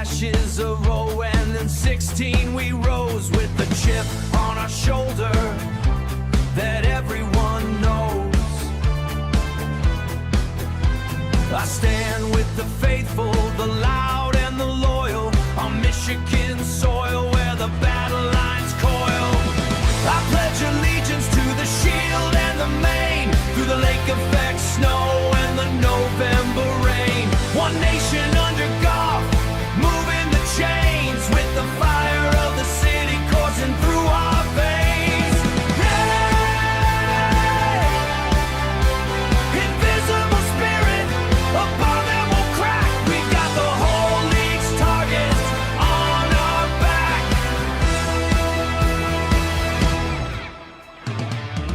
ashes a row, and then 16 we rose with the chip on our shoulder that everyone knows. I stand with the faithful, the loud and the loyal, on Michigan soil where the battle lines coil. I pledge allegiance to the shield and the mane, through the lake effect, snow and the November rain. One nation under God, moving the chains, with the fire of the city coursing through our veins. Hey! Invisible spirit, upon them will crack. We got the whole league's targets on our back.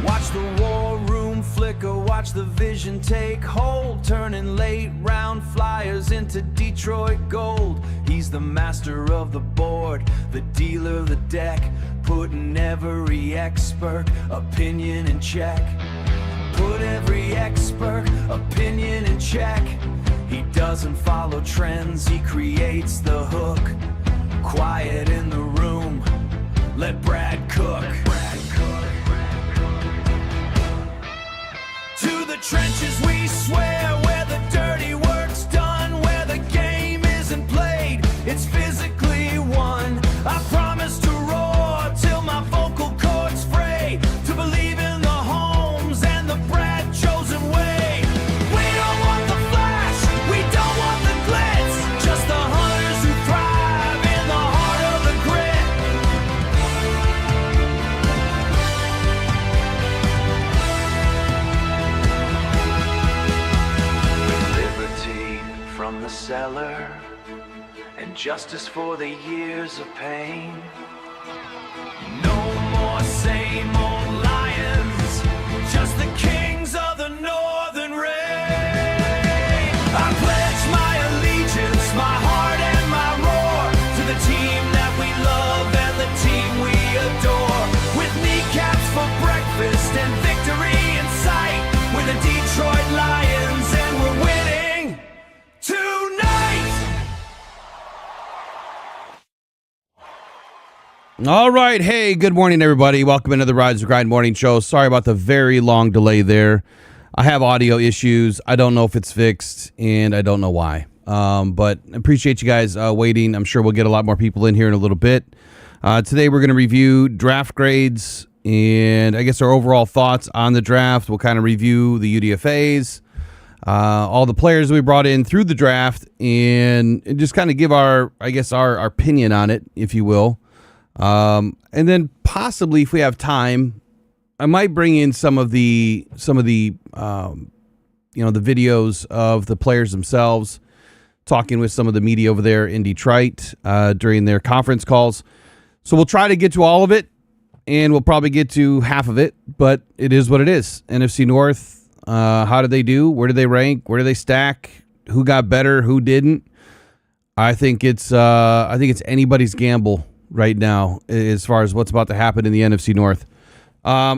Watch the war room flicker, watch the vision take hold, turning late round flyers into Detroit gold. He's the master of the board, the dealer of the deck, putting every expert opinion in check. Put every expert opinion in check. He doesn't follow trends, he creates the hook. Quiet in the room, let Brad cook. To the trenches we swear, where the dirty work's done, where the game isn't played, it's physically won. I promise to roar till my vocal cords fray, to believe in the homes and the Brad chosen way. We don't want the flash, we don't want the glitz, just the hunters who thrive in the heart of the grit. Liberty from the cellar, and justice for the years of pain. No more same old lions, just the kings of the northern reign. I pledge my allegiance, my heart and my roar, to the team that we love and the team we adore. With kneecaps for breakfast and victory in sight, we're the Detroit Lions and we're winning tonight. All right. Hey, good morning, everybody. Welcome into the Rise and Grind Morning Show. Sorry about the very long delay there. I have audio issues. I don't know if it's fixed, and I don't know why. But appreciate you guys waiting. I'm sure we'll get a lot more people in here in a little bit. Today, we're going to review draft grades and I guess our overall thoughts on the draft. We'll kind of review the UDFAs, all the players we brought in through the draft, and just kind of give our opinion on it, if you will. And then possibly, if we have time, I might bring in some of the the videos of the players themselves, talking with some of the media over there in Detroit during their conference calls. So we'll try to get to all of it, and we'll probably get to half of it, but it is what it is. NFC North, how did they do? Where did they rank? Where do they stack? Who got better? Who didn't? I think it's anybody's gamble right now as far as what's about to happen in the NFC North. I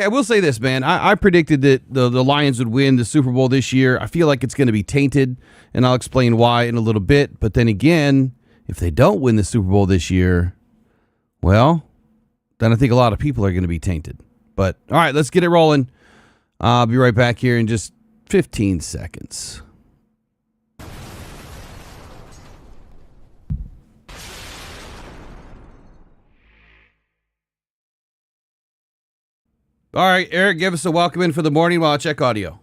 will say this, man. I predicted that the Lions would win the Super Bowl this year. I feel like it's going to be tainted, and I'll explain why in a little bit. But then again, if they don't win the Super Bowl this year, well, then I think a lot of people are going to be tainted. But all right, let's get it rolling. I'll be right back here in just 15 seconds. All right, Eric, give us a welcome in for the morning while I check audio.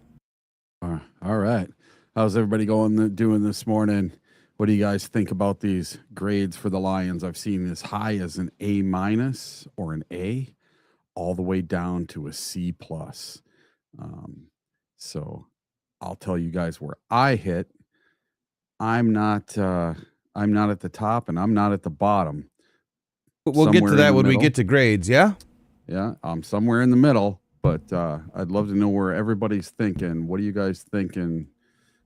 All right. How's everybody doing this morning? What do you guys think about these grades for the Lions? I've seen as high as an A- or an A, all the way down to a C+. So I'll tell you guys where I hit. I'm not at the top, and I'm not at the bottom. We'll get to that when we get to grades, yeah? Yeah, I'm somewhere in the middle, but I'd love to know where everybody's thinking. What are you guys thinking?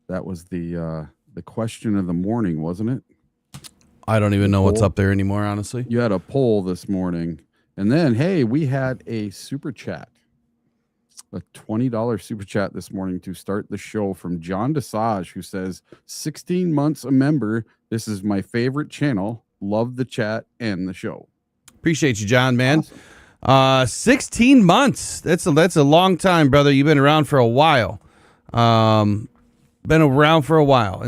That was the question of the morning, wasn't it? I don't even know what's up there anymore, honestly. You had a poll this morning, and then, hey, we had a super chat. A $20 super chat this morning to start the show from John Desage, who says, 16 months a member. This is my favorite channel. Love the chat and the show. Appreciate you, John, man. Awesome. 16 months. That's a long time, brother. You've been around for a while. And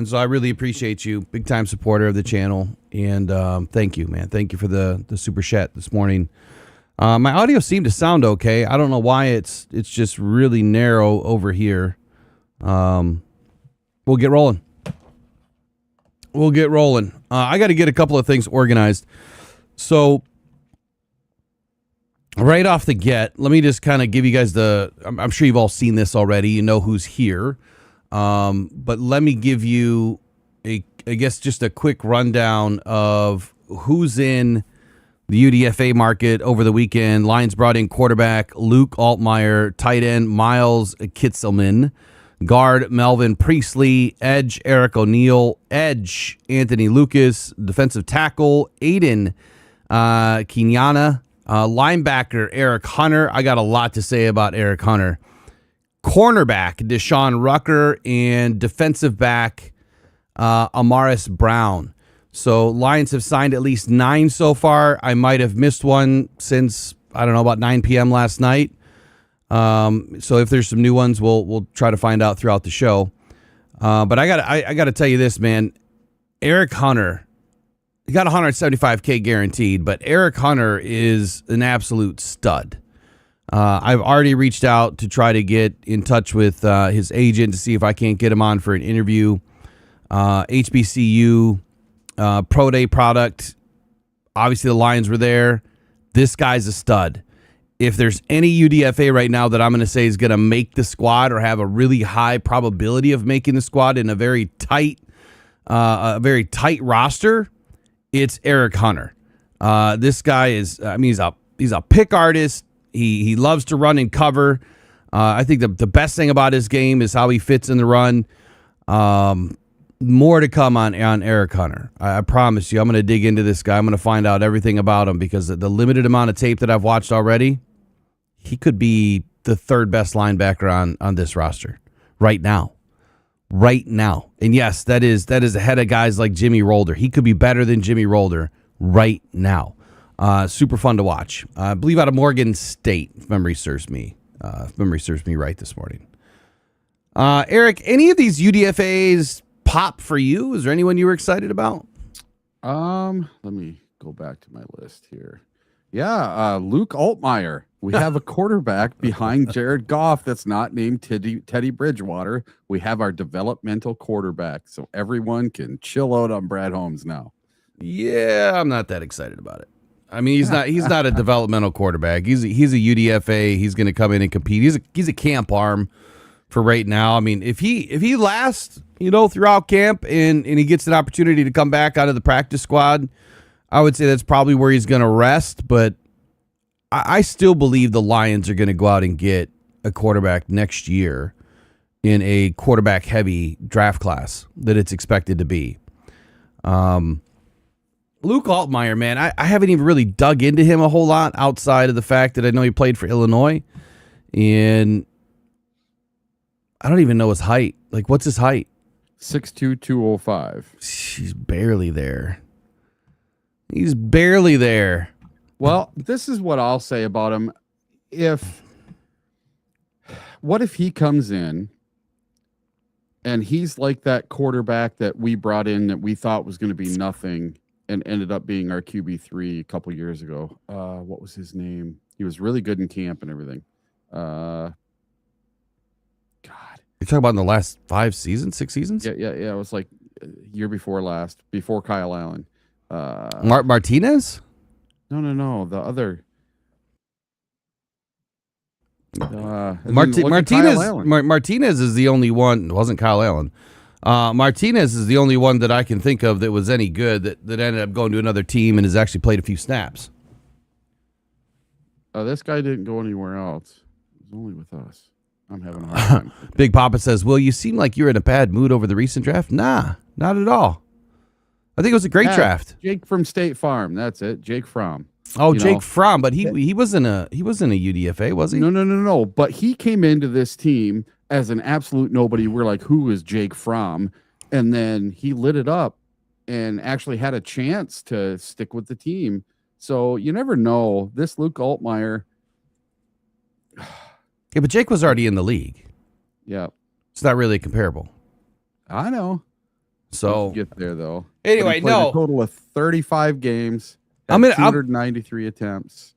so I really appreciate you. Big time supporter of the channel. And thank you, man. Thank you for the super chat this morning. My audio seemed to sound okay. I don't know why it's just really narrow over here. We'll get rolling. I got to get a couple of things organized. So right off the get, let me just kind of give you guys I'm sure you've all seen this already. You know who's here. But let me give you just a quick rundown of who's in the UDFA market over the weekend. Lions brought in quarterback Luke Altmaier, tight end Miles Kitzelman, guard Melvin Priestley, edge Eric O'Neill, edge Anthony Lucas, defensive tackle Aiden Kenyana, linebacker Eric Hunter. I got a lot to say about Eric Hunter. Cornerback Deshaun Rucker, and defensive back Amaris Brown. So Lions have signed at least 9 so far. I might have missed one since, I don't know, about 9 p.m. last night. So if there's some new ones, we'll try to find out throughout the show. But I got to tell you this, man. Eric Hunter, he got $175K guaranteed, but Eric Hunter is an absolute stud. I've already reached out to try to get in touch with his agent to see if I can't get him on for an interview. HBCU Pro Day product. Obviously, the Lions were there. This guy's a stud. If there's any UDFA right now that I'm going to say is going to make the squad or have a really high probability of making the squad in a very tight roster, it's Eric Hunter. This guy is, he's a pick artist. He loves to run and cover. I think the best thing about his game is how he fits in the run. More to come on Eric Hunter. I promise you, I'm going to dig into this guy. I'm going to find out everything about him because the limited amount of tape that I've watched already, he could be the third best linebacker on this roster right now. Right now. And yes, that is ahead of guys like Jimmy Rolder. He could be better than Jimmy Rolder right now. Super fun to watch. I believe out of Morgan State, if memory serves me. Right this morning. Eric, any of these UDFAs pop for you? Is there anyone you were excited about? Let me go back to my list here. Yeah, Luke Altmaier. We have a quarterback behind Jared Goff that's not named Teddy Bridgewater. We have our developmental quarterback, so everyone can chill out on Brad Holmes now. Yeah, I'm not that excited about it. I mean, he's not a developmental quarterback. He's a UDFA. He's going to come in and compete. He's a camp arm for right now. I mean, if he lasts, throughout camp and he gets an opportunity to come back out of the practice squad, I would say that's probably where he's going to rest. But I still believe the Lions are going to go out and get a quarterback next year in a quarterback heavy draft class that it's expected to be. Luke Altmaier, man, I haven't even really dug into him a whole lot outside of the fact that I know he played for Illinois, and I don't even know his height. Like, what's his height? 6'2", 205. He's barely there. He's barely there. Well, this is what I'll say about him. What if he comes in and he's like that quarterback that we brought in that we thought was going to be nothing and ended up being our QB3 a couple years ago? What was his name? He was really good in camp and everything. God. You're talking about in the last 5 seasons, 6 seasons? Yeah. It was like year before last, before Kyle Allen. Martinez? No. The other. Martinez is the only one. It wasn't Kyle Allen. Martinez is the only one that I can think of that was any good that ended up going to another team and has actually played a few snaps. This guy didn't go anywhere else. He was only with us. I'm having a hard time. Big Papa says, well, you seem like you're in a bad mood over the recent draft. Nah, not at all. I think it was a great draft. Jake from State Farm. That's it. Jake Fromm. Oh, you Jake know. Fromm, but he wasn't a UDFA, was he? No. But he came into this team as an absolute nobody. We're like, who is Jake Fromm? And then he lit it up and actually had a chance to stick with the team. So you never know. This Luke Altmaier. Yeah, but Jake was already in the league. Yeah. It's not really comparable. I know. So Get there though. Anyway, But he played a total of 35 games. I'm gonna- 293 attempts.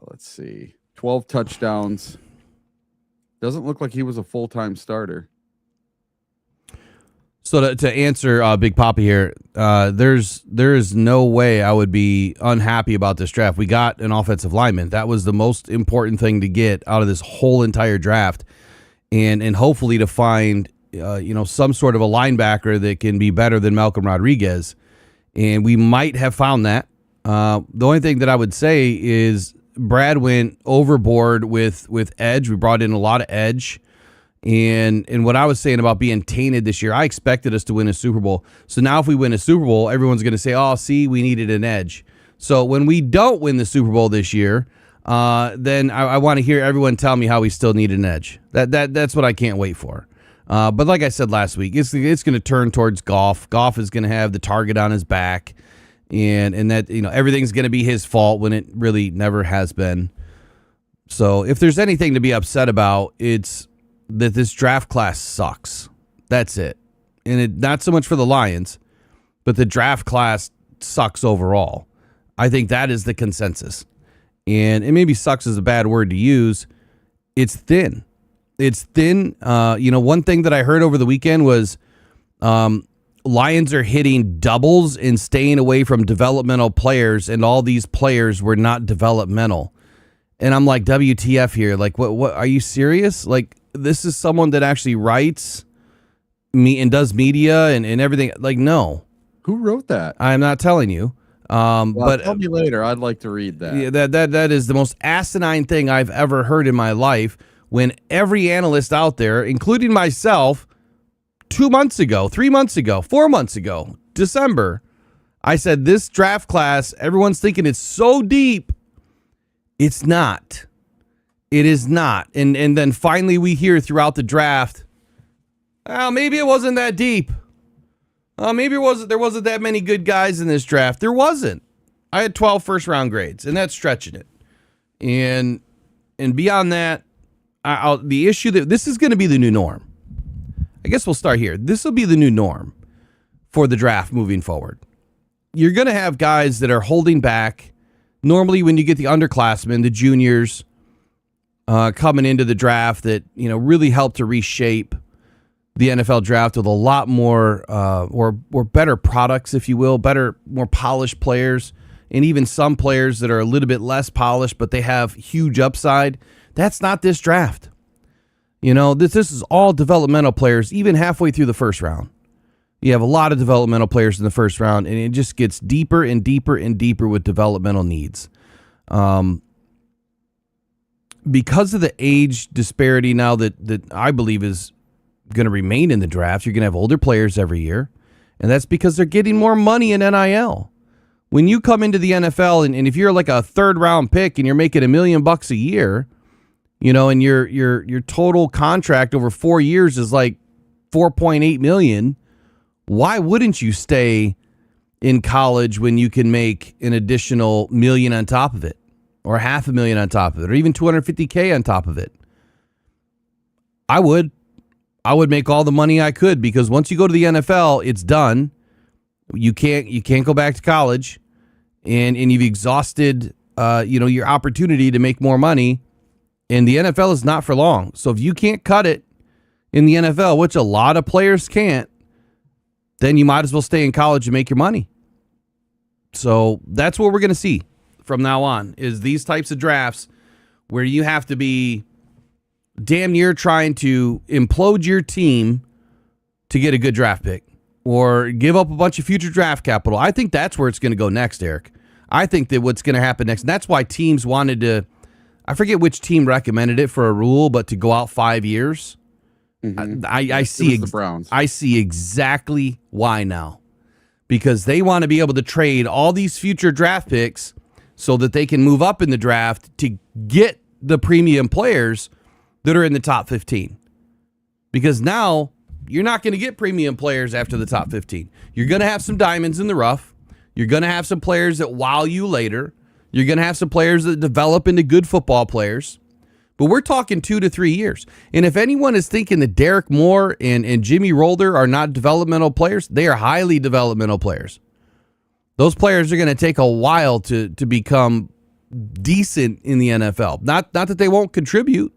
Let's see. 12 touchdowns. Doesn't look like he was a full-time starter. So to answer Big Papa here, there is no way I would be unhappy about this draft. We got an offensive lineman. That was the most important thing to get out of this whole entire draft, and hopefully to find some sort of a linebacker that can be better than Malcolm Rodriguez, and we might have found that. The only thing that I would say is Brad went overboard with edge. We brought in a lot of edge. And what I was saying about being tainted this year, I expected us to win a Super Bowl. So now if we win a Super Bowl, everyone's going to say, oh, see, we needed an edge. So when we don't win the Super Bowl this year, then I want to hear everyone tell me how we still need an edge. That's what I can't wait for. But like I said last week, it's going to turn towards Goff. Goff is going to have the target on his back, and that everything's going to be his fault when it really never has been. So if there's anything to be upset about, it's that this draft class sucks. That's it. And it not so much for the Lions, but the draft class sucks overall. I think that is the consensus. And it maybe sucks is a bad word to use. It's thin. It's thin. One thing that I heard over the weekend was Lions are hitting doubles and staying away from developmental players, and all these players were not developmental. And I'm like, WTF here? Like, what are you serious? Like, this is someone that actually writes me and does media and everything. Like, no. Who wrote that? I'm not telling you. But tell me later. I'd like to read that. Yeah, that is the most asinine thing I've ever heard in my life, when every analyst out there, including myself, 2 months ago, 3 months ago, 4 months ago, December, I said this draft class, everyone's thinking it's so deep. It's not. It is not. And then finally we hear throughout the draft, maybe it wasn't that deep. Maybe there wasn't that many good guys in this draft. There wasn't. I had 12 first-round grades, and that's stretching it. And beyond that, the issue that this is going to be the new norm. I guess we'll start here. This will be the new norm for the draft moving forward. You're going to have guys that are holding back. Normally, when you get the underclassmen, the juniors, coming into the draft that really help to reshape the NFL draft with a lot more or better products, if you will, more polished players, and even some players that are a little bit less polished, but they have huge upside. That's not this draft. This is all developmental players, even halfway through the first round. You have a lot of developmental players in the first round, and it just gets deeper and deeper and deeper with developmental needs. Because of the age disparity now that I believe is going to remain in the draft, you're going to have older players every year, and that's because they're getting more money in NIL. When you come into the NFL, and if you're like a third-round pick and you're making $1 million a year, and your total contract over 4 years is like $4.8 million, why wouldn't you stay in college when you can make an additional $1 million on top of it? Or $500,000 on top of it, or even $250K on top of it? I would make all the money I could, because once you go to the NFL, it's done. You can't go back to college, and you've exhausted your opportunity to make more money. And the NFL is not for long. So if you can't cut it in the NFL, which a lot of players can't, then you might as well stay in college and make your money. So that's what we're going to see from now on, is these types of drafts where you have to be damn near trying to implode your team to get a good draft pick or give up a bunch of future draft capital. I think that's where it's going to go next, Derrick. I think that what's going to happen next, and that's why teams wanted to, I forget which team recommended it for a rule, but to go out 5 years. Mm-hmm. I see the Browns. I see exactly why now. because they want to be able to trade all these future draft picks so that they can move up in the draft to get the premium players that are in the top 15. Because now you're not going to get premium players after the top 15. You're going to have some diamonds in the rough. You're going to have some players that wow you later. You're going to have some players that develop into good football players. But we're talking 2 to 3 years. And if anyone is thinking that Derrick Moore and Jimmy Rolder are not developmental players, they are highly developmental players. Those players are going to take a while to become decent in the NFL. Not that they won't contribute,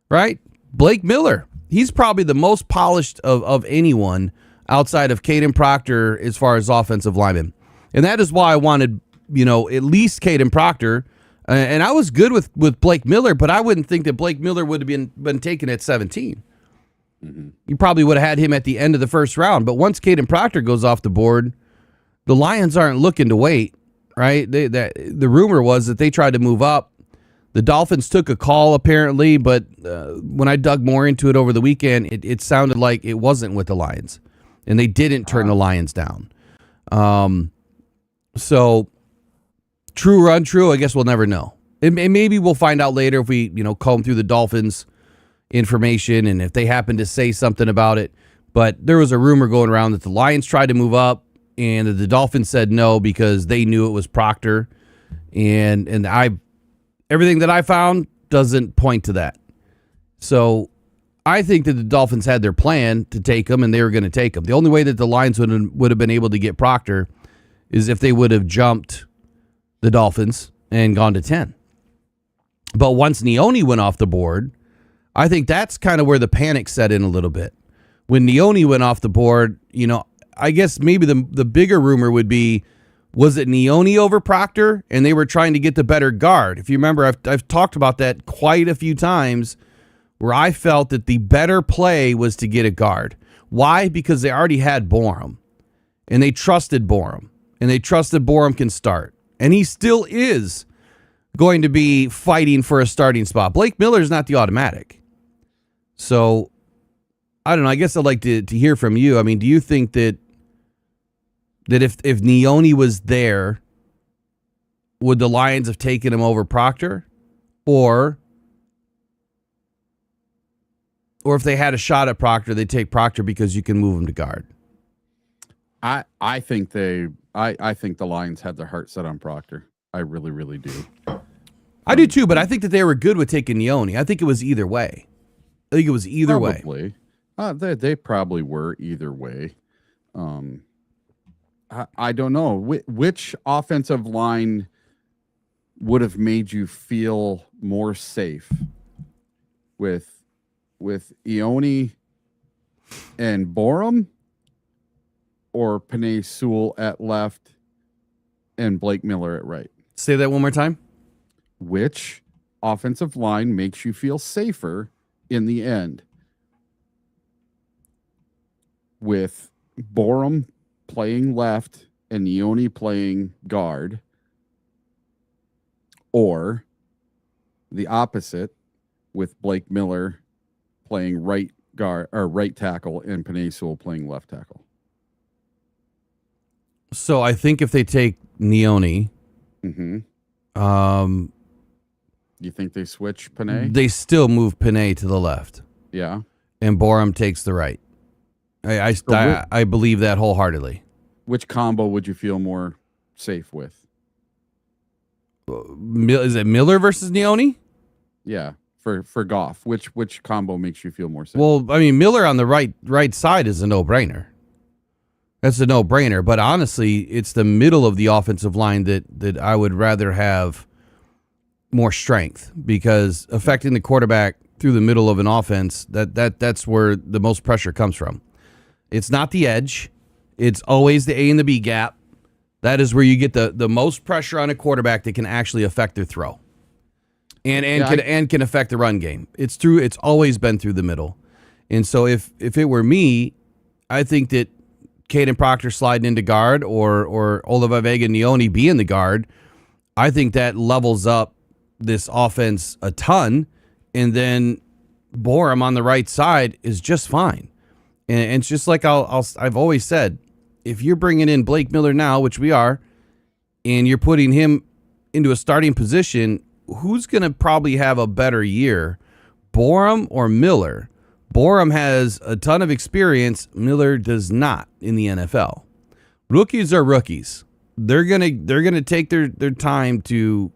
right? Blake Miller, he's probably the most polished of anyone outside of Caden Proctor as far as offensive lineman. And that is why I wanted, at least Caden Proctor. And I was good with Blake Miller, but I wouldn't think that Blake Miller would have been taken at 17. Mm-hmm. You probably would have had him at the end of the first round. But once Caden Proctor goes off the board, the Lions aren't looking to wait, right? The rumor was that they tried to move up. The Dolphins took a call, apparently, but when I dug more into it over the weekend, it sounded like it wasn't with the Lions. And they didn't turn the Lions down. So... true or untrue, I guess we'll never know. And maybe we'll find out later if we, comb through the Dolphins information and if they happen to say something about it. But there was a rumor going around that the Lions tried to move up and that the Dolphins said no because they knew it was Proctor. And everything that I found doesn't point to that. So I think that the Dolphins had their plan to take him and they were going to take him. The only way that the Lions would have been able to get Proctor is if they would have jumped the Dolphins and gone to 10. But once Neone went off the board, I think that's kind of where the panic set in a little bit. When Neone went off the board, I guess maybe the bigger rumor would be, was it Neone over Proctor and they were trying to get the better guard? If you remember, I've talked about that quite a few times where I felt that the better play was to get a guard. Why? Because they already had Borum and they trusted Borum and they trusted Borum can start. And he still is going to be fighting for a starting spot. Blake Miller is not the automatic. So, I don't know. I guess I'd like to hear from you. I mean, do you think that if Neone was there, would the Lions have taken him over Proctor? Or if they had a shot at Proctor, they'd take Proctor because you can move him to guard? I think the Lions had their heart set on Proctor. I really, really do. I do too, but I think that they were good with taking Neone. I think it was either way. I think it was either way. They probably were either way. I don't know. Which offensive line would have made you feel more safe with Eone and Borum? Or Penei Sewell at left and Blake Miller at right? Say that one more time. Which offensive line makes you feel safer in the end? With Borum playing left and Neone playing guard, or the opposite with Blake Miller playing right guard or right tackle and Penei Sewell playing left tackle? So I think if they take Neone, you think they switch Penei? They still move Penei to the left. Yeah. And Borum takes the right. I believe that wholeheartedly. Which combo would you feel more safe with? Is it Miller versus Neone? Yeah, for Goff. Which combo makes you feel more safe? Well, I mean, Miller on the right side is a no-brainer. That's a no-brainer. But honestly, it's the middle of the offensive line that I would rather have more strength, because affecting the quarterback through the middle of an offense, that's where the most pressure comes from. It's not the edge. It's always the A and the B gap. That is where you get the most pressure on a quarterback that can actually affect their throw. And can affect the run game. It's always been through the middle. And so if it were me, I think that Caden Proctor sliding into guard or Olavavega Neone being the guard, I think that levels up this offense a ton. And then Borum on the right side is just fine. And it's just like I've always said, if you're bringing in Blake Miller now, which we are, and you're putting him into a starting position, who's going to probably have a better year, Borom or Miller? Borom has a ton of experience. Miller does not in the NFL. Rookies are rookies. They're gonna take their time to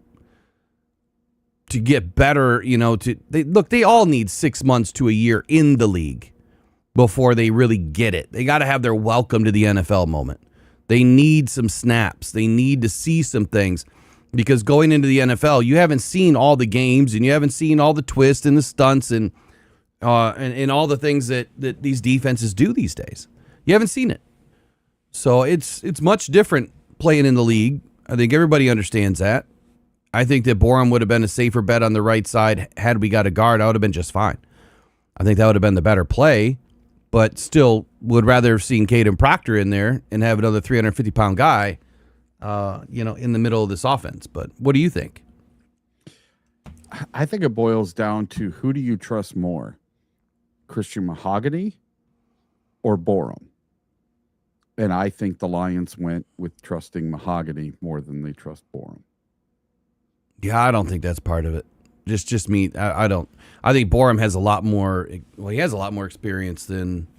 get better. They all need 6 months to a year in the league before they really get it. They got to have their welcome to the NFL moment. They need some snaps. They need to see some things, because going into the NFL, you haven't seen all the games and you haven't seen all the twists and the stunts and all the things that these defenses do these days. You haven't seen it. So it's much different playing in the league. I think everybody understands that. I think that Borom would have been a safer bet on the right side. Had we got a guard, I would have been just fine. I think that would have been the better play, but still would rather have seen Caden Proctor in there and have another 350-pound guy, in the middle of this offense. But what do you think? I think it boils down to, who do you trust more, Christian Mahogany or Borom? And I think the Lions went with trusting Mahogany more than they trust Borom. Yeah, I don't think that's part of it. Just me. I don't. I think Borom has a lot more. Well, he has a lot more experience than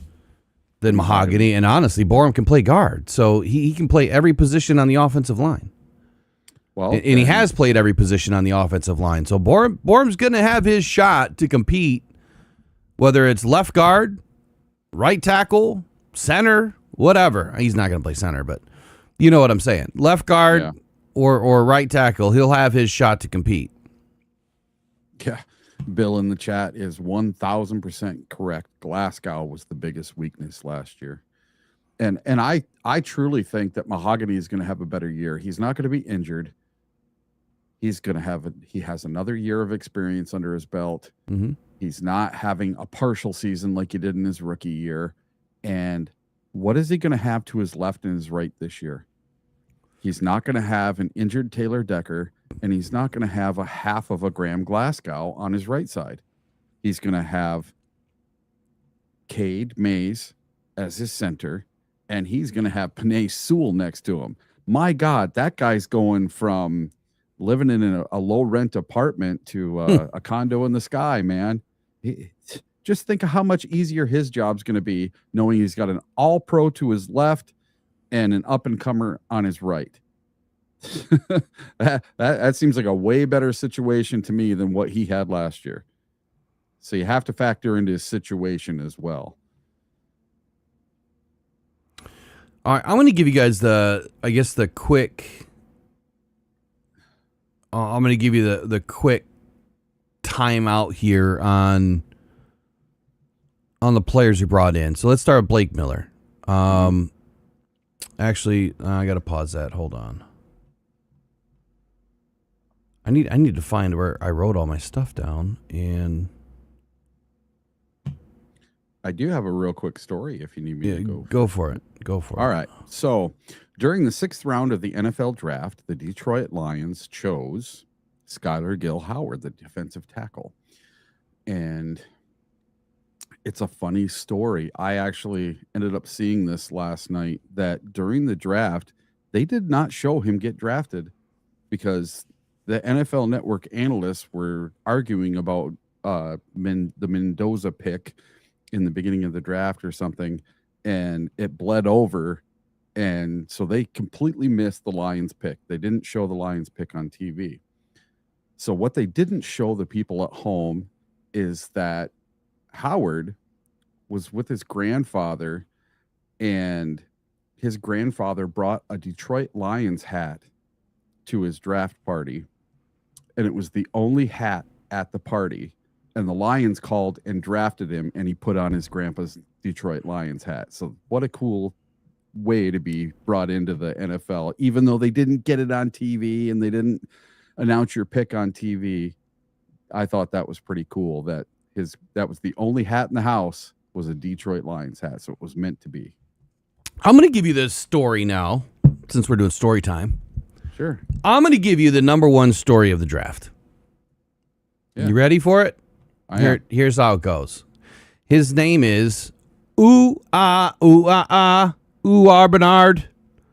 Mahogany, and honestly, Borom can play guard, so he can play every position on the offensive line. Well, and he has played every position on the offensive line. So Borom's going to have his shot to compete, whether it's left guard, right tackle, center, whatever. He's not going to play center, but you know what I'm saying. Left guard or right tackle, he'll have his shot to compete. Yeah. Bill in the chat is 1,000% correct. Glasgow was the biggest weakness last year. And I truly think that Mahogany is going to have a better year. He's not going to be injured. He has another year of experience under his belt. Mm-hmm. He's not having a partial season like he did in his rookie year. And what is he going to have to his left and his right this year? He's not going to have an injured Taylor Decker, and he's not going to have a half of a Graham Glasgow on his right side. He's going to have Cade Mays as his center, and he's going to have Penei Sewell next to him. My God, that guy's going from living in a low-rent apartment to a condo in the sky, man. Just think of how much easier his job's going to be, knowing he's got an all-pro to his left and an up-and-comer on his right. that seems like a way better situation to me than what he had last year. So you have to factor into his situation as well. All right, I want to give you guys the quick. I'm going to give you the quick timeout here on the players you brought in. So let's start with Blake Miller. Actually, I got to pause that. Hold on. I need to find where I wrote all my stuff down, and I do have a real quick story if you need me to go. Go for it. Go for it. All right. So during the 6th round of the NFL draft, the Detroit Lions chose Skylar Gill-Howard, the defensive tackle. And it's a funny story. I actually ended up seeing this last night, that during the draft, they did not show him get drafted because the NFL Network analysts were arguing about the Mendoza pick in the beginning of the draft or something, and it bled over. And so they completely missed the Lions pick. They didn't show the Lions pick on TV. So what they didn't show the people at home is that Howard was with his grandfather, and his grandfather brought a Detroit Lions hat to his draft party, and it was the only hat at the party. And the Lions called and drafted him, and he put on his grandpa's Detroit Lions hat. So what a cool way to be brought into the NFL, even though they didn't get it on TV and they didn't announce your pick on TV. I thought that was pretty cool that was the only hat in the house was a Detroit Lions hat. So it was meant to be. I'm going to give you this story now, since we're doing story time. Sure. I'm going to give you the number one story of the draft. Yeah. You ready for it? Here's how it goes. His name is Ooh Ah Ooh Ah Ah Bernard.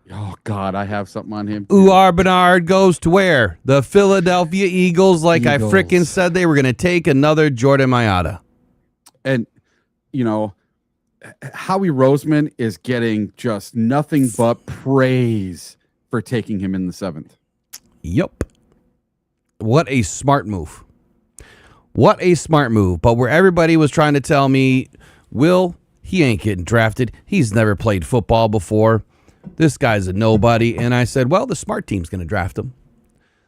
Oh, God, I have something on him. Bernard goes to where? The Philadelphia Eagles, like I frickin' said they were going to take another Jordan Mailata. And, you know, Howie Roseman is getting just nothing but praise for taking him in the 7th. Yep. What a smart move. What a smart move. But where everybody was trying to tell me, Will, he ain't getting drafted. He's never played football before. This guy's a nobody. And I said, well, the smart team's going to draft him.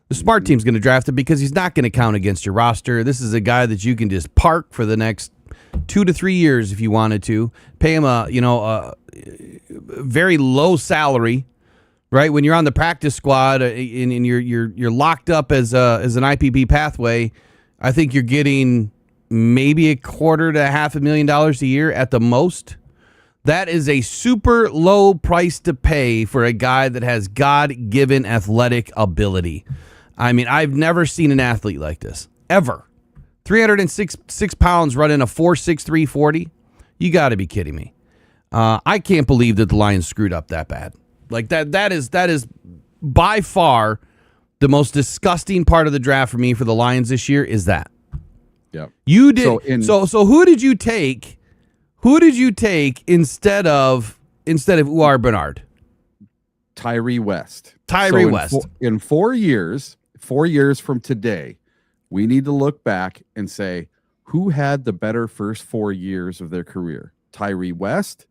The smart team's going to draft him because he's not going to count against your roster. This is a guy that you can just park for the next 2 to 3 years if you wanted to. Pay him a very low salary, right? When you're on the practice squad and you're locked up as an IPP pathway, I think you're getting maybe $250,000 to $500,000 a year at the most. That is a super low price to pay for a guy that has God-given athletic ability. I mean, I've never seen an athlete like this, ever. 306 pounds running a 4.63 40. You got to be kidding me. I can't believe that the Lions screwed up that bad. Like that is by far the most disgusting part of the draft for me for the Lions this year is that. Yeah. You did so who did you take? Who did you take instead of Bernard? Tyree West. West. In 4 years from today, we need to look back and say, who had the better first 4 years of their career? Tyree West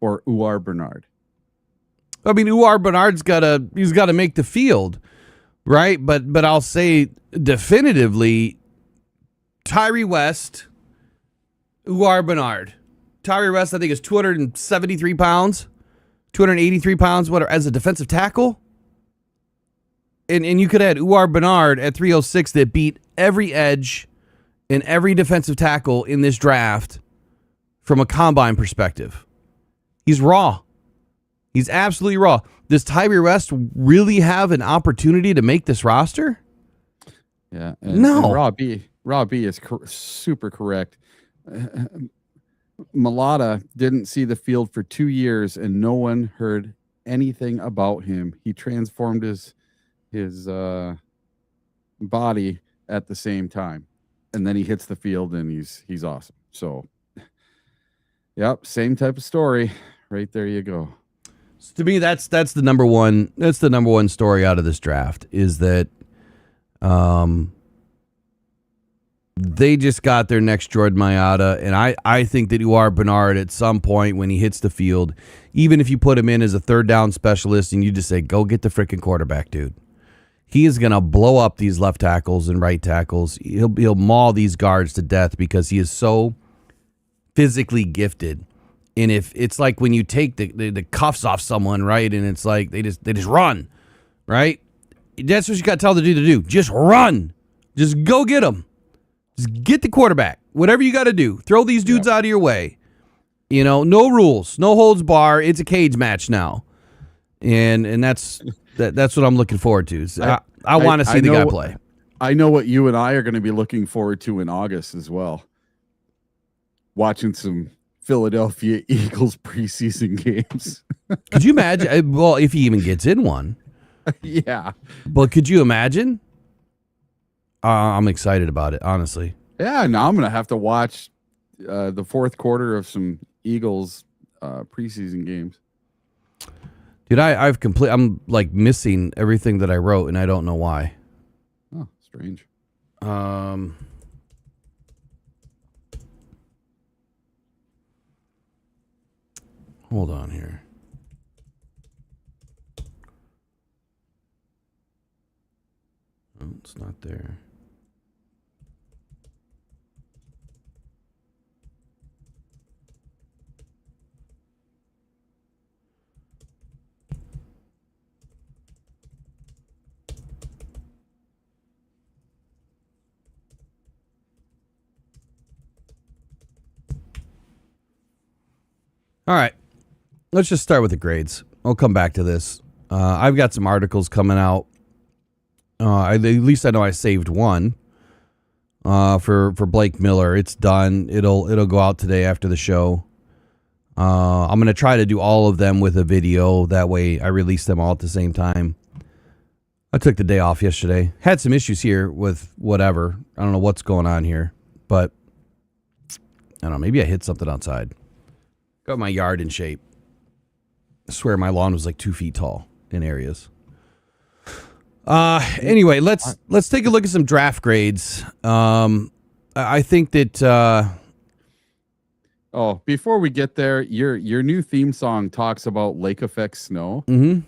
or Bernard? I mean, Bernard's got to make the field, right? But I'll say definitively, Tyree West, Bernard. Tyree West, I think, is 273 pounds, 283 pounds, as a defensive tackle. And you could add Bernard at 306 that beat every edge and every defensive tackle in this draft from a combine perspective. He's raw. He's absolutely raw. Does Tyree West really have an opportunity to make this roster? Yeah. No. And Raw B is super correct. Mailata didn't see the field for 2 years, and no one heard anything about him. He transformed his body at the same time, and then he hits the field, and he's awesome. So, yep, same type of story. Right there, you go. So to me, that's the number one. That's the number one story out of this draft is that, they just got their next Jordan Mailata, and I think that Bernard at some point when he hits the field, even if you put him in as a third down specialist and you just say, go get the freaking quarterback, dude. He is going to blow up these left tackles and right tackles. He'll maul these guards to death because he is so physically gifted. And if it's like when you take the cuffs off someone, right, and it's like they just run, right? That's what you got to tell the dude to do. Just run. Just go get him. Just get the quarterback. Whatever you got to do. Throw these dudes out of your way. You know, no rules, no holds bar. It's a cage match now, and that's what I'm looking forward to. I want to see the guy play. I know what you and I are going to be looking forward to in August as well. Watching some Philadelphia Eagles preseason games. Could you imagine? Well, if he even gets in one. Yeah. But could you imagine? I'm excited about it, honestly. Yeah, now I'm going to have to watch the fourth quarter of some Eagles preseason games. Dude, I'm like missing everything that I wrote, and I don't know why. Oh, strange. Hold on here. Oh, it's not there. All right, let's just start with the grades. I'll come back to this. I've got some articles coming out. At least I know I saved one for Blake Miller. It's done. It'll go out today after the show. I'm going to try to do all of them with a video. That way I release them all at the same time. I took the day off yesterday. Had some issues here with whatever. I don't know what's going on here, but I don't know. Maybe I hit something outside. Got my yard in shape. I swear my lawn was like 2 feet tall in areas. Anyway, let's take a look at some draft grades. I think that before we get there, your new theme song talks about lake effect snow. Mm-hmm.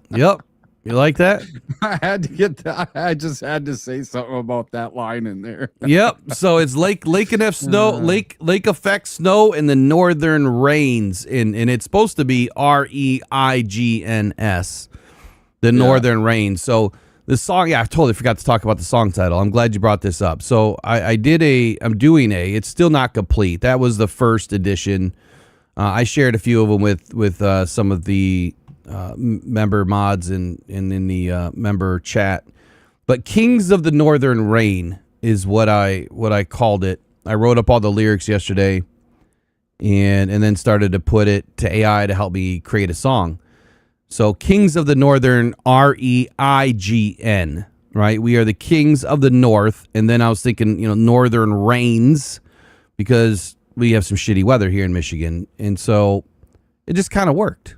Yep. You like that? I had to get that. I just had to say something about that line in there. Yep. So it's lake effect snow in the northern rains, and it's supposed to be REIGNS, the northern rains. So the song, I totally forgot to talk about the song title. I'm glad you brought this up. So I'm doing it's still not complete. That was the first edition. I shared a few of them with some of the member mods and in the member chat. But Kings of the Northern Rain is what I called it. I wrote up all the lyrics yesterday and then started to put it to AI to help me create a song. So Kings of the Northern, REIGN, right? We are the Kings of the North. And then I was thinking, Northern Rains, because we have some shitty weather here in Michigan. And so it just kind of worked.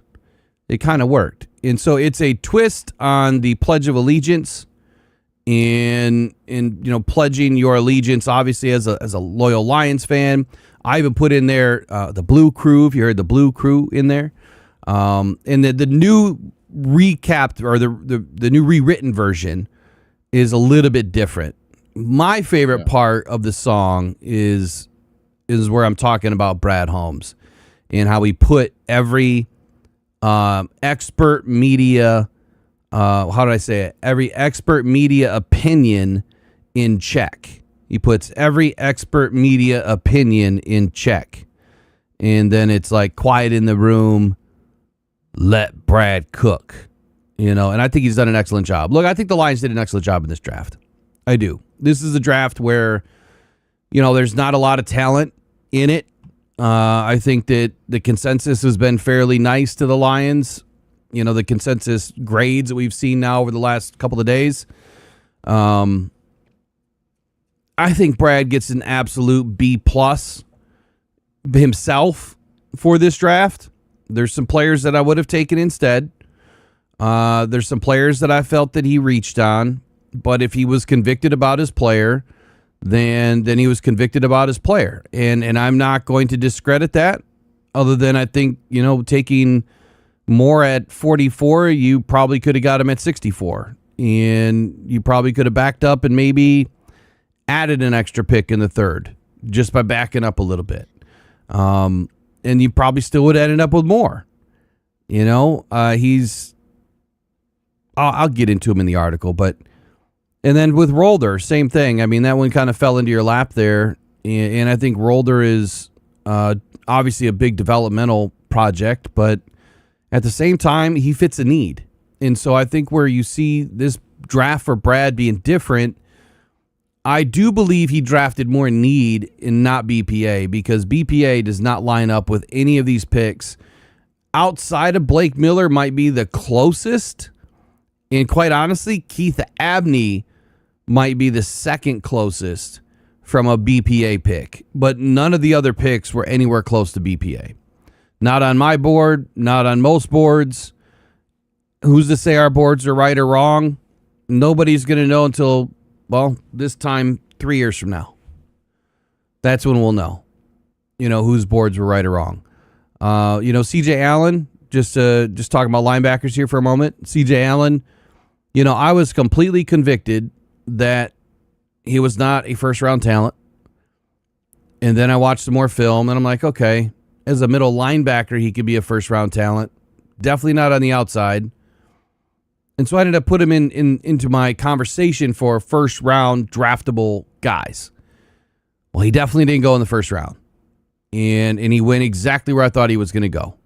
And so it's a twist on the Pledge of Allegiance and pledging your allegiance, obviously, as a loyal Lions fan. I even put in there the Blue Crew, if you heard the Blue Crew in there. And the new recapped or the new rewritten version is a little bit different. My favorite part of the song is where I'm talking about Brad Holmes and how he put every expert media, every expert media opinion in check. He puts every expert media opinion in check. And then it's like quiet in the room, let Brad cook, and I think he's done an excellent job. Look, I think the Lions did an excellent job in this draft. I do. This is a draft where, there's not a lot of talent in it. I think that the consensus has been fairly nice to the Lions. The consensus grades that we've seen now over the last couple of days. I think Brad gets an absolute B+ himself for this draft. There's some players that I would have taken instead. There's some players that I felt that he reached on. But if he was convicted about his player, then he was convicted about his player. And I'm not going to discredit that, other than I think, taking more at 44, you probably could have got him at 64. And you probably could have backed up and maybe added an extra pick in the third just by backing up a little bit. And you probably still would have ended up with more. I'll get into him in the article, and then with Rolder, same thing. I mean, that one kind of fell into your lap there. And I think Rolder is obviously a big developmental project, but at the same time, he fits a need. And so I think where you see this draft for Brad being different, I do believe he drafted more need and not BPA, because BPA does not line up with any of these picks. Outside of Blake Miller might be the closest. And quite honestly, Keith Abney might be the second closest from a BPA pick. But none of the other picks were anywhere close to BPA. Not on my board, not on most boards. Who's to say our boards are right or wrong? Nobody's going to know until, this time 3 years from now. That's when we'll know, whose boards were right or wrong. CJ Allen, just talking about linebackers here for a moment. CJ Allen, I was completely convicted that he was not a first-round talent. And then I watched some more film, and I'm like, okay, as a middle linebacker, he could be a first-round talent. Definitely not on the outside. And so I ended up putting him into my conversation for first-round draftable guys. Well, he definitely didn't go in the first round. And he went exactly where I thought he was going to go.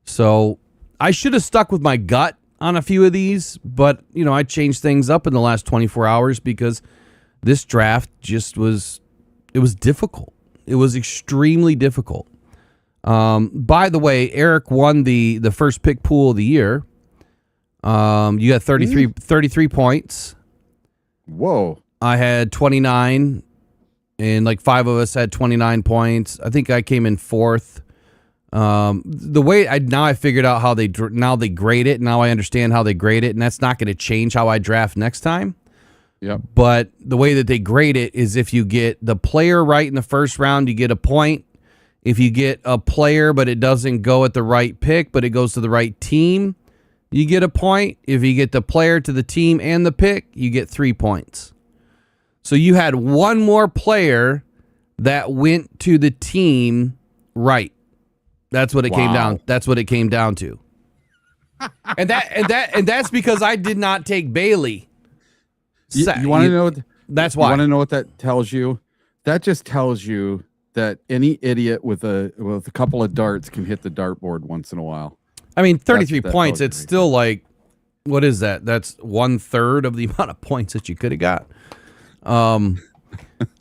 So I should have stuck with my gut on a few of these, but, I changed things up in the last 24 hours because this draft just was difficult. It was extremely difficult. By the way, Eric won the first pick pool of the year. You got 33 points. Whoa. I had 29, and like 5 of us had 29 points. I think I came in 4th. The way I figured out how they grade it. Now I understand how they grade it, and that's not going to change how I draft next time. Yep. But the way that they grade it is if you get the player right in the first round, you get a point. If you get a player, but it doesn't go at the right pick, but it goes to the right team, you get a point. If you get the player to the team and the pick, you get 3 points. So you had one more player that went to the team right. That's what it came down. That's what it came down to. And that's because I did not take Bailey. You want to know? That's why. You want to know what that tells you? That just tells you that any idiot with a couple of darts can hit the dartboard once in a while. I mean, 33 points. It's still like, what is that? That's 1/3 of the amount of points that you could have got.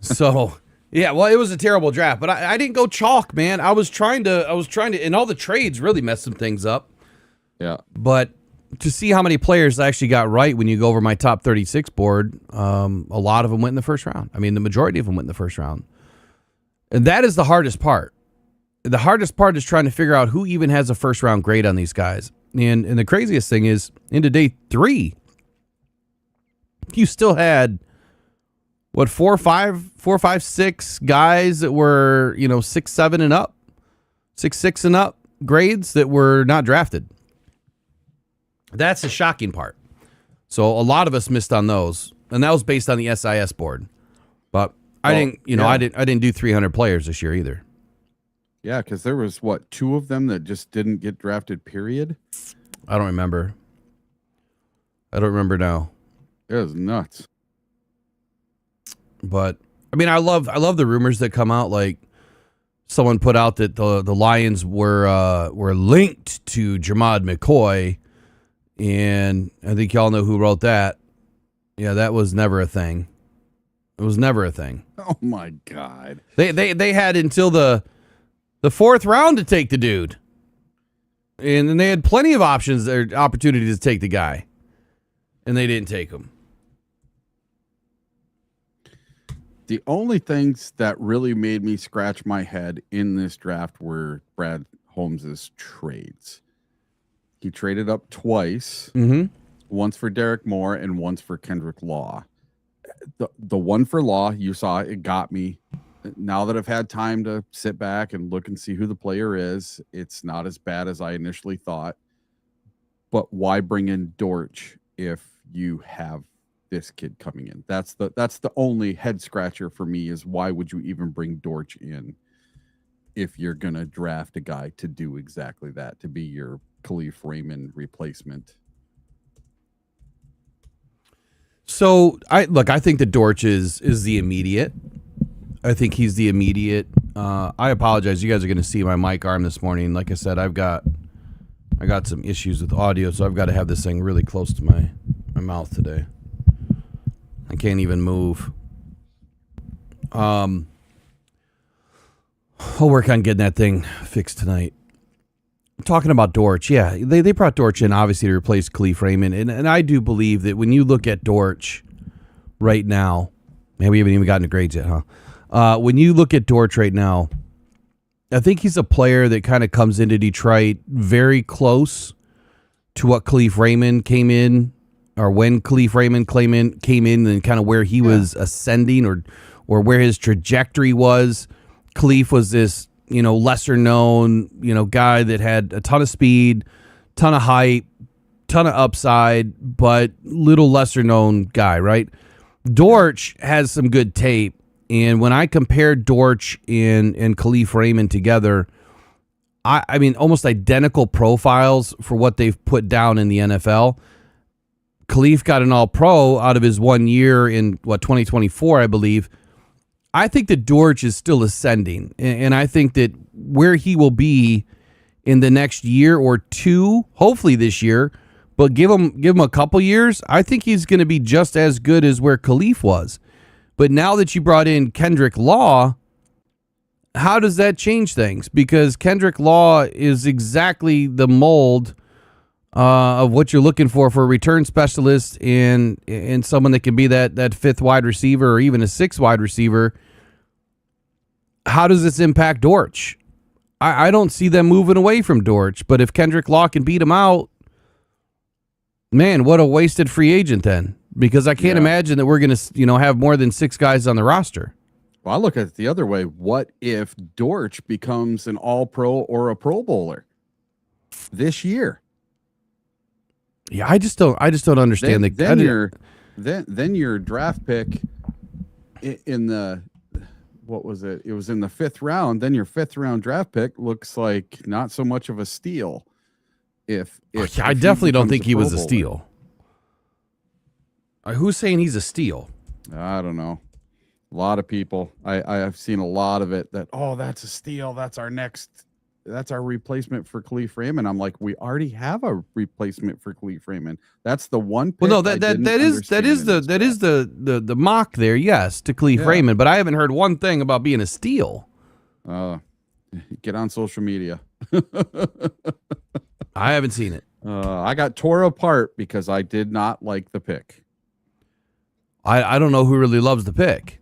So yeah, well, it was a terrible draft, but I didn't go chalk, man. I was trying to, and all the trades really messed some things up. Yeah, but to see how many players I actually got right when you go over my top 36 board, a lot of them went in the first round. I mean, the majority of them went in the first round. And that is the hardest part. The hardest part is trying to figure out who even has a first round grade on these guys. And the craziest thing is, into day 3, you still had, 4, 5, 6 guys that were, 6, 7 and up, 6, 6 and up grades that were not drafted. That's the shocking part. So a lot of us missed on those, and that was based on the SIS board. But I didn't do 300 players this year either. Yeah, because there was 2 of them that just didn't get drafted. Period. I don't remember. Now. It was nuts. But I mean, I love the rumors that come out. Like someone put out that the Lions were linked to Jermod McCoy. And I think y'all know who wrote that. Yeah, that was never a thing. It was never a thing. Oh my God. They had until the 4th round to take the dude. And then they had plenty of options or opportunities to take the guy. And they didn't take him. The only things that really made me scratch my head in this draft were Brad Holmes's trades. He traded up twice, once for Derrick Moore and once for Kendrick Law. The one for Law, you saw, it got me. Now that I've had time to sit back and look and see who the player is, it's not as bad as I initially thought. But why bring in Dortch if you have this kid coming in? That's the only head scratcher for me, is why would you even bring Dortch in if you're going to draft a guy to do exactly that, to be your Khalif Raymond replacement? So I think that Dortch is the immediate. I think he's the immediate. I apologize. You guys are going to see my mic arm this morning. Like I said, I got some issues with audio, so I've got to have this thing really close to my mouth today. I can't even move. I'll work on getting that thing fixed tonight. Talking about Dortch, yeah, they brought Dortch in obviously to replace Khalif Raymond, and I do believe that when you look at Dortch right now, man, we haven't even gotten to grades yet, huh? When you look at Dortch right now, I think he's a player that kind of comes into Detroit very close to what Khalif Raymond came in, or when Khalif Raymond came in, and kind of where he was ascending, or where his trajectory was. Khalif was this, lesser known, guy that had a ton of speed, ton of height, ton of upside, but little lesser known guy, right? Dortch has some good tape. And when I compared Dortch and Khalif Raymond together, I mean, almost identical profiles for what they've put down in the NFL. Khalif got an all-pro out of his 1 year in, 2024, I believe. I think that Dortch is still ascending, and I think that where he will be in the next year or two, hopefully this year, but give him a couple years, I think he's going to be just as good as where Khalif was. But now that you brought in Kendrick Law, how does that change things? Because Kendrick Law is exactly the mold of what you're looking for a return specialist and someone that can be that fifth wide receiver or even a sixth wide receiver. How does this impact Dortch? I don't see them moving away from Dortch, but if Kendrick Law can beat him out, man, what a wasted free agent then. Because I can't imagine that we're going to, have more than 6 guys on the roster. Well, I look at it the other way. What if Dortch becomes an all-pro or a Pro Bowler this year? Yeah, I just don't understand then your draft pick in the what was it? It was in the 5th round. Then your 5th round draft pick looks like not so much of a steal. I definitely don't think he was a steal. Who's saying he's a steal? I don't know. A lot of people. I have seen a lot of it that, that's a steal. That's our replacement for Khalif Raymond. I'm like, we already have a replacement for Khalif Raymond. That's the one pick. Well, no, that is the mock there, yes, to Khalif Raymond, but I haven't heard one thing about being a steal. Get on social media. I haven't seen it. I got tore apart because I did not like the pick. I don't know who really loves the pick.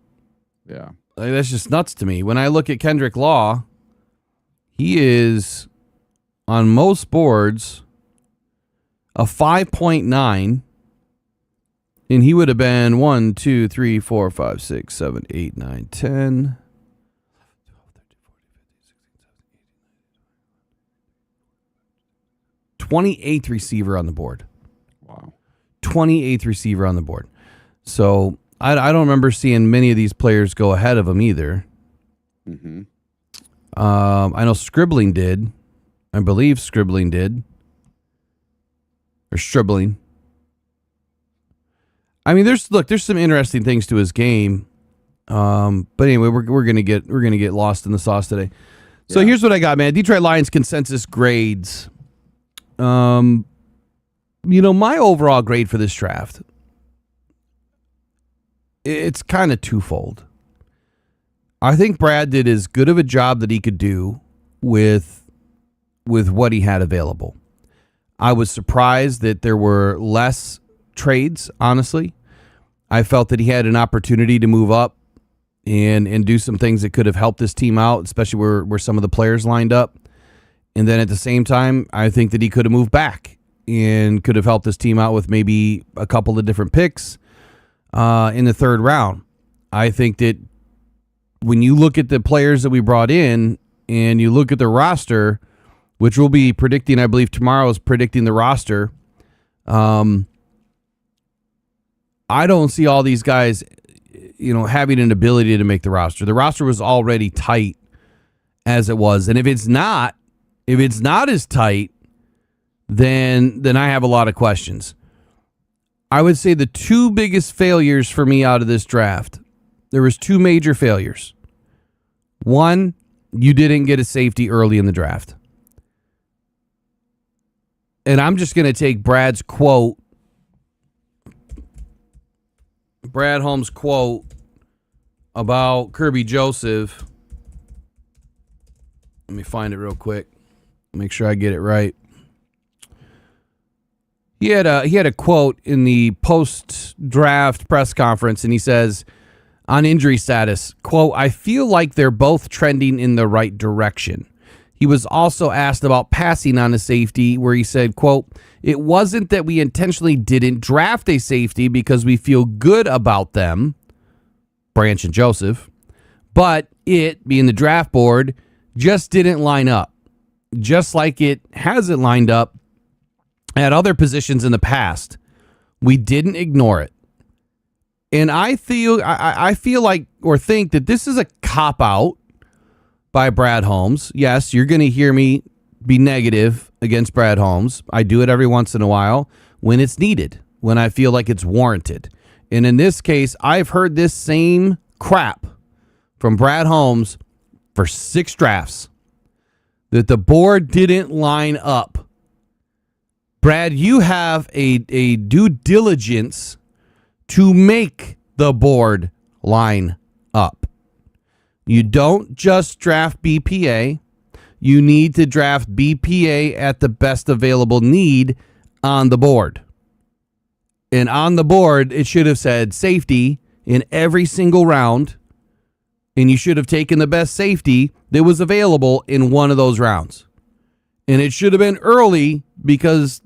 Yeah. That's just nuts to me. When I look at Kendrick Law, he is on most boards a 5.9, and he would have been 1, 2, 3, 4, 5, 6, 7, 8, 9, 10. 28th receiver on the board. Wow. 28th receiver on the board. So I don't remember seeing many of these players go ahead of him either. Mm-hmm. I know Scribbling did. I believe Scribbling did. Or Stribling. I mean, there's some interesting things to his game. But anyway, we're gonna get lost in the sauce today. So here's what I got, man. Detroit Lions consensus grades. My overall grade for this draft, it's kind of twofold. I think Brad did as good of a job that he could do with what he had available. I was surprised that there were less trades, honestly. I felt that he had an opportunity to move up and do some things that could have helped this team out, especially where some of the players lined up. And then at the same time, I think that he could have moved back and could have helped this team out with maybe a couple of different picks in the 3rd round. I think that when you look at the players that we brought in and you look at the roster, which we'll be predicting, I believe tomorrow is predicting the roster, I don't see all these guys, having an ability to make the roster. The roster was already tight as it was. And if it's not as tight, then I have a lot of questions. I would say the 2 biggest failures for me out of this draft, there was 2 major failures. One, you didn't get a safety early in the draft. And I'm just going to take Brad Holmes' quote about Kirby Joseph. Let me find it real quick. Make sure I get it right. He had a quote in the post-draft press conference, and he says, on injury status, quote, "I feel like they're both trending in the right direction." He was also asked about passing on a safety, where he said, quote, "It wasn't that we intentionally didn't draft a safety because we feel good about them," Branch and Joseph, "but it, being the draft board, just didn't line up. Just like it hasn't lined up at other positions in the past. We didn't ignore it." And I feel like or think that this is a cop-out by Brad Holmes. Yes, you're going to hear me be negative against Brad Holmes. I do it every once in a while when it's needed, when I feel like it's warranted. And in this case, I've heard this same crap from Brad Holmes for 6 drafts, that the board didn't line up. Brad, you have a due diligence to make the board line up. You don't just draft BPA. You need to draft BPA at the best available need on the board. And on the board, it should have said safety in every single round. And you should have taken the best safety that was available in one of those rounds. And it should have been early because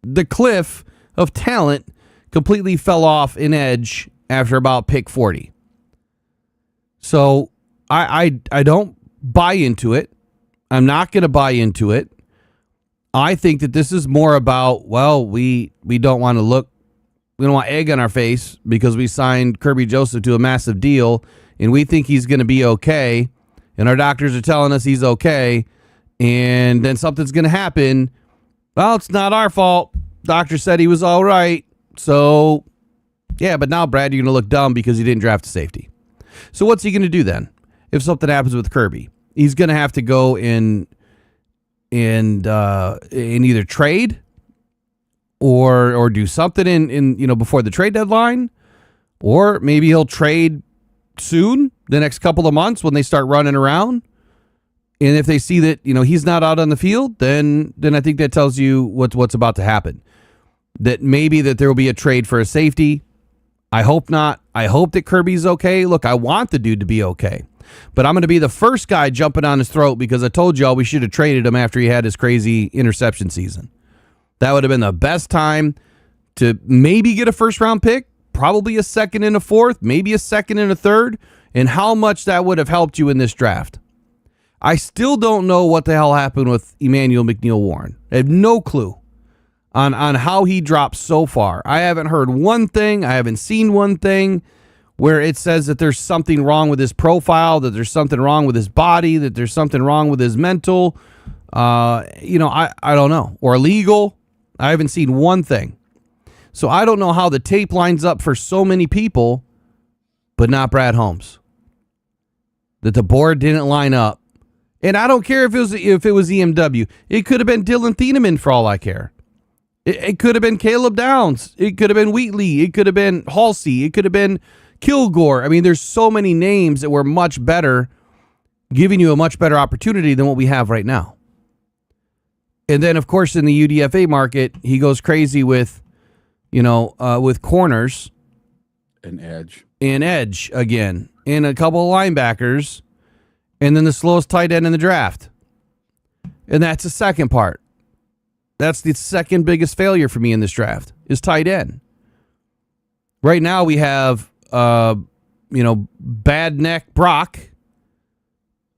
the cliff of talent completely fell off in edge after about pick 40. So I don't buy into it. I'm not going to buy into it. I think that this is more about, well, we don't want to look, we don't want egg on our face because we signed Kirby Joseph to a massive deal and we think he's going to be okay. And our doctors are telling us he's okay. And then something's going to happen. Well, it's not our fault. Doctor said he was all right. So, yeah, but now, Brad, you're going to look dumb because you didn't draft a safety. So what's he going to do then if something happens with Kirby? He's going to have to go in either trade or do something in before the trade deadline, or maybe he'll trade soon, the next couple of months when they start running around. And if they see that he's not out on the field, then I think that tells you what's about to happen. That maybe that there will be a trade for a safety. I hope not. I hope that Kirby's okay. Look, I want the dude to be okay. But I'm going to be the first guy jumping on his throat because I told y'all we should have traded him after he had his crazy interception season. That would have been the best time to maybe get a first-round pick, probably a second and a fourth, maybe a second and a third, and how much that would have helped you in this draft. I still don't know what the hell happened with Emmanuel McNeil-Warren. I have no clue on how he dropped so far. I haven't heard one thing. I haven't seen one thing where it says that there's something wrong with his profile, that there's something wrong with his body, that there's something wrong with his mental. I don't know. Or legal. I haven't seen one thing. So I don't know how the tape lines up for so many people, but not Brad Holmes. That the board didn't line up. And I don't care if it was EMW. It could have been Dylan Thieneman for all I care. It could have been Caleb Downs. It could have been Wheatley. It could have been Halsey. It could have been Kilgore. I mean, there's so many names that were much better, giving you a much better opportunity than what we have right now. And then, of course, in the UDFA market, he goes crazy with corners. And edge. And edge again. And a couple of linebackers. And then the slowest tight end in the draft. And that's the second part. That's the second biggest failure for me in this draft is tight end. Right now we have, bad neck Brock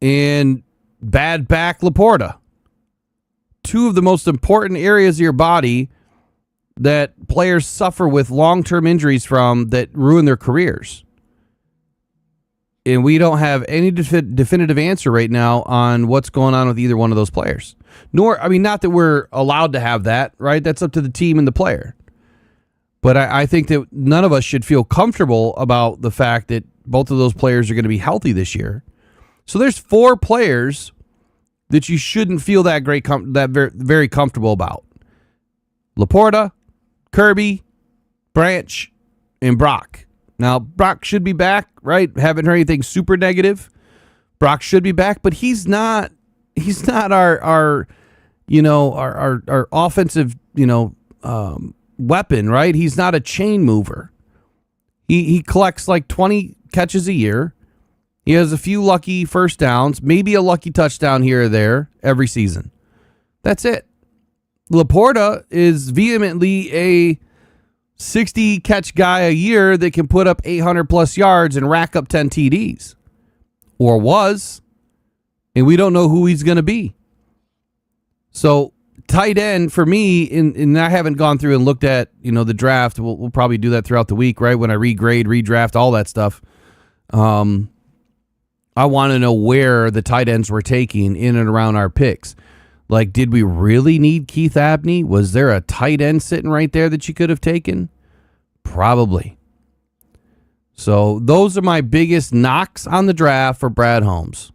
and bad back Laporta. Two of the most important areas of your body that players suffer with long-term injuries from that ruin their careers. And we don't have any definitive answer right now on what's going on with either one of those players. Not that we're allowed to have that, right? That's up to the team and the player. But I think that none of us should feel comfortable about the fact that both of those players are going to be healthy this year. So there's 4 players that you shouldn't feel that very comfortable about. Laporta, Kirby, Branch, and Brock. Now, Brock should be back, right? Haven't heard anything super negative. Brock should be back, but he's not our offensive, weapon, right? He's not a chain mover. He collects like 20 catches a year. He has a few lucky first downs, maybe a lucky touchdown here or there every season. That's it. Laporta is vehemently a 60 catch guy a year that can put up 800 plus yards and rack up 10 TDs, or was, and we don't know who he's going to be. So tight end for me, and I haven't gone through and looked at, the draft. We'll probably do that throughout the week, right? When I regrade, redraft, all that stuff. I want to know where the tight ends were taking in and around our picks. Like, did we really need Keith Abney? Was there a tight end sitting right there that you could have taken? Probably. So those are my biggest knocks on the draft for Brad Holmes.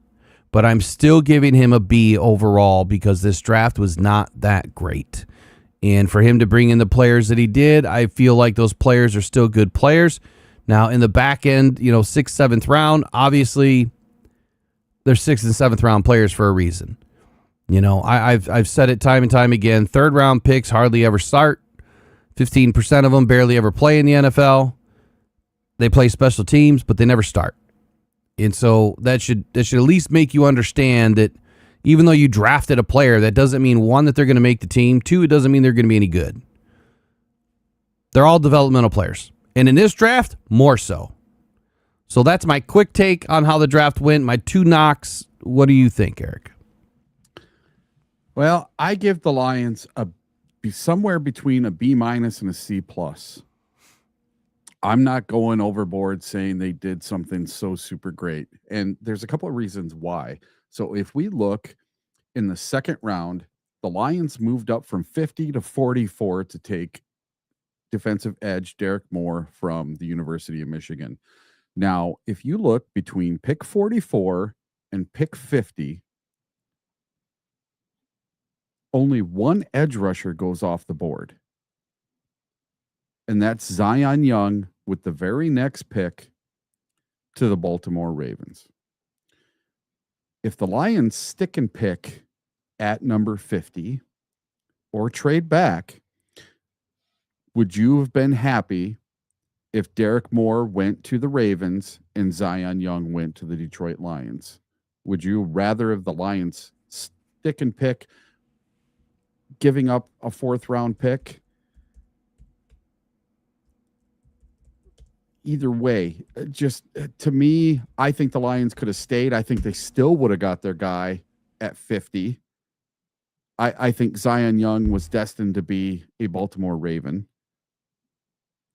But I'm still giving him a B overall because this draft was not that great. And for him to bring in the players that he did, I feel like those players are still good players. Now, in the back end, 6th, 7th round, obviously, they're 6th and 7th round players for a reason. You know, I've said it time and time again. 3rd round picks hardly ever start. 15% of them barely ever play in the NFL. They play special teams, but they never start. And so that should at least make you understand that even though you drafted a player, that doesn't mean, 1, that they're going to make the team. 2, it doesn't mean they're going to be any good. They're all developmental players. And in this draft, more so. So that's my quick take on how the draft went. My 2 knocks. What do you think, Eric? Well, I give the Lions somewhere between a B- and a C+. I'm not going overboard saying they did something so super great. And there's a couple of reasons why. So if we look in the 2nd round, the Lions moved up from 50 to 44 to take defensive edge Derrick Moore from the University of Michigan. Now, if you look between pick 44 and pick 50, only one edge rusher goes off the board. And that's Zion Young with the very next pick to the Baltimore Ravens. If the Lions stick and pick at number 50 or trade back, would you have been happy if Derrick Moore went to the Ravens and Zion Young went to the Detroit Lions? Would you rather have the Lions stick and pick, giving up a 4th round pick? Either way, just to me, I think the Lions could have stayed. I think they still would have got their guy at 50. I think Zion Young was destined to be a Baltimore Raven.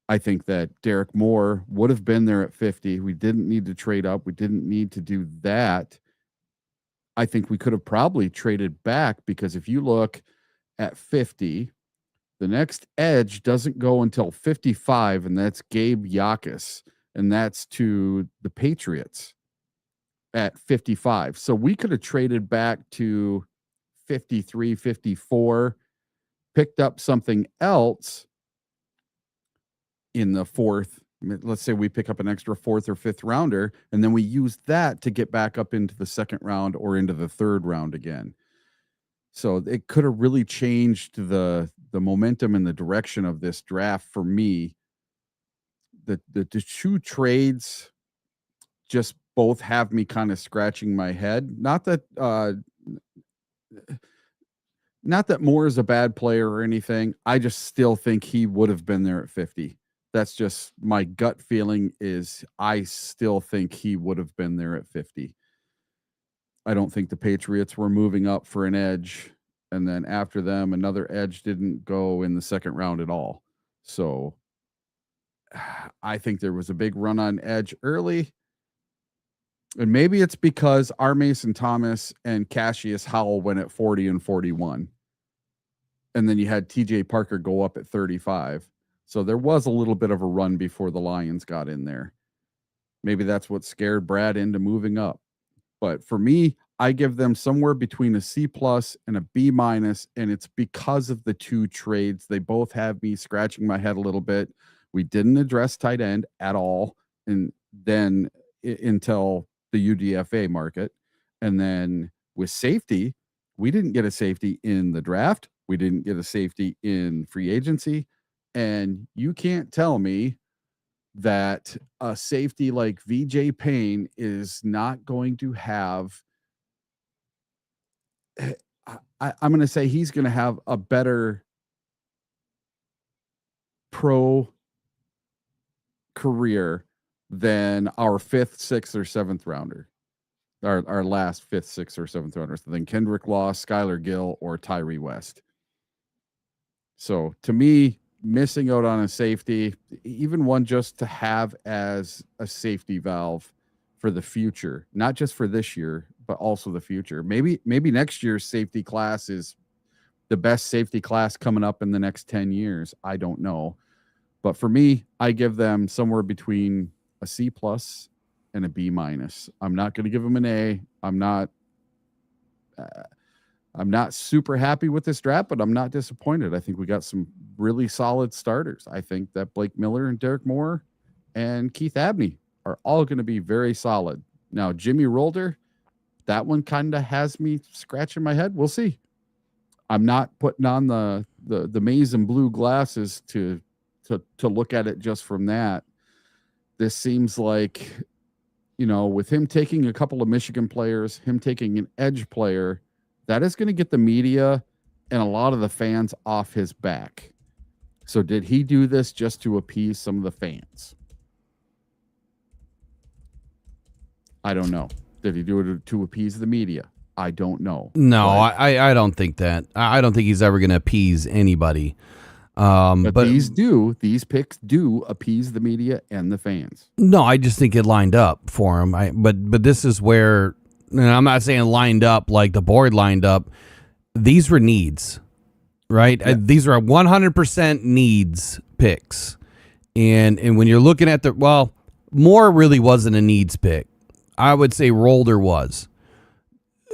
I think that Derrick Moore would have been there at 50. We didn't need to trade up. We didn't need to do that. I think we could have probably traded back, because if you look at 50, the next edge doesn't go until 55, and that's Gabe Yakus, and that's to the Patriots at 55. So we could have traded back to 53, 54, picked up something else in the 4th. Let's say we pick up an extra 4th or 5th rounder, and then we use that to get back up into the 2nd round or into the 3rd round again. So it could have really changed the momentum and the direction of this draft for me. The 2 trades just both have me kind of scratching my head. Not that Moore is a bad player or anything. I just still think he would have been there at 50. That's just my gut feeling, is I still think he would have been there at 50. I don't think the Patriots were moving up for an edge, and then after them, another edge didn't go in the 2nd round at all. So I think there was a big run on edge early. And maybe it's because R. Mason Thomas and Cassius Howell went at 40 and 41. And then you had TJ Parker go up at 35. So there was a little bit of a run before the Lions got in there. Maybe that's what scared Brad into moving up. But for me, I give them somewhere between a C+ and a B-, and it's because of the 2 trades. They both have me scratching my head a little bit. We didn't address tight end at all, and then until the UDFA market. And then with safety, we didn't get a safety in the draft. We didn't get a safety in free agency. And you can't tell me that a safety like VJ Payne is not going to have, I'm going to say he's going to have a better pro career than our 5th, 6th, or 7th rounder. Our last 5th, 6th, or 7th rounders than Kendrick Law, Skylar Gill, or Tyree West. So to me, missing out on a safety, even one just to have as a safety valve for the future, not just for this year, but also the future. Maybe next year's safety class is the best safety class coming up in the next 10 years. I don't know. But for me, I give them somewhere between a C+ and a B-. I'm not going to give them an A. I'm not super happy with this draft, but I'm not disappointed. I think we got some really solid starters. I think that Blake Miller and Derrick Moore and Keith Abney are all going to be very solid. Now, Jimmy Rolder, that one kind of has me scratching my head. We'll see. I'm not putting on the maize and blue glasses to look at it just from that. This seems like, with him taking a couple of Michigan players, him taking an edge player, that is going to get the media and a lot of the fans off his back. So did he do this just to appease some of the fans? I don't know. Did he do it to appease the media? I don't know. No, I don't think that. I don't think he's ever going to appease anybody. But these picks do appease the media and the fans. No, I just think it lined up for him. But this is where, and I'm not saying lined up like the board lined up. These were needs, right? Yeah. These are 100% needs picks. And when you're looking at Moore really wasn't a needs pick. I would say Rolder was.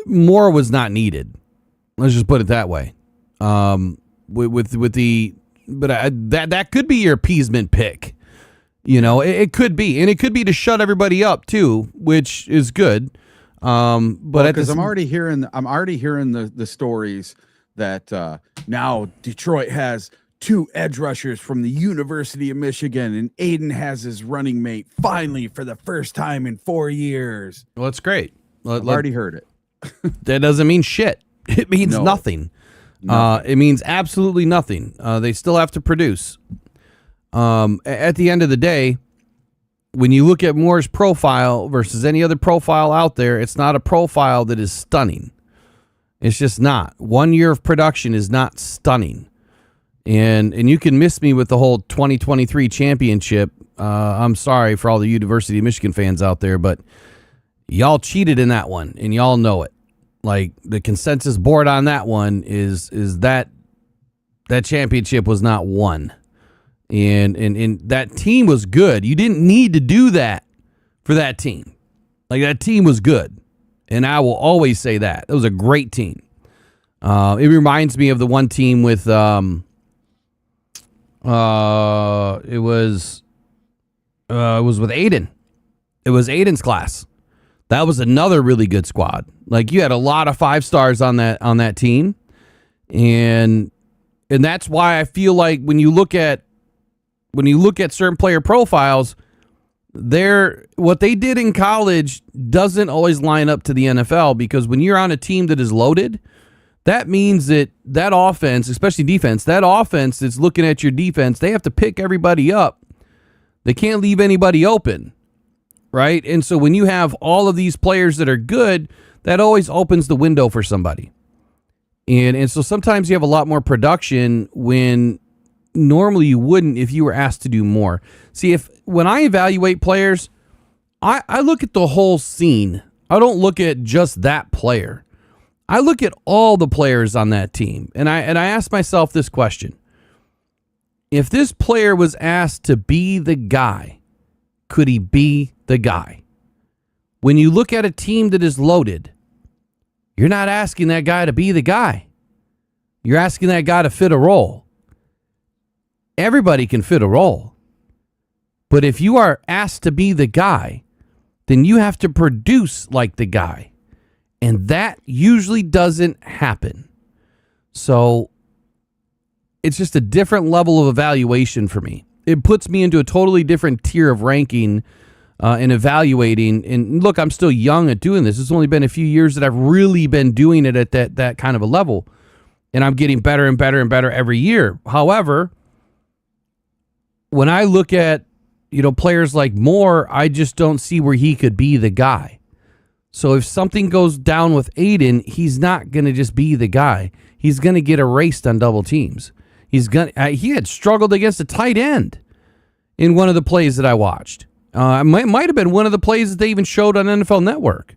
Moore was not needed. Let's just put it that way. That could be your appeasement pick. It could be, and it could be to shut everybody up too, which is good. But because I'm already hearing the stories that now Detroit has 2 edge rushers from the University of Michigan, and Aiden has his running mate finally for the first time in 4 years. Well, that's great. I've already heard it. That doesn't mean shit. It means nothing. It means absolutely nothing. They still have to produce. At the end of the day, when you look at Moore's profile versus any other profile out there, it's not a profile that is stunning. It's just not. 1 year of production is not stunning. And you can miss me with the whole 2023 championship. I'm sorry for all the University of Michigan fans out there, but y'all cheated in that one, and y'all know it. Like, the consensus board on that one is that championship was not won. And that team was good. You didn't need to do that for that team. Like, that team was good. And I will always say that. It was a great team. It reminds me of the one team with it was with Aiden. It was Aiden's class. That was another really good squad. Like, you had a lot of 5 stars on that team. And that's why I feel like when you look at certain player profiles, what they did in college doesn't always line up to the NFL, because when you're on a team that is loaded, that means that offense, especially defense, that offense that's looking at your defense, they have to pick everybody up. They can't leave anybody open, right? And so when you have all of these players that are good, that always opens the window for somebody. And so sometimes you have a lot more production when normally you wouldn't if you were asked to do more. See, when I evaluate players, I look at the whole scene. I don't look at just that player. I look at all the players on that team, and I ask myself this question. If this player was asked to be the guy, could he be the guy? When you look at a team that is loaded, you're not asking that guy to be the guy. You're asking that guy to fit a role. Everybody can fit a role. But if you are asked to be the guy, then you have to produce like the guy. And that usually doesn't happen. So it's just a different level of evaluation for me. It puts me into a totally different tier of ranking and evaluating. And look, I'm still young at doing this. It's only been a few years that I've really been doing it at that kind of a level. And I'm getting better and better and better every year. However, when I look at, players like Moore, I just don't see where he could be the guy. So if something goes down with Aiden, he's not going to just be the guy. He's going to get erased on double teams. He had struggled against a tight end in one of the plays that I watched. It might have been one of the plays that they even showed on NFL Network.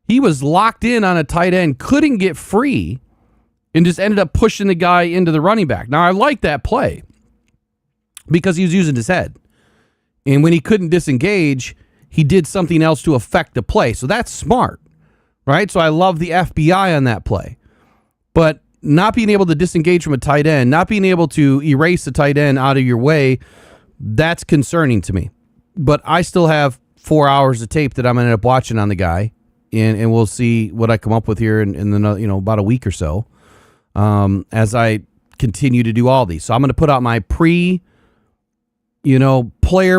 He was locked in on a tight end, couldn't get free, and just ended up pushing the guy into the running back. Now, I like that play because he was using his head. And when he couldn't disengage, he did something else to affect the play. So that's smart, right? So I love the FBI on that play. But not being able to disengage from a tight end, not being able to erase the tight end out of your way, that's concerning to me. But I still have 4 hours of tape that I'm going to end up watching on the guy. and we'll see what I come up with here in the about a week or so, as I continue to do all these. So I'm going to put out my player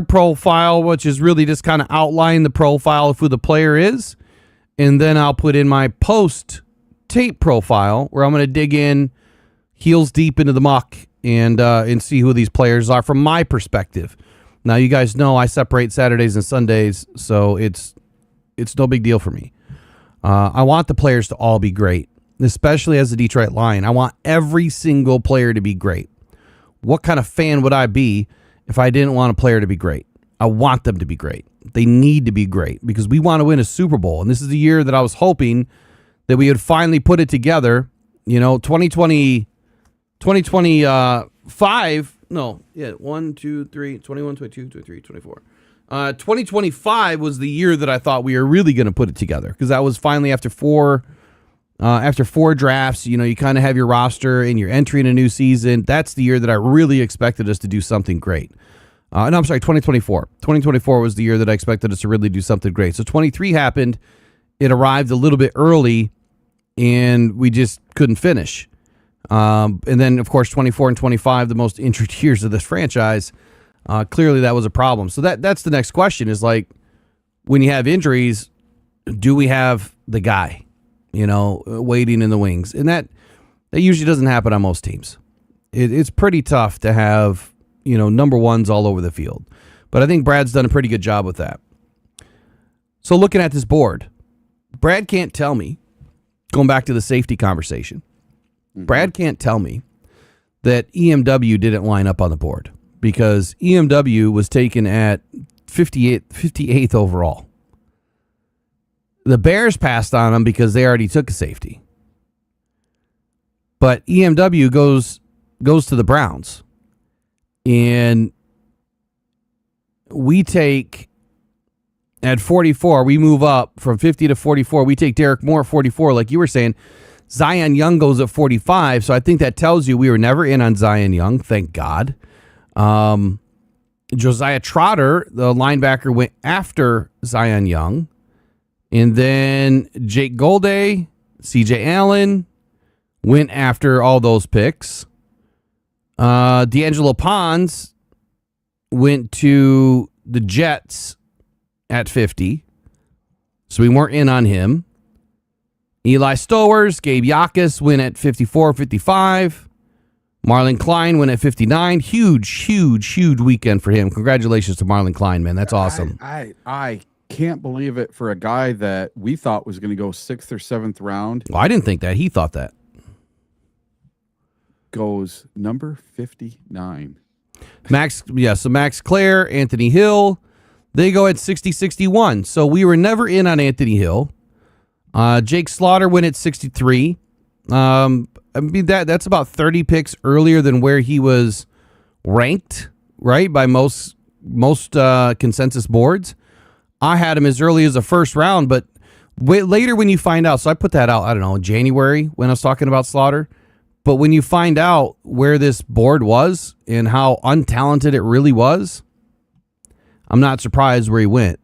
profile, which is really just kind of outline the profile of who the player is, and then I'll put in my post tape profile where I'm going to dig in heels deep into the muck and see who these players are from my perspective. Now, you guys know I separate Saturdays and Sundays, so it's no big deal for me. I want the players to all be great, especially as a Detroit Lion. I want every single player to be great. What kind of fan would I be if I didn't want a player to be great? I want them to be great. They need to be great because we want to win a Super Bowl. And this is the year that I was hoping that we would finally put it together. 2025. No, yeah, 1, 2, 3, 21, 22, 23, 24. 2025 was the year that I thought we were really going to put it together because that was finally after four drafts. You kind of have your roster and you're entering a new season. That's the year that I really expected us to do something great. No, I'm sorry, 2024. 2024 was the year that I expected us to really do something great. So 23 happened. It arrived a little bit early, and we just couldn't finish. And then, of course, 24 and 25, the most injured years of this franchise, clearly that was a problem. So that's the next question is, like, when you have injuries, do we have the guy, waiting in the wings? And that usually doesn't happen on most teams. It's pretty tough to have, number ones all over the field. But I think Brad's done a pretty good job with that. So looking at this board, Brad can't tell me, going back to the safety conversation, Brad can't tell me that EMW didn't line up on the board because EMW was taken at 58th overall. The Bears passed on him because they already took a safety. But EMW goes to the Browns. And we take, at 44, we move up from 50 to 44. We take Derrick Moore at 44, like you were saying. Zion Young goes at 45, so I think that tells you we were never in on Zion Young, thank God. Josiah Trotter, the linebacker, went after Zion Young. And then Jake Golday, C.J. Allen went after all those picks. D'Angelo Pons went to the Jets at 50, so we weren't in on him. Eli Stowers, Gabe Yakas went at 54, 55. Marlon Klein went at 59. Huge weekend for him. Congratulations to Marlon Klein, man. That's awesome. I can't believe it for a guy that we thought was going to go 6th or 7th round. Well, I didn't think that. He thought that. Goes number 59. So Max Clare, Anthony Hill, they go at 60, 61. So we were never in on Anthony Hill. Jake Slaughter went at 63. That's about 30 picks earlier than where he was ranked, right, by most consensus boards. I had him as early as the first round, but later when you find out, so I put that out, I don't know, in January when I was talking about Slaughter. But when you find out where this board was and how untalented it really was, I'm not surprised where he went.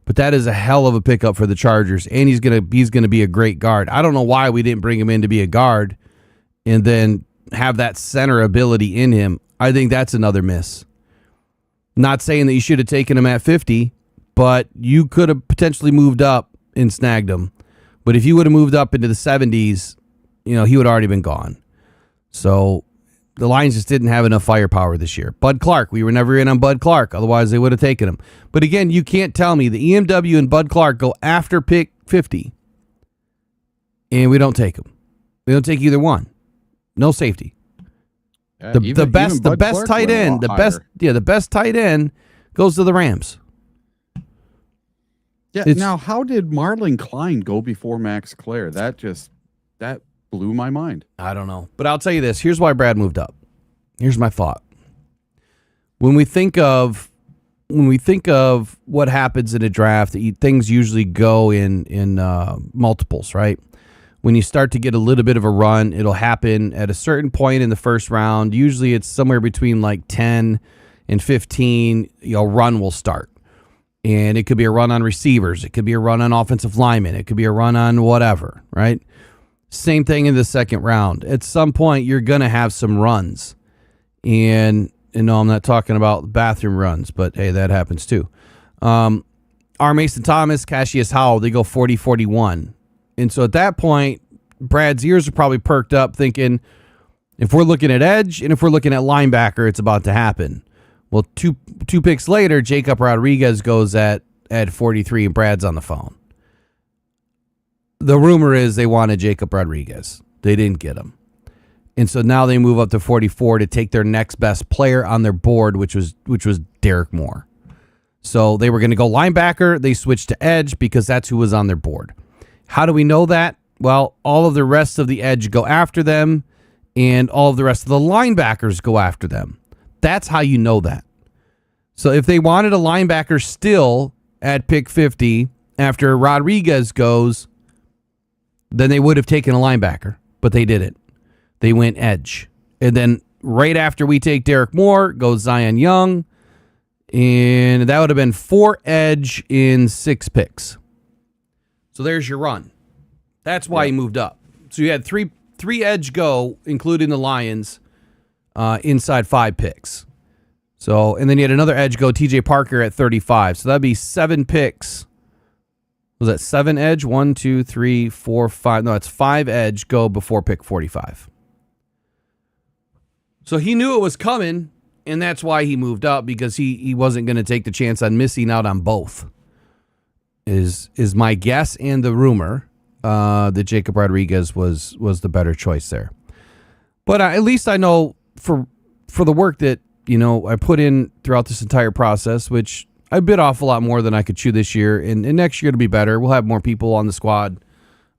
But that is a hell of a pickup for the Chargers, and he's gonna be a great guard. I don't know why we didn't bring him in to be a guard and then have that center ability in him. I think that's another miss. Not saying that you should have taken him at 50, but you could have potentially moved up and snagged him. But if you would have moved up into the 70s, he would have already been gone. So the Lions just didn't have enough firepower this year. Bud Clark, we were never in on Bud Clark. Otherwise, they would have taken him. But again, you can't tell me the EMW and Bud Clark go after pick 50, and we don't take them. We don't take either one. No safety. The best tight end, the best tight end goes to the Rams. Yeah. Now, how did Marlon Klein go before Max Clare? That blew my mind. I don't know. But I'll tell you this. Here's why Brad moved up. Here's my thought. When we think of what happens in a draft, things usually go in multiples, right? When you start to get a little bit of a run, it'll happen at a certain point in the first round. Usually it's somewhere between like 10 and 15, run will start. And it could be a run on receivers. It could be a run on offensive linemen. It could be a run on whatever, right? Same thing in the second round. At some point, you're going to have some runs. And no, I'm not talking about bathroom runs, but hey, that happens too. R. Mason Thomas, Cassius Howell, they go 40-41. And so at that point, Brad's ears are probably perked up thinking, if we're looking at edge and if we're looking at linebacker, it's about to happen. Well, two picks later, Jacob Rodriguez goes at 43 and Brad's on the phone. The rumor is they wanted Jacob Rodriguez. They didn't get him. And so now they move up to 44 to take their next best player on their board, which was Derrick Moore. So they were going to go linebacker. They switched to edge because that's who was on their board. How do we know that? Well, all of the rest of the edge go after them, and all of the rest of the linebackers go after them. That's how you know that. So if they wanted a linebacker still at pick 50 after Rodriguez goes, then they would have taken a linebacker, but they didn't. They went edge. And then right after we take Derrick Moore, goes Zion Young, and that would have been 4 edge in 6 picks. So there's your run. That's why he moved up. So you had three edge go, including the Lions, inside 5 picks. So, and then you had another edge go, TJ Parker at 35. So that'd be 7 picks. Was that 7 edge? 1, 2, 3, 4, 5. No, it's 5 edge go before pick 45. So he knew it was coming, and that's why he moved up, because he wasn't going to take the chance on missing out on both. Is my guess and the rumor that Jacob Rodriguez was the better choice there. But at least I know for the work that I put in throughout this entire process, which I bit off a lot more than I could chew this year, and next year to be better. We'll have more people on the squad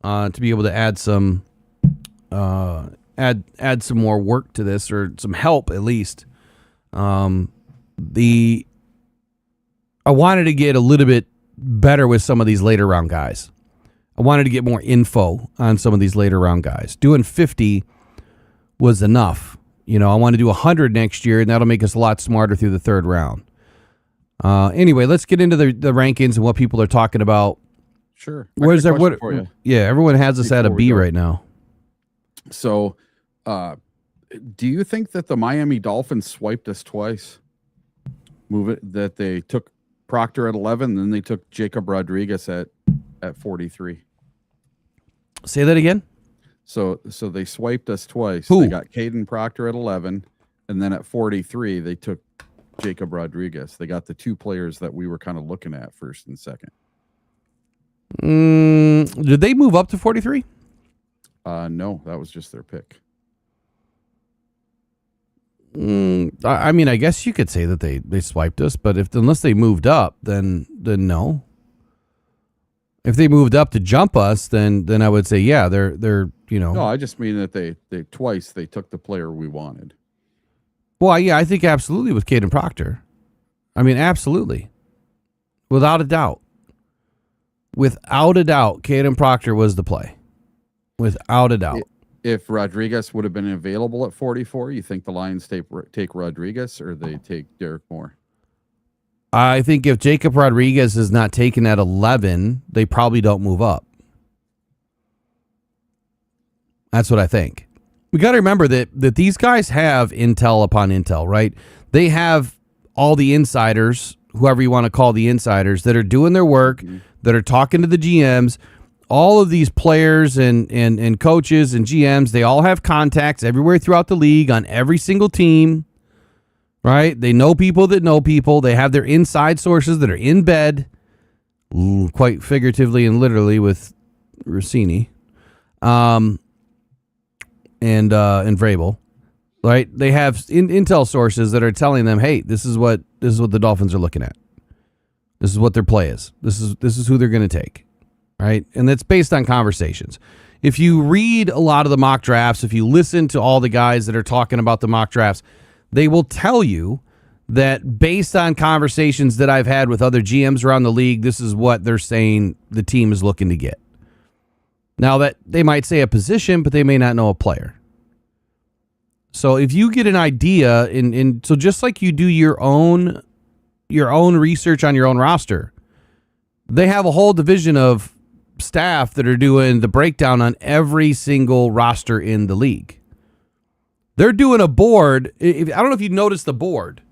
to be able to add some more work to this, or some help at least. I wanted to get a little bit better with some of these later round guys. I wanted to get more info on some of these later round guys. Doing 50 was enough. I want to do 100 next year, and that'll make us a lot smarter through the third round. Anyway, let's get into the rankings and what people are talking about. Sure. Where's that? What? Yeah, everyone has us at a B right now. So, do you think that the Miami Dolphins swiped us twice? That they took Proctor at 11, then they took Jacob Rodriguez at 43. Say that again. So they swiped us twice. Who? They got Caden Proctor at 11, and then at 43 they took Jacob Rodriguez. They got the 2 players that we were kind of looking at first and second. Did they move up to 43? No, that was just their pick. I mean, I guess you could say that they swiped us, but unless they moved up, then no. If they moved up to jump us, then I would say, yeah, they're. No, I just mean that they twice they took the player we wanted. Well, yeah, I think absolutely with Caden Proctor. I mean, absolutely, without a doubt. Without a doubt, Caden Proctor was the play. Without a doubt. If Rodriguez would have been available at 44, you think the Lions take Rodriguez, or they take Derrick Moore? I think if Jacob Rodriguez is not taken at 11, they probably don't move up. That's what I think. We got to remember that these guys have intel upon intel, right? They have all the insiders, whoever you want to call the insiders, that are doing their work, that are talking to the GMs. All of these players and coaches and GMs, they all have contacts everywhere throughout the league on every single team, right? They know people that know people. They have their inside sources that are in bed, quite figuratively and literally, with Rossini and Vrabel, right? They have intel sources that are telling them, hey, this is what the Dolphins are looking at. This is what their play is. This is who they're going to take. Right? And that's based on conversations. If you read a lot of the mock drafts, if you listen to all the guys that are talking about the mock drafts, they will tell you that based on conversations that I've had with other GMs around the league, this is what they're saying the team is looking to get. Now, that they might say a position, but they may not know a player. So if you get an idea, so just like you do your own research on your own roster, They have a whole division of staff that are doing the breakdown on every single roster in the league. They're doing a board. I don't know if you noticed the board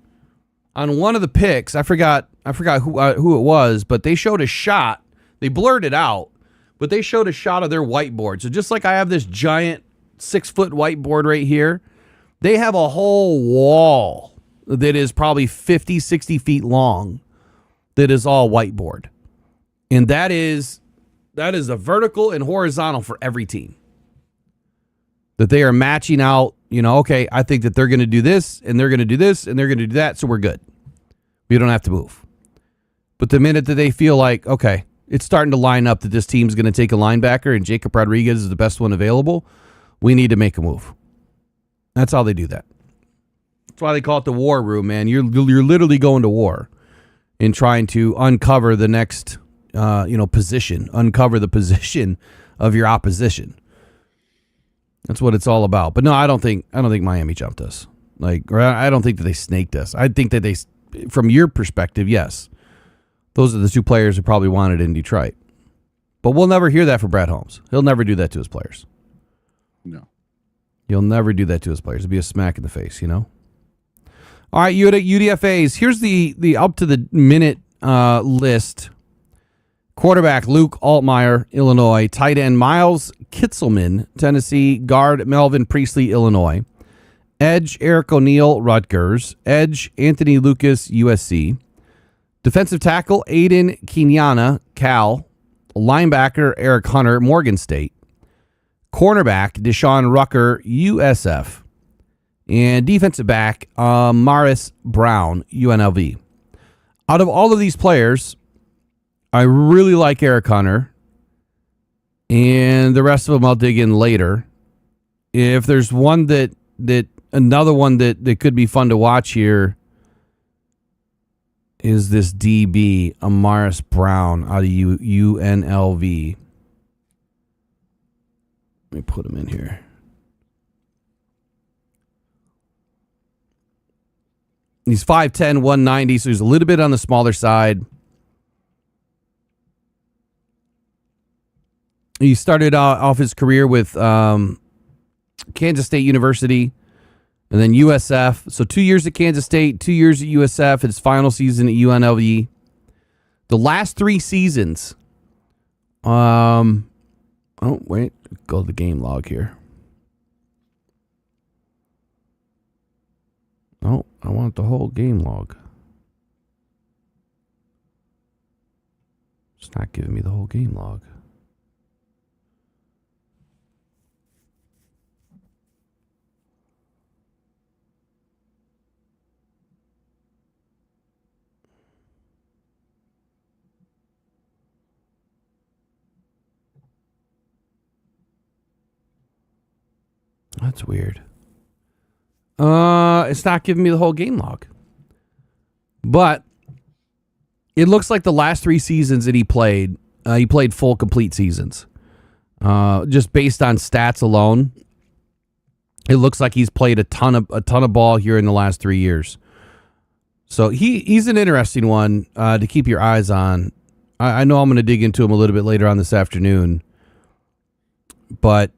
on one of the picks. I forgot who it was, but they showed a shot. They blurred it out, but they showed a shot of their whiteboard. So just like I have this giant 6-foot whiteboard right here, they have a whole wall that is probably 50, 60 feet long that is all whiteboard. And that is a vertical and horizontal for every team. That they are matching out, okay, I think that they're going to do this, and they're going to do this, and they're going to do that, so we're good. We don't have to move. But the minute that they feel like, okay, it's starting to line up that this team's going to take a linebacker and Jacob Rodriguez is the best one available, we need to make a move. That's how they do that. That's why they call it the war room, man. You're literally going to war and trying to uncover the next position, uncover the position of your opposition. That's what it's all about. But no, I don't think Miami jumped us. Or I don't think that they snaked us. I think that they, from your perspective, yes, those are the two players who probably wanted in Detroit. But we'll never hear that from Brad Holmes. He'll never do that to his players. No. He'll never do that to his players. It'll be a smack in the face, All right, UDFAs. Here's the up to the minute list. Quarterback Luke Altmaier, Illinois. Tight end Miles Kitzelman, Tennessee. Guard Melvin Priestley, Illinois. Edge Eric O'Neill, Rutgers. Edge Anthony Lucas, USC. Defensive tackle Aiden Kenyana, Cal. Linebacker Eric Hunter, Morgan State. Cornerback Deshaun Rucker, USF. And defensive back Maris Brown, UNLV. Out of all of these players, I really like Eric Hunter, and the rest of them I'll dig in later. If there's one another one that could be fun to watch here is this DB, Amaris Brown out of UNLV. Let me put him in here. He's 5'10", 190, so he's a little bit on the smaller side. He started off his career with Kansas State University and then USF. So 2 years at Kansas State, 2 years at USF, his final season at UNLV. The last 3 seasons. Oh, wait. Go to the game log here. Oh, I want the whole game log. It's not giving me the whole game log. That's weird. It's not giving me the whole game log. But it looks like the last 3 seasons that he played full complete seasons. Just based on stats alone, it looks like he's played a ton of ball here in the last 3 years. So he's an interesting one to keep your eyes on. I know I'm going to dig into him a little bit later on this afternoon, but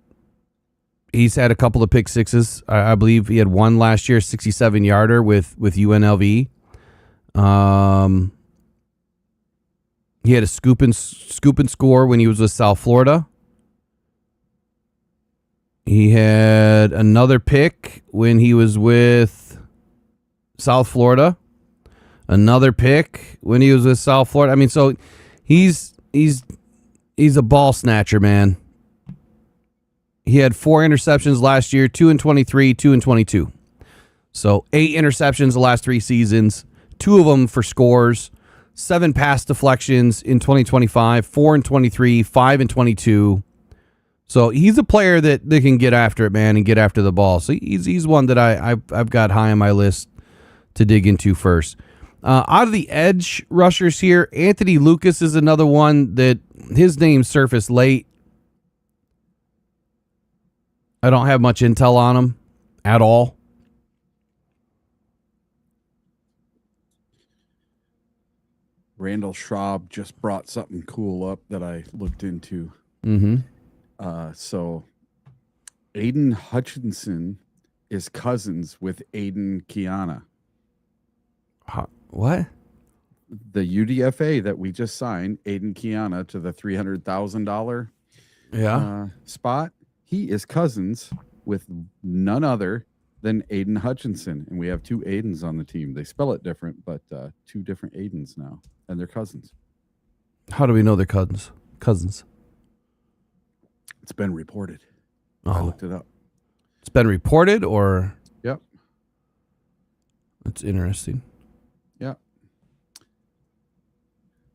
he's had a couple of pick sixes. I believe he had one last year, 67-yarder with UNLV. He had a scoop and score when he was with South Florida. He had another pick when he was with South Florida. Another pick when he was with South Florida. I mean, so he's a ball snatcher, man. He had 4 interceptions last year, 2 in 23, 2 in 22. So 8 interceptions the last 3 seasons, 2 of them for scores, 7 pass deflections in 2025, 4 in 23, 5 in 22. So he's a player that can get after it, man, and get after the ball. So he's one that I've got high on my list to dig into first. Out of the edge rushers here, Anthony Lucas is another one that his name surfaced late. I don't have much intel on him at all. Randall Schraub just brought something cool up that I looked into. Mm-hmm. So Aiden Hutchinson is cousins with Aiden Kiana. What? The UDFA that we just signed, Aiden Kiana, to the $300,000 spot. He is cousins with none other than Aiden Hutchinson, and we have two Aidens on the team. They spell it different, but two different Aidens now, and they're cousins. How do we know they're cousins? It's been reported. Oh. I looked it up. It's been reported, or? Yep. That's interesting. Yep.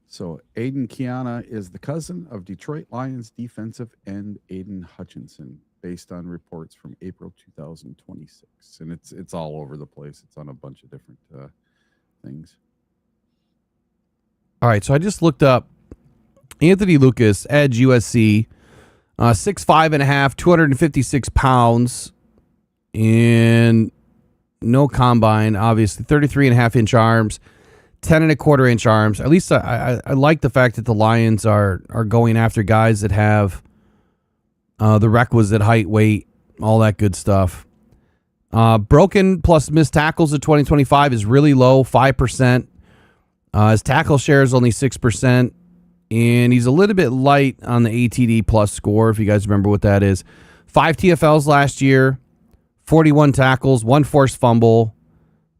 So Aiden Kiana is the cousin of Detroit Lions defensive end Aiden Hutchinson, based on reports from April 2026. And it's all over the place. It's on a bunch of different things. All right, so I just looked up Anthony Lucas, edge, USC, 6'5.5", 256 pounds, and no combine, obviously, 33.5-inch arms, 10.25-inch arms. At least I like the fact that the Lions are going after guys that have the requisite height, weight, all that good stuff. Broken plus missed tackles in 2025 is really low, 5%. His tackle share is only 6%. And he's a little bit light on the ATD plus score, if you guys remember what that is. 5 TFLs last year, 41 tackles, 1 forced fumble,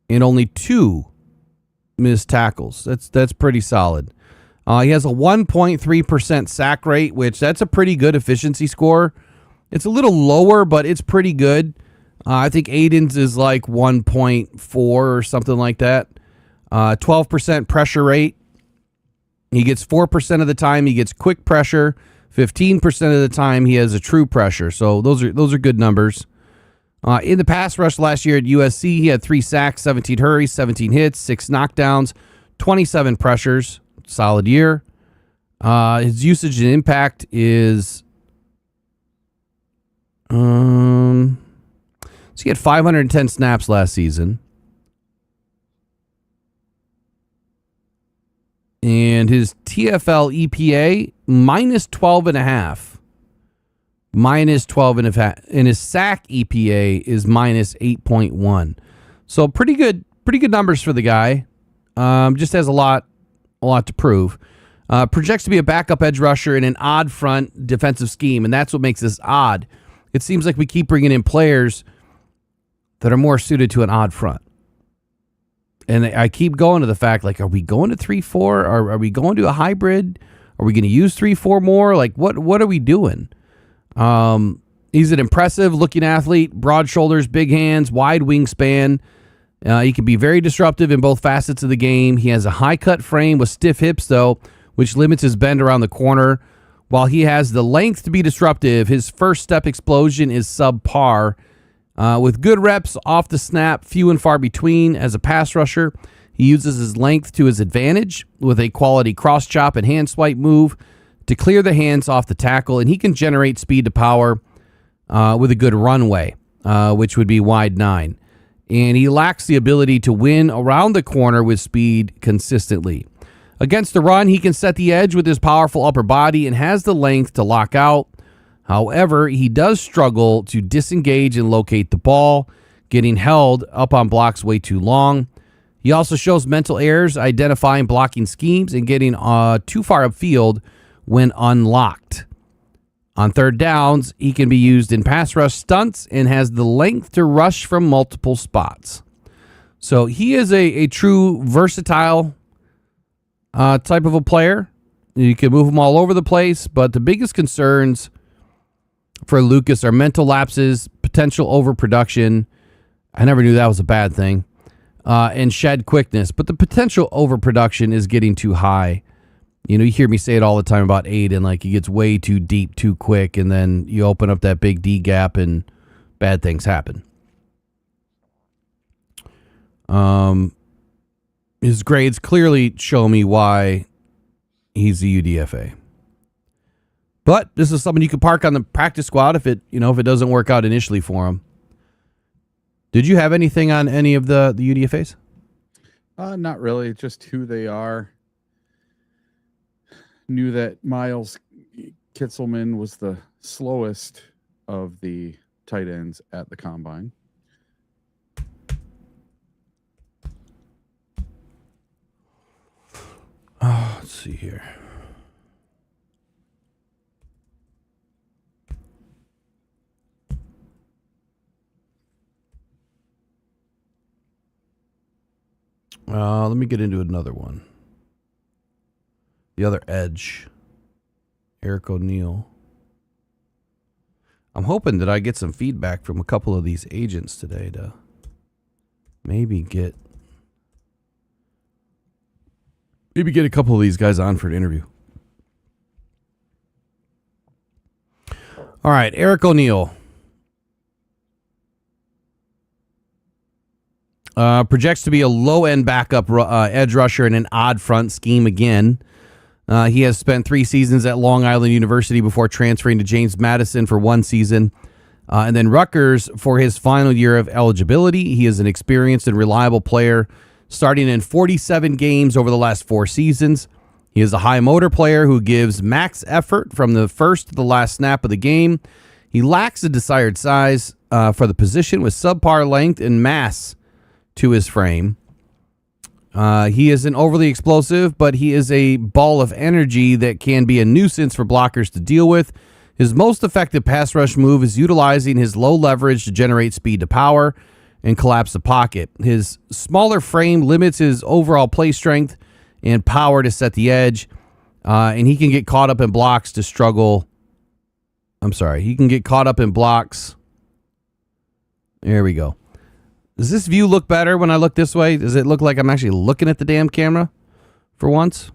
and only 2 missed tackles. That's pretty solid. He has a 1.3% sack rate, which that's a pretty good efficiency score. It's a little lower, but it's pretty good. I think Aiden's is like 1.4 or something like that. 12% pressure rate. He gets 4% of the time he gets quick pressure. 15% of the time he has a true pressure. So those are good numbers. In the pass rush last year at USC, he had 3 sacks, 17 hurries, 17 hits, 6 knockdowns, 27 pressures. Solid year. His usage and impact is so he had 510 snaps last season. And his TFL EPA minus 12.5. Minus 12.5. And his sack EPA is minus 8.1. So pretty good numbers for the guy. Just has a lot to prove. Projects to be a backup edge rusher in an odd front defensive scheme, and that's what makes this odd. It seems like we keep bringing in players that are more suited to an odd front. And I keep going to the fact, like, are we going to 3-4? Or are we going to a hybrid? Are we going to use 3-4 more? Like, what are we doing? He's an impressive looking athlete, broad shoulders, big hands, wide wingspan. He can be very disruptive in both facets of the game. He has a high cut frame with stiff hips, though, which limits his bend around the corner. While he has the length to be disruptive, his first step explosion is subpar. With good reps off the snap, few and far between as a pass rusher, he uses his length to his advantage with a quality cross chop and hand swipe move to clear the hands off the tackle, and he can generate speed to power with a good runway, which would be wide 9. And he lacks the ability to win around the corner with speed consistently. Against the run, he can set the edge with his powerful upper body and has the length to lock out. However, he does struggle to disengage and locate the ball, getting held up on blocks way too long. He also shows mental errors, identifying blocking schemes, and getting too far upfield when unlocked. On third downs, he can be used in pass rush stunts and has the length to rush from multiple spots. So he is a true versatile type of a player. You can move him all over the place, but the biggest concerns for Lucas are mental lapses, potential overproduction. I never knew that was a bad thing. And shed quickness. But the potential overproduction is getting too high. You know, you hear me say it all the time about Aiden, like he gets way too deep too quick, and then you open up that big D gap and bad things happen. His grades clearly show me why he's a UDFA. But this is something you could park on the practice squad if it doesn't work out initially for him. Did you have anything on any of the UDFAs? Not really, just who they are. knew that Miles Kitzelman was the slowest of the tight ends at the combine. Let's see here. Let me get into another one. The other edge. Eric O'Neill. I'm hoping that I get some feedback from a couple of these agents today to maybe get a couple of these guys on for an interview. All right, Eric O'Neill. Projects to be a low-end backup edge rusher in an odd front scheme again. He has spent 3 seasons at Long Island University before transferring to James Madison for 1 season. And then Rutgers for his final year of eligibility. He is an experienced and reliable player, starting in 47 games over the last 4 seasons. He is a high motor player who gives max effort from the first to the last snap of the game. He lacks the desired size for the position with subpar length and mass to his frame. He isn't overly explosive, but he is a ball of energy that can be a nuisance for blockers to deal with. His most effective pass rush move is utilizing his low leverage to generate speed to power and collapse the pocket. His smaller frame limits his overall play strength and power to set the edge, and he can get caught up in blocks to struggle. He can get caught up in blocks. There we go. Does this view look better when I look this way? Does it look like I'm actually looking at the damn camera for once?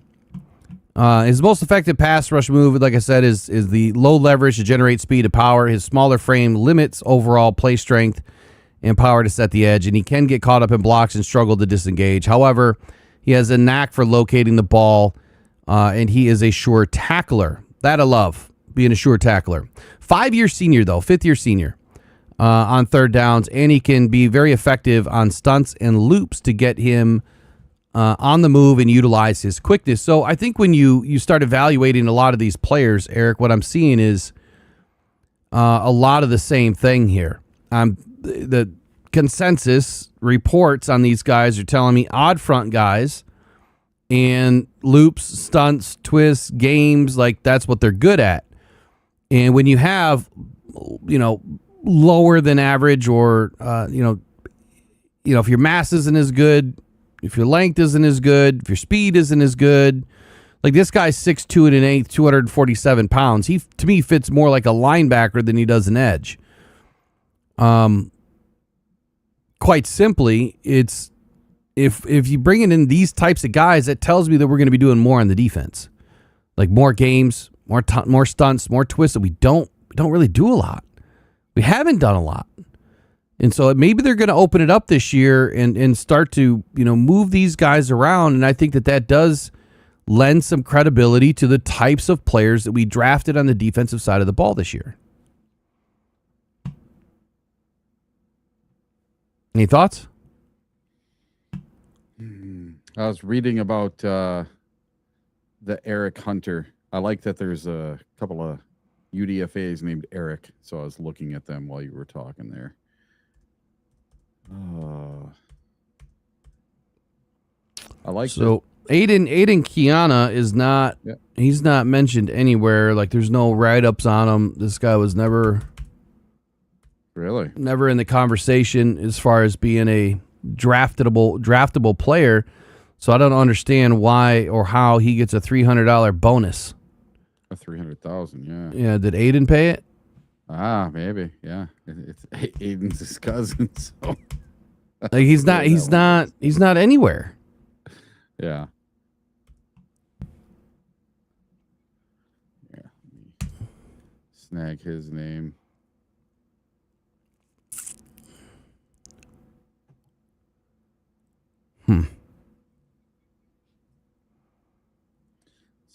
His most effective pass rush move, like I said, is the low leverage to generate speed to power. His smaller frame limits overall play strength and power to set the edge, and he can get caught up in blocks and struggle to disengage. However, he has a knack for locating the ball, and he is a sure tackler. That I love, being a sure tackler. 5-year senior, though, 5th-year senior. On third downs, and he can be very effective on stunts and loops to get him on the move and utilize his quickness. So I think when you start evaluating a lot of these players, Eric, what I'm seeing is a lot of the same thing here. The consensus reports on these guys are telling me odd front guys and loops, stunts, twists, games, like that's what they're good at. And when you have, lower than average or, if your mass isn't as good, if your length isn't as good, if your speed isn't as good, like this guy's 6'2" and an 1/8", 247 pounds. He, to me, fits more like a linebacker than he does an edge. Quite simply, it's if you bring in these types of guys, that tells me that we're going to be doing more on the defense, like more games, more stunts, more twists that we don't really do a lot. We haven't done a lot. And so maybe they're going to open it up this year and start to, move these guys around. And I think that does lend some credibility to the types of players that we drafted on the defensive side of the ball this year. Any thoughts? I was reading about the Eric Hunter. I like that there's a couple of UDFAs named Eric, so I was looking at them while you were talking there. I like so Aiden Kiana is not. Yeah. He's not mentioned anywhere. Like there's no write-ups on him. This guy was never in the conversation as far as being a draftable player. So I don't understand why or how he gets a $300 bonus. $300,000, yeah. Yeah, did Aiden pay it? Maybe, yeah. It's Aiden's his cousin, so like he's not anywhere. Yeah. Snag his name.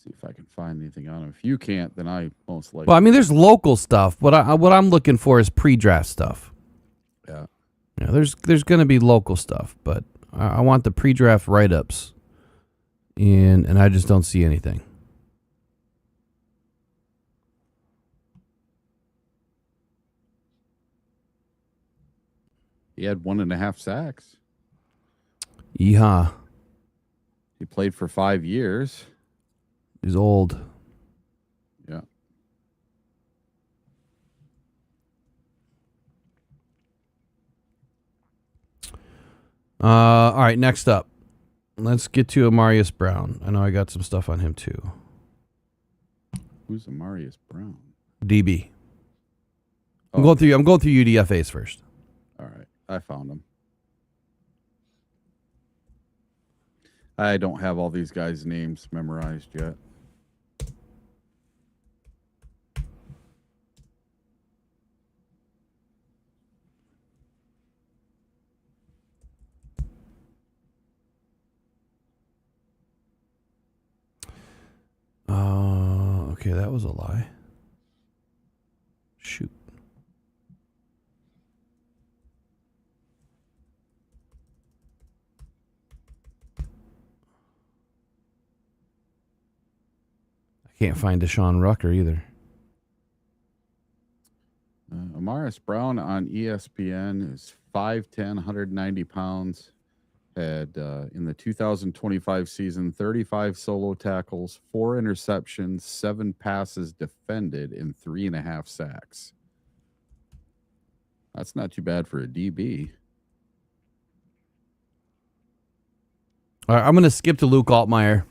See if I can find anything on him. If you can't, then I most likely. Well, I mean, there's local stuff. What I'm looking for is pre-draft stuff. Yeah. Yeah. There's going to be local stuff, but I want the pre-draft write-ups, and I just don't see anything. He had 1.5 sacks. Yeehaw. He played for 5 years. He's old. Yeah. All right, next up. Let's get to Amarius Brown. I know I got some stuff on him too. Who's Amarius Brown? DB. I'm Oh, going through UDFAs first. all right. I found him. I don't have all these guys' names memorized yet. Okay, that was a lie. Shoot. I can't find Deshaun Rucker either. Amarius Brown on ESPN is 5'10", 190 pounds. Had in the 2025 season 35 solo tackles, 4 interceptions, 7 passes defended, and 3.5 sacks. That's not too bad for a DB. All right, I'm going to skip to Luke Altmaier.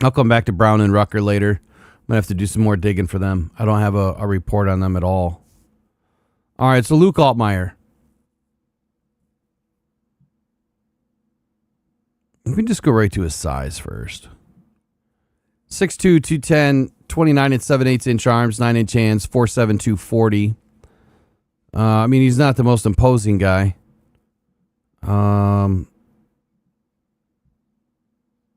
I'll come back to Brown and Rucker later. I'm going to have to do some more digging for them. I don't have a report on them at all. All right, so Luke Altmaier. We can just go right to his size first. 6'2", 210, 29 and 7/8 inch arms, 9-inch hands, 4'7", 240. I mean, he's not the most imposing guy. Now,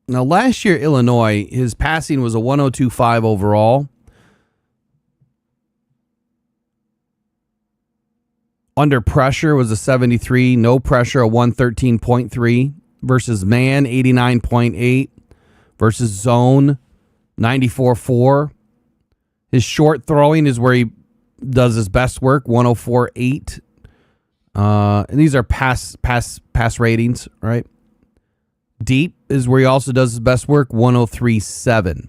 last year, Illinois, his passing was a 102.5 overall. Under pressure was a 73. No pressure, a 113.3. Versus man, 89.8. Versus zone, 94.4. His short throwing is where he does his best work, 104.8. And these are pass ratings, right? Deep is where he also does his best work, 103.7. And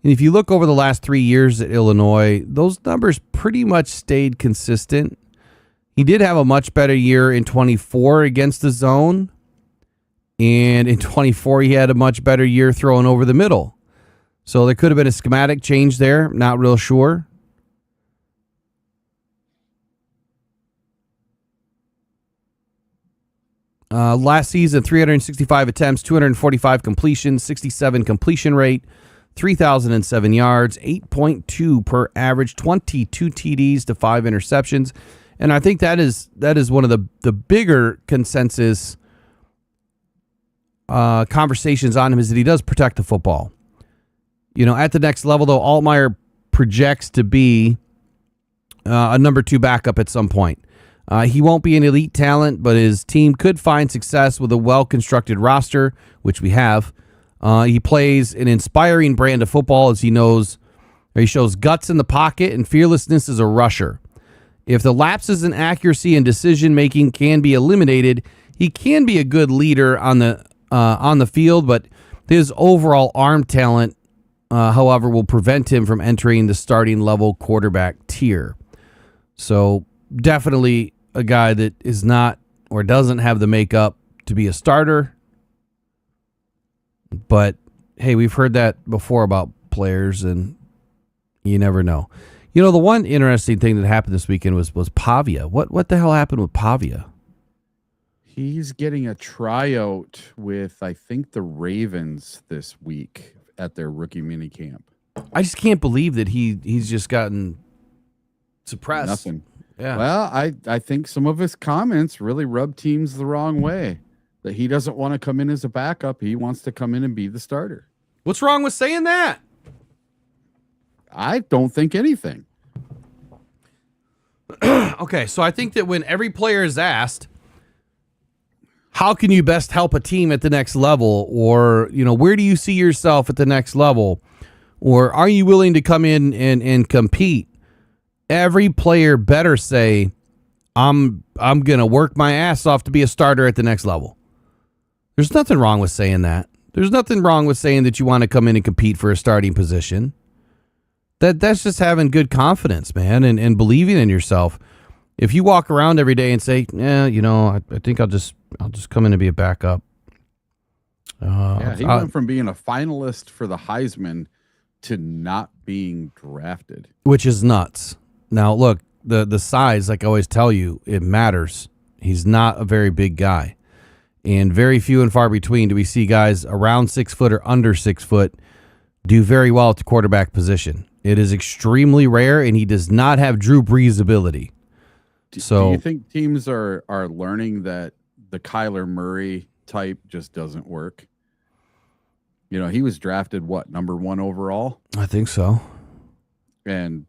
if you look over the last 3 years at Illinois, those numbers pretty much stayed consistent. He did have a much better year in 24 against the zone. And in 24, he had a much better year throwing over the middle. So there could have been a schematic change there. Not real sure. Last season, 365 attempts, 245 completions, 67 completion rate, 3,007 yards, 8.2 per average, 22 TDs to 5 interceptions. And I think that is one of the bigger consensus conversations on him is that he does protect the football. You know, at the next level, though, Altmaier projects to be a number 2 backup at some point. He won't be an elite talent, but his team could find success with a well-constructed roster, which we have. He plays an inspiring brand of football as he shows guts in the pocket and fearlessness as a rusher. If the lapses in accuracy and decision-making can be eliminated, he can be a good leader on the field, but his overall arm talent, however, will prevent him from entering the starting level quarterback tier. So definitely a guy that is not or doesn't have the makeup to be a starter. But hey, we've heard that before about players, and you never know. You know, the one interesting thing that happened this weekend was Pavia. What the hell happened with Pavia? He's getting a tryout with, I think, the Ravens this week at their rookie mini camp. I just can't believe that he's just gotten suppressed. Nothing. Yeah. Well, I think some of his comments really rub teams the wrong way. That he doesn't want to come in as a backup. He wants to come in and be the starter. What's wrong with saying that? I don't think anything. Okay, so I think that when every player is asked, how can you best help a team at the next level? Or, you know, where do you see yourself at the next level? Or are you willing to come in and compete? Every player better say, I'm going to work my ass off to be a starter at the next level. There's nothing wrong with saying that. There's nothing wrong with saying that you want to come in and compete for a starting position. That's just having good confidence, man, and believing in yourself. If you walk around every day and say, "Yeah, I think I'll just come in and be a backup." He went from being a finalist for the Heisman to not being drafted, which is nuts. Now, look, the size, like I always tell you, it matters. He's not a very big guy, and very few and far between do we see guys around 6 foot or under 6 foot do very well at the quarterback position. It is extremely rare, and he does not have Drew Brees ability. Do you think teams are learning that the Kyler Murray type just doesn't work? He was drafted, number 1 overall? I think so. And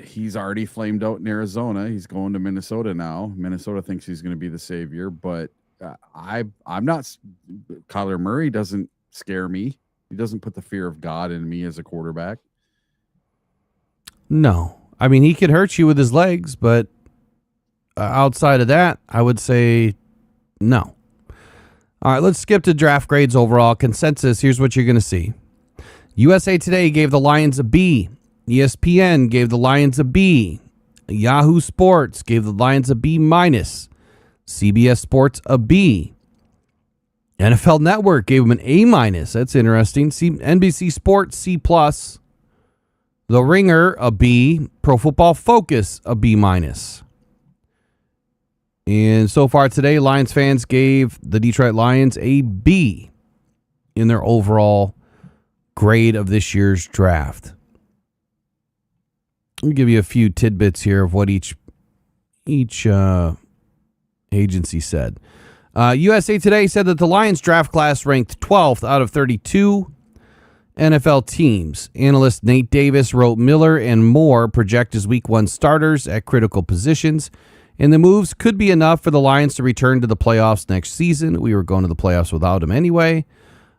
he's already flamed out in Arizona. He's going to Minnesota now. Minnesota thinks he's going to be the savior, but I'm not. Kyler Murray doesn't scare me. He doesn't put the fear of God in me as a quarterback. No. I mean, he could hurt you with his legs, but outside of that, I would say no. All right, let's skip to draft grades overall. Consensus, here's what you're going to see. USA Today gave the Lions a B. ESPN gave the Lions a B. Yahoo Sports gave the Lions a B-. CBS Sports a B. NFL Network gave them an A-. That's interesting. NBC Sports C+. The Ringer a B. Pro Football Focus a B-. And so far today, Lions fans gave the Detroit Lions a B in their overall grade of this year's draft. Let me give you a few tidbits here of what each agency said. USA Today said that the Lions draft class ranked 12th out of 32 NFL teams. Analyst Nate Davis wrote Miller and Moore project as week 1 starters at critical positions, and the moves could be enough for the Lions to return to the playoffs next season. We were going to the playoffs without him anyway.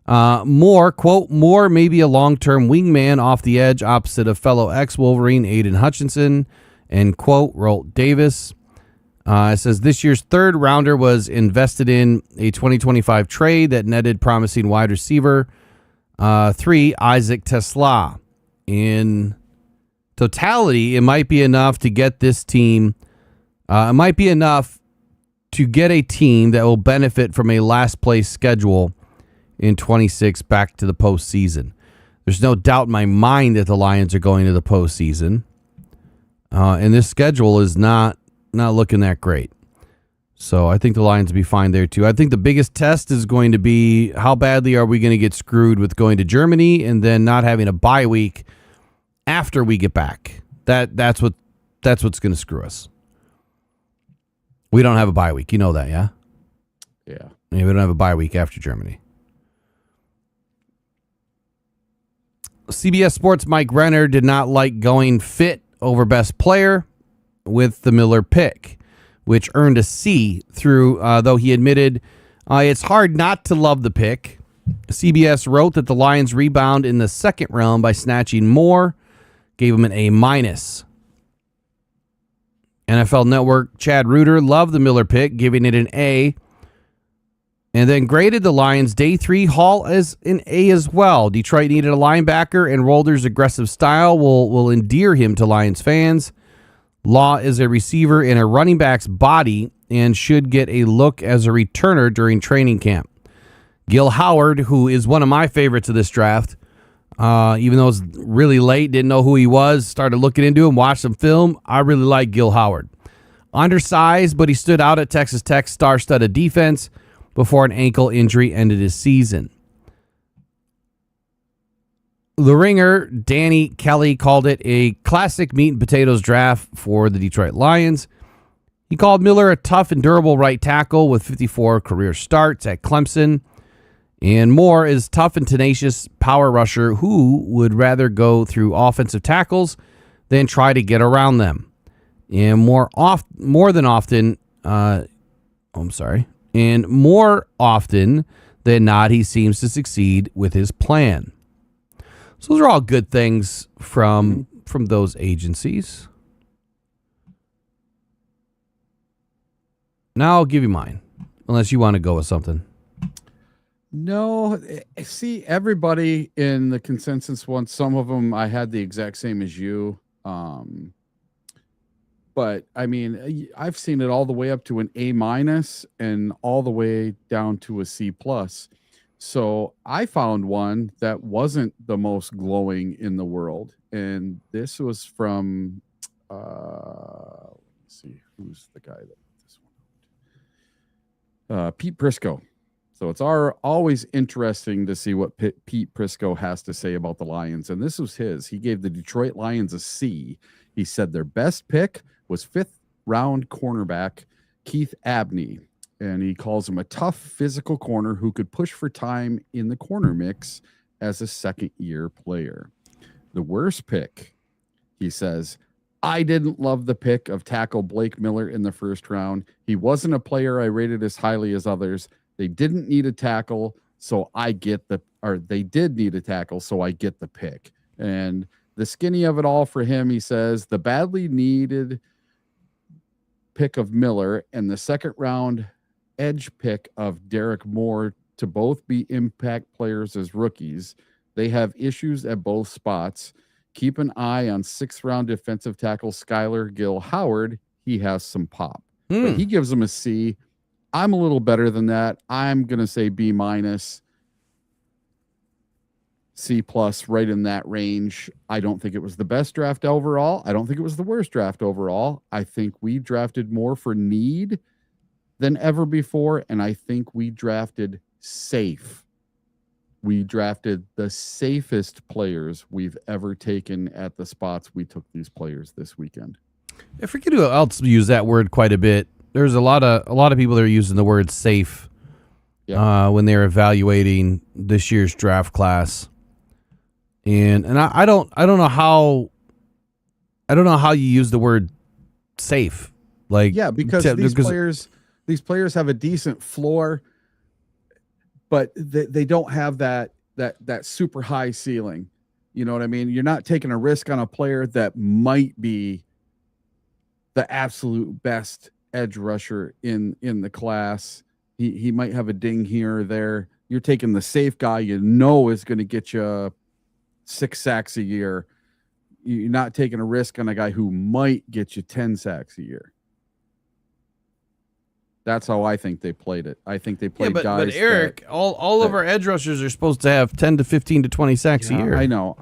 Moore, quote, Moore may be a long-term wingman off the edge opposite of fellow ex-Wolverine Aiden Hutchinson, end quote, wrote Davis. It says this year's third rounder was invested in a 2025 trade that netted promising wide receiver 3, Isaac Tesla. In totality, it might be enough to get this team. It might be enough to get a team that will benefit from a last place schedule in 26 back to the postseason. There's no doubt in my mind that the Lions are going to the postseason. And this schedule is not looking that great. So I think the Lions will be fine there too. I think the biggest test is going to be how badly are we going to get screwed with going to Germany and then not having a bye week after we get back. That's what's going to screw us. We don't have a bye week. You know that, yeah? Yeah. We don't have a bye week after Germany. CBS Sports' Mike Renner did not like going fit over best player with the Miller pick, which earned a C through, though he admitted it's hard not to love the pick. CBS wrote that the Lions rebound in the second round by snatching Moore, gave him an A-. NFL Network Chad Reuter loved the Miller pick, giving it an A, and then graded the Lions' day 3 haul as an A as well. Detroit needed a linebacker, and Rolder's aggressive style will endear him to Lions fans. Law is a receiver in a running back's body and should get a look as a returner during training camp. Gill-Howard, who is one of my favorites of this draft, even though it's really late, didn't know who he was, started looking into him, watched some film. I really like Gill-Howard. Undersized, but he stood out at Texas Tech's star-studded defense before an ankle injury ended his season. The Ringer, Danny Kelly, called it a classic meat and potatoes draft for the Detroit Lions. He called Miller a tough and durable right tackle with 54 career starts at Clemson. And Moore is tough and tenacious power rusher who would rather go through offensive tackles than try to get around them. And more often than not, he seems to succeed with his plan. So those are all good things from those agencies. Now I'll give you mine, unless you want to go with something. No, see, everybody in the consensus one, some of them I had the exact same as you. But I mean, I've seen it all the way up to an A- and all the way down to a C+. So I found one that wasn't the most glowing in the world. And this was from, let's see, who's the guy that put this one out? Pete Prisco. So it's always interesting to see what Pete Prisco has to say about the Lions. And this was his. He gave the Detroit Lions a C. He said their best pick was 5th-round cornerback Keith Abney. And he calls him a tough physical corner who could push for time in the corner mix as a second-year player. The worst pick, he says, I didn't love the pick of tackle Blake Miller in the first round. He wasn't a player I rated as highly as others. They didn't need a tackle, so they did need a tackle, so I get the pick. And the skinny of it all for him, he says, the badly needed pick of Miller and the second round edge pick of Derrick Moore to both be impact players as rookies. They have issues at both spots. Keep an eye on 6th round defensive tackle Skylar Gill-Howard. He has some pop. But he gives them a C. I'm a little better than that. I'm going to say B-, C+, right in that range. I don't think it was the best draft overall. I don't think it was the worst draft overall. I think we drafted more for need than ever before, and I think we drafted safe. We drafted the safest players we've ever taken at the spots we took these players this weekend. I forget who else used that word quite a bit. There's a lot of people that are using the word safe when they're evaluating this year's draft class, and I don't know how you use the word safe. Like, because these players have a decent floor, but they don't have that super high ceiling. You know what I mean? You're not taking a risk on a player that might be the absolute best edge rusher in the class. He might have a ding here or there. You're taking the safe guy you know is going to get you 6 sacks a year. You're not taking a risk on a guy who might get you 10 sacks a year. That's how I think they played it. I think they played guys. But Eric, all of our edge rushers are supposed to have 10 to 15 to 20 sacks a year. I know.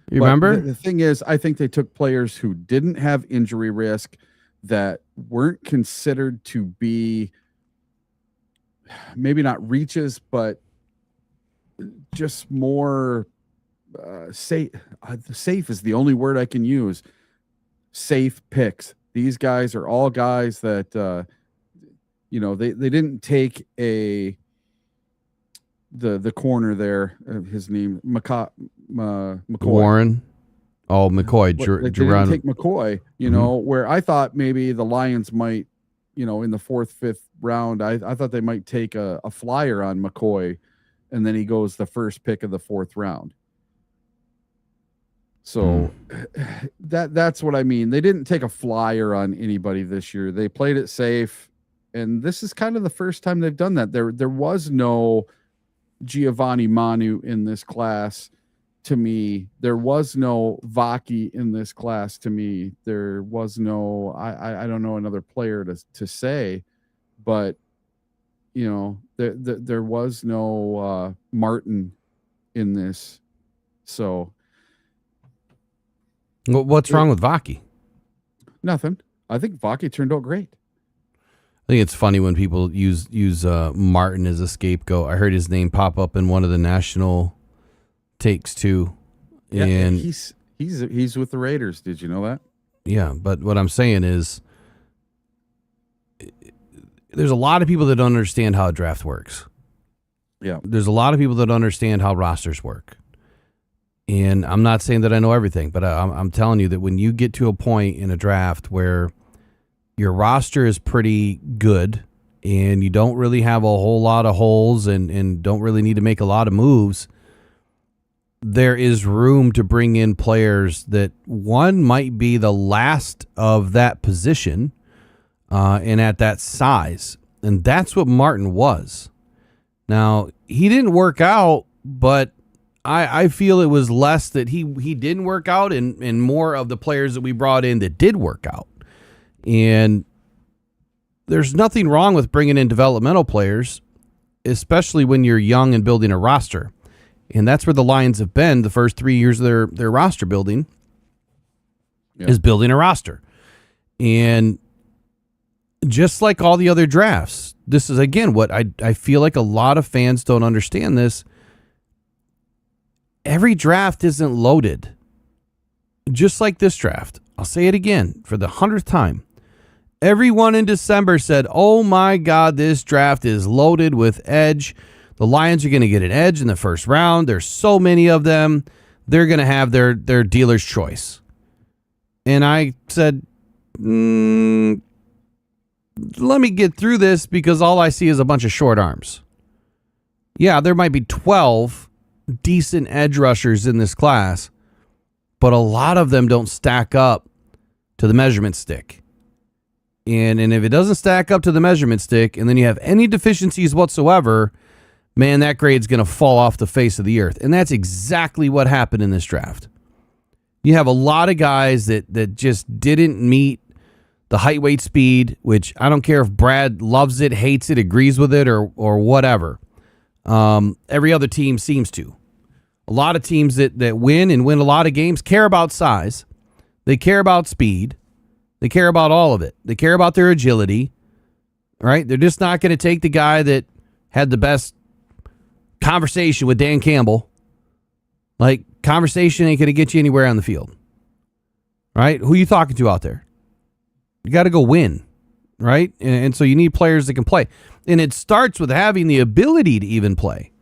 You remember? The thing is, I think they took players who didn't have injury risk, that weren't considered to be maybe not reaches, but just more safe. Safe is the only word I can use. Safe picks. These guys are all guys that, they didn't take the corner there. His name, McCoy. Warren. Oh, McCoy. They didn't take McCoy, where I thought maybe the Lions might, in the 4th, 5th round, I thought they might take a flyer on McCoy, and then he goes the first pick of the 4th round. So that's what I mean. They didn't take a flyer on anybody this year. They played it safe, and this is kind of the first time they've done that. There was no Giovanni Manu in this class. To me, there was no Vaki in this class. To me, there was no, I don't know another player to say, but there was no Martin in this. So what's wrong with Vaki? Nothing. I think Vaki turned out great. I think it's funny when people use Martin as a scapegoat. I heard his name pop up in one of the national takes too. Yeah, and he's with the Raiders. Did you know that? Yeah, but what I'm saying is there's a lot of people that don't understand how a draft works. Yeah. There's a lot of people that don't understand how rosters work. And I'm not saying that I know everything, but I'm telling you that when you get to a point in a draft where your roster is pretty good and you don't really have a whole lot of holes and don't really need to make a lot of moves, there is room to bring in players that, one, might be the last of that position, and at that size. And that's what Martin was. Now, he didn't work out, but I feel it was less that he didn't work out and more of the players that we brought in that did work out. And there's nothing wrong with bringing in developmental players, especially when you're young and building a roster. And that's where the Lions have been the first 3 years of their roster building, is building a roster. And just like all the other drafts, this is, again, what I feel like a lot of fans don't understand this. Every draft isn't loaded. Just like this draft. I'll say it again for the 100th time. Everyone in December said, oh my God, this draft is loaded with edge. The Lions are going to get an edge in the first round. There's so many of them. They're going to have their dealer's choice. And I said, let me get through this because all I see is a bunch of short arms. Yeah, there might be 12 decent edge rushers in this class, but a lot of them don't stack up to the measurement stick. And if it doesn't stack up to the measurement stick, and then you have any deficiencies whatsoever, man, that grade's going to fall off the face of the earth. And that's exactly what happened in this draft. You have a lot of guys that just didn't meet the height, weight, speed, which I don't care if Brad loves it, hates it, agrees with it, or whatever. Every other team seems to. A lot of teams that win and win a lot of games care about size. They care about speed. They care about all of it. They care about their agility, right? They're just not going to take the guy that had the best conversation with Dan Campbell. Like, conversation ain't going to get you anywhere on the field, right? Who are you talking to out there? You got to go win, right? And so you need players that can play. And it starts with having the ability to even play.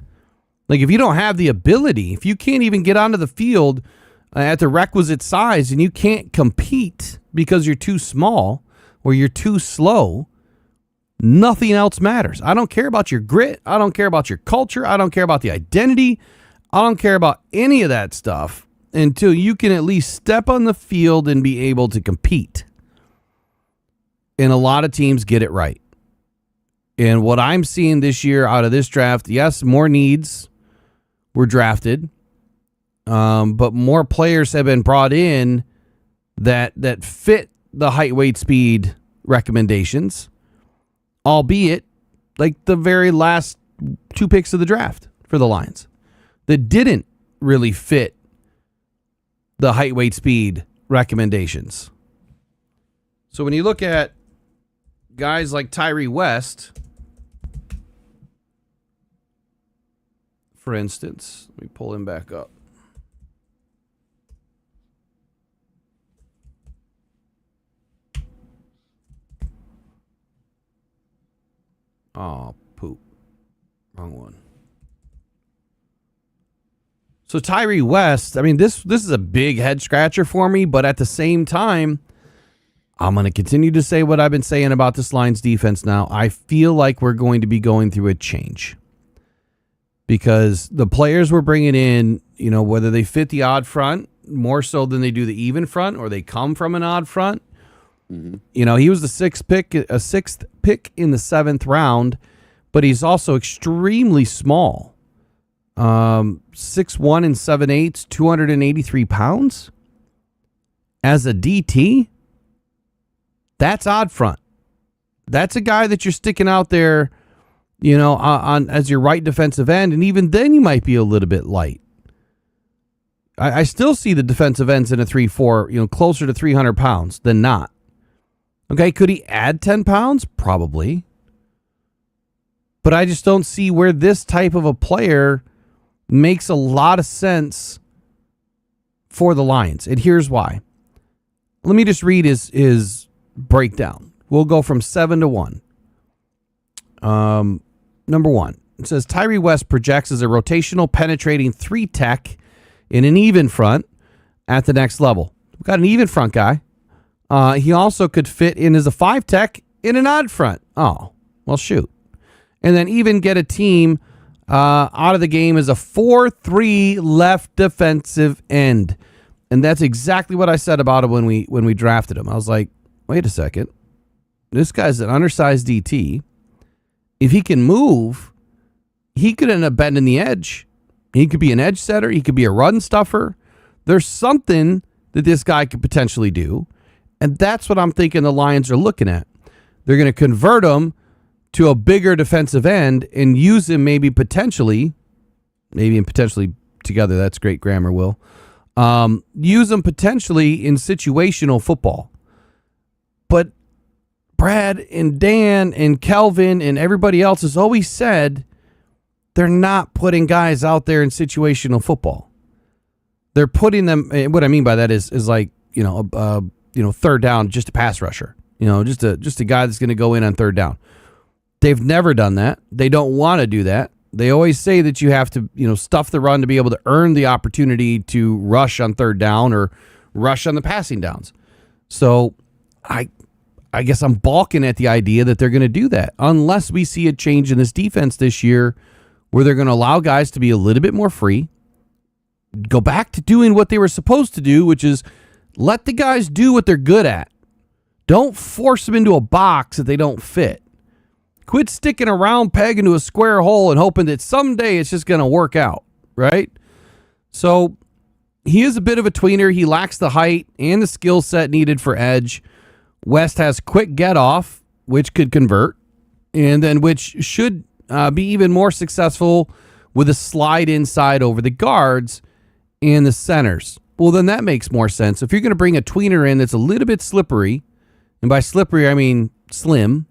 Like, if you don't have the ability, if you can't even get onto the field at the requisite size and you can't compete because you're too small or you're too slow, nothing else matters. I don't care about your grit. I don't care about your culture. I don't care about the identity. I don't care about any of that stuff until you can at least step on the field and be able to compete. And a lot of teams get it right. And what I'm seeing this year out of this draft, yes, more needs were drafted, but more players have been brought in that fit the height, weight, speed recommendations, albeit like the very last 2 picks of the draft for the Lions that didn't really fit the height, weight, speed recommendations. So when you look at guys like Tyree West, for instance, let me pull him back up. Oh, poop. Wrong one. So Tyree West, I mean, this is a big head scratcher for me, but at the same time, I'm going to continue to say what I've been saying about this Lions defense now. I feel like we're going to be going through a change because the players we're bringing in, you know, whether they fit the odd front more so than they do the even front or they come from an odd front. Mm-hmm. You know, he was the sixth pick in the 7th round, but he's also extremely small. 6'1" and 7/8, 283 pounds. As a DT, that's odd front. That's a guy that you're sticking out there, you know, on as your right defensive end, and even then you might be a little bit light. I still see the defensive ends in a 3-4, you know, closer to 300 pounds than not. Okay, could he add 10 pounds? Probably. But I just don't see where this type of a player makes a lot of sense for the Lions. And here's why. Let me just read his breakdown. We'll go from 7 to 1. Number 1, it says Tyree West projects as a rotational penetrating 3 tech in an even front at the next level. We've got an even front guy. He also could fit in as a 5 tech in an odd front. Oh, well, shoot. And then even get a team out of the game as a 4-3 left defensive end. And that's exactly what I said about it when we drafted him. I was like, wait a second. This guy's an undersized DT. If he can move, he could end up bending the edge. He could be an edge setter. He could be a run stuffer. There's something that this guy could potentially do. And that's what I'm thinking the Lions are looking at. They're going to convert him to a bigger defensive end and use him maybe and potentially together. That's great grammar, Will. Use him potentially in situational football. But Brad and Dan and Kelvin and everybody else has always said they're not putting guys out there in situational football. They're putting them. What I mean by that is like third down, just a pass rusher. Just a guy that's going to go in on third down. They've never done that. They don't want to do that. They always say that you have to stuff the run to be able to earn the opportunity to rush on third down or rush on the passing downs. So I guess I'm balking at the idea that they're going to do that unless we see a change in this defense this year where they're going to allow guys to be a little bit more free, go back to doing what they were supposed to do, which is let the guys do what they're good at. Don't force them into a box that they don't fit. Quit sticking a round peg into a square hole and hoping that someday it's just going to work out, right? So he is a bit of a tweener. He lacks the height and the skill set needed for edge. West has quick get off, which could convert, and then which should be even more successful with a slide inside over the guards and the centers. Well, then that makes more sense. If you're going to bring a tweener in that's a little bit slippery, and by slippery I mean slim,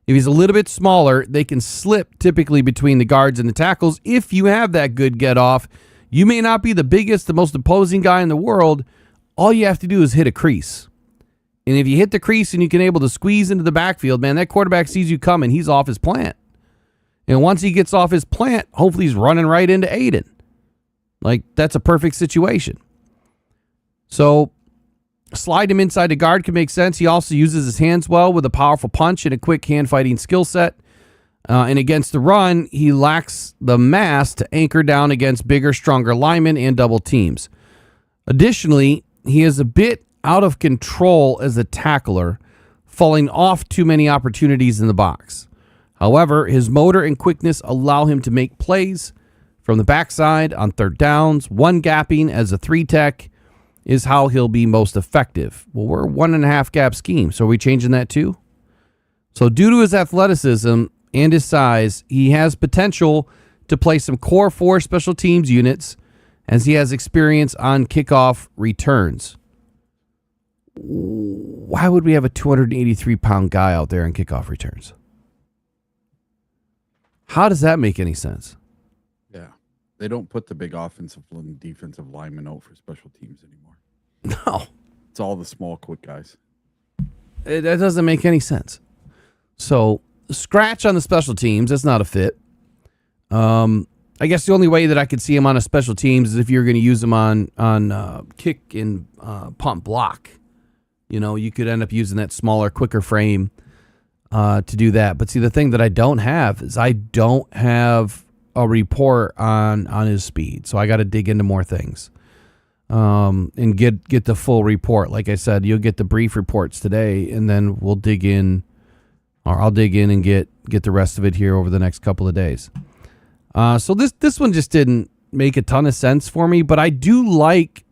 if he's a little bit smaller, they can slip typically between the guards and the tackles. If you have that good get off, you may not be the biggest, the most imposing guy in the world. All you have to do is hit a crease. And if you hit the crease and you can able to squeeze into the backfield, man, that quarterback sees you coming. He's off his plant. And once he gets off his plant, hopefully he's running right into Aiden. Like, that's a perfect situation. So slide him inside the guard can make sense. He also uses his hands well with a powerful punch and a quick hand-fighting skill set. And against the run, he lacks the mass to anchor down against bigger, stronger linemen and double teams. Additionally, he is a bit out of control as a tackler, falling off too many opportunities in the box. However, his motor and quickness allow him to make plays from the backside on third downs. One gapping as a 3-tech is how he'll be most effective. Well, we're 1.5 gap scheme, so are we changing that too? So due to his athleticism and his size, he has potential to play some core 4 special teams units as he has experience on kickoff returns. Why would we have a 283-pound guy out there on kickoff returns? How does that make any sense? Yeah. They don't put the big offensive and defensive linemen out for special teams anymore. No. It's all the small, quick guys. That doesn't make any sense. So, scratch on the special teams. That's not a fit. I guess the only way that I could see him on a special teams is if you're going to use him on kick and pump block. You could end up using that smaller, quicker frame to do that. But see, the thing that I don't have is I don't have a report on his speed. So I got to dig into more things and get the full report. Like I said, you'll get the brief reports today, and then we'll dig in, or I'll dig in and get the rest of it here over the next couple of days. So this one just didn't make a ton of sense for me, but I do like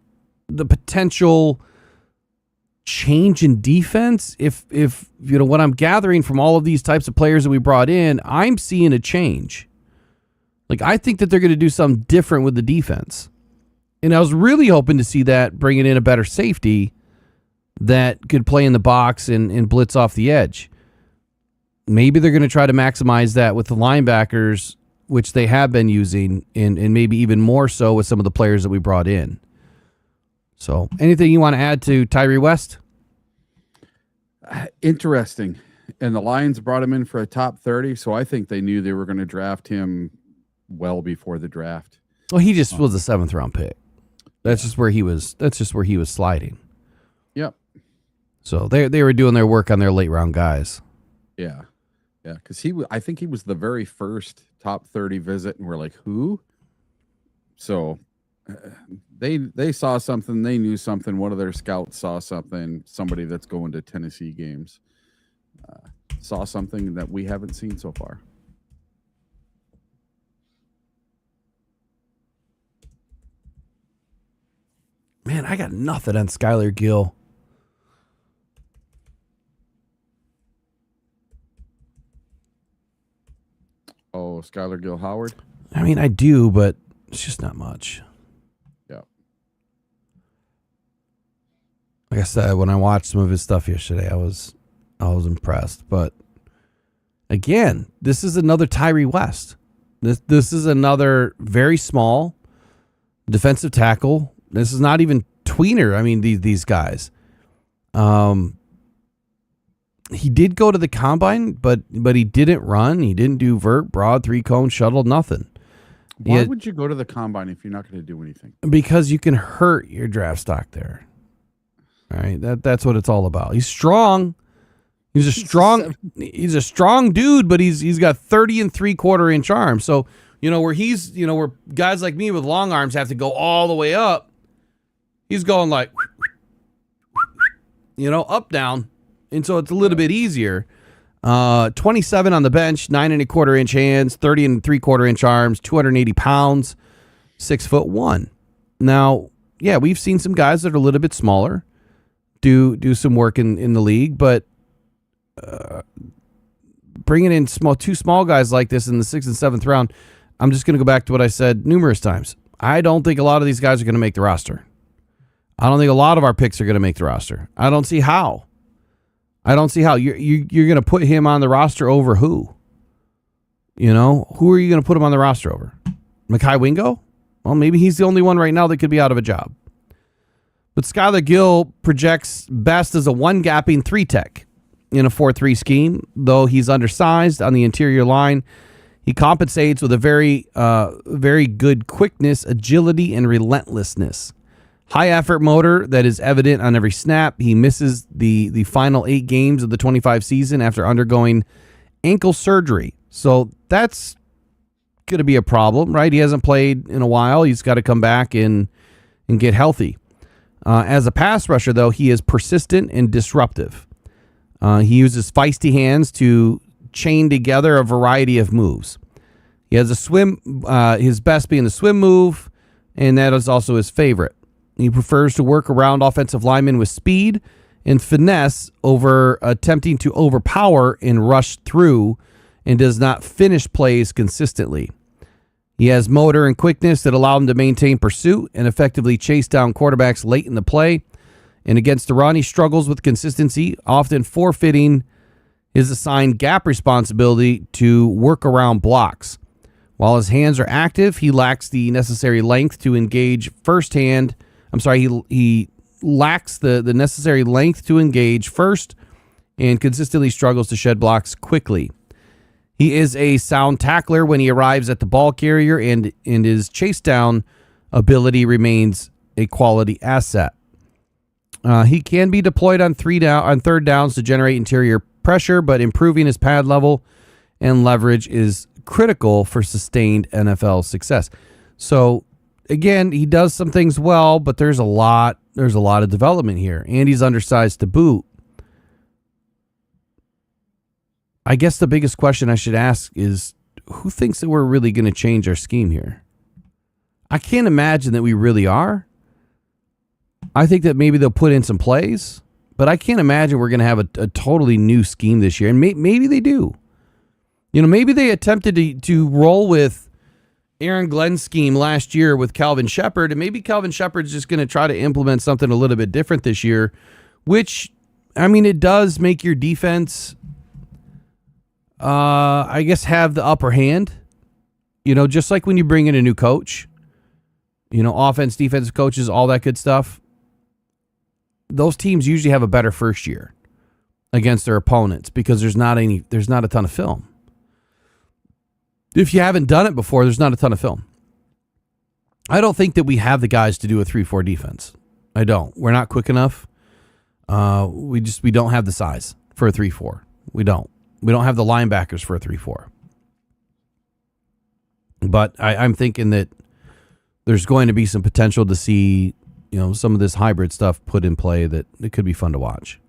the potential change in defense. If what I'm gathering from all of these types of players that we brought in, I'm seeing a change. Like, I think that they're going to do something different with the defense. And I was really hoping to see that, bringing in a better safety that could play in the box and blitz off the edge. Maybe they're going to try to maximize that with the linebackers, which they have been using, and maybe even more so with some of the players that we brought in. So, anything you want to add to Tyree West? Interesting. And the Lions brought him in for a top 30, so I think they knew they were going to draft him well before the draft. Well, he just was a 7th round pick. That's just where he was. That's just where he was sliding. Yep. So they were doing their work on their late round guys. Yeah. Yeah, because I think he was the very first top 30 visit, and we're like, who? So they saw something, they knew something. One of their scouts saw something. Somebody that's going to Tennessee games. saw something that we haven't seen so far. Man, I got nothing on Skylar Gill. Oh, Skylar Gill-Howard? I mean, I do, but it's just not much. Yeah. Like I said, when I watched some of his stuff yesterday, I was impressed. But again, this is another Tyree West. This is another very small defensive tackle. This is not even tweener. I mean, these guys. He did go to the combine, but he didn't run. He didn't do vert, broad, 3-cone, shuttle, nothing. Why would you go to the combine if you're not going to do anything? Because you can hurt your draft stock there. All right, that's what it's all about. He's strong. He's a strong dude, but he's got 30 3/4 inch arms. So, where guys like me with long arms have to go all the way up, he's going like, up, down. And so it's a little bit easier. 27 on the bench, 9 1/4 inch hands, 30 3/4 inch arms, 280 pounds, 6'1". Now, yeah, we've seen some guys that are a little bit smaller do some work in the league, but bringing in two small guys like this in the 6th and 7th round, I'm just going to go back to what I said numerous times. I don't think a lot of these guys are going to make the roster. I don't think a lot of our picks are going to make the roster. I don't see how. You're going to put him on the roster over who? Who are you going to put him on the roster over? Mekhi Wingo? Well, maybe he's the only one right now that could be out of a job. But Skylar Gill projects best as a one-gapping 3-tech in a 4-3 scheme, though he's undersized on the interior line. He compensates with a very good quickness, agility, and relentlessness. High effort motor that is evident on every snap. He misses the final 8 games of the 25 season after undergoing ankle surgery. So that's going to be a problem, right? He hasn't played in a while. He's got to come back and get healthy. As a pass rusher, though, he is persistent and disruptive. He uses feisty hands to chain together a variety of moves. He has a swim, his best being the swim move, and that is also his favorite. He prefers to work around offensive linemen with speed and finesse over attempting to overpower and rush through, and does not finish plays consistently. He has motor and quickness that allow him to maintain pursuit and effectively chase down quarterbacks late in the play. And against the run, he struggles with consistency, often forfeiting his assigned gap responsibility to work around blocks. While his hands are active, he lacks the necessary length to engage firsthand. He lacks the necessary length to engage first and consistently struggles to shed blocks quickly. He is a sound tackler when he arrives at the ball carrier, and his chase down ability remains a quality asset. He can be deployed on third downs to generate interior pressure, but improving his pad level and leverage is critical for sustained NFL success. So again, he does some things well, but there's a lot of development here, and he's undersized to boot. I guess the biggest question I should ask is, who thinks that we're really going to change our scheme here? I can't imagine that we really are. I think that maybe they'll put in some plays, but I can't imagine we're going to have a totally new scheme this year. And maybe they do. Maybe they attempted to roll with Aaron Glenn's scheme last year with Calvin Shepard, and maybe Calvin Shepard's just going to try to implement something a little bit different this year, which, it does make your defense, I guess, have the upper hand. Just like when you bring in a new coach, offense, defensive coaches, all that good stuff. Those teams usually have a better first year against their opponents because there's not a ton of film. If you haven't done it before, there's not a ton of film. I don't think that we have the guys to do a 3-4 defense. I don't. We're not quick enough. We don't have the size for a 3-4. We don't. We don't have the linebackers for a 3-4. But I'm thinking that there's going to be some potential to see, some of this hybrid stuff put in play that it could be fun to watch.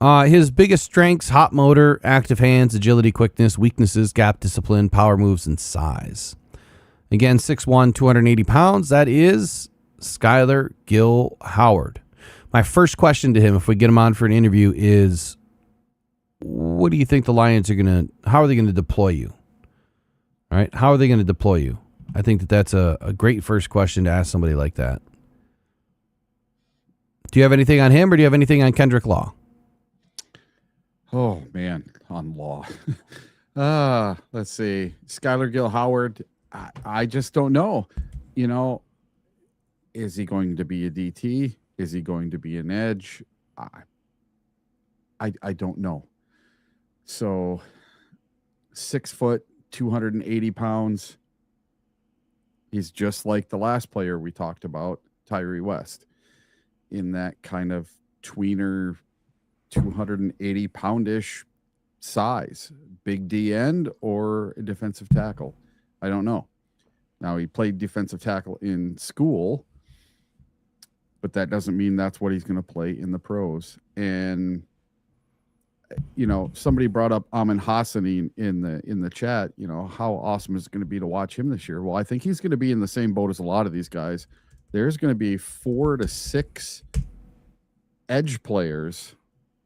His biggest strengths: hot motor, active hands, agility, quickness. Weaknesses: gap discipline, power moves, and size. Again, 6'1", 280 pounds. That is Skylar Gill-Howard. My first question to him, if we get him on for an interview, is what do you think the Lions are how are they going to deploy you? All right. How are they going to deploy you? I think that's a great first question to ask somebody like that. Do you have anything on him, or do you have anything on Kendrick Law? Oh man, on Law. Let's see. Skylar Gill-Howard. I just don't know. You know, is he going to be a DT? Is he going to be an edge? I don't know. So 6 foot, 280 pounds. He's just like the last player we talked about, Tyree West, in that kind of tweener, 280 poundish size, big D end or a defensive tackle. I don't know. Now, he played defensive tackle in school, but that doesn't mean that's what he's going to play in the pros. And you know, somebody brought up Amin Hassani in the chat. You know, how awesome is it going to be to watch him this year? Well, I think he's going to be in the same boat as a lot of these guys. There's going to be 4 to 6 edge players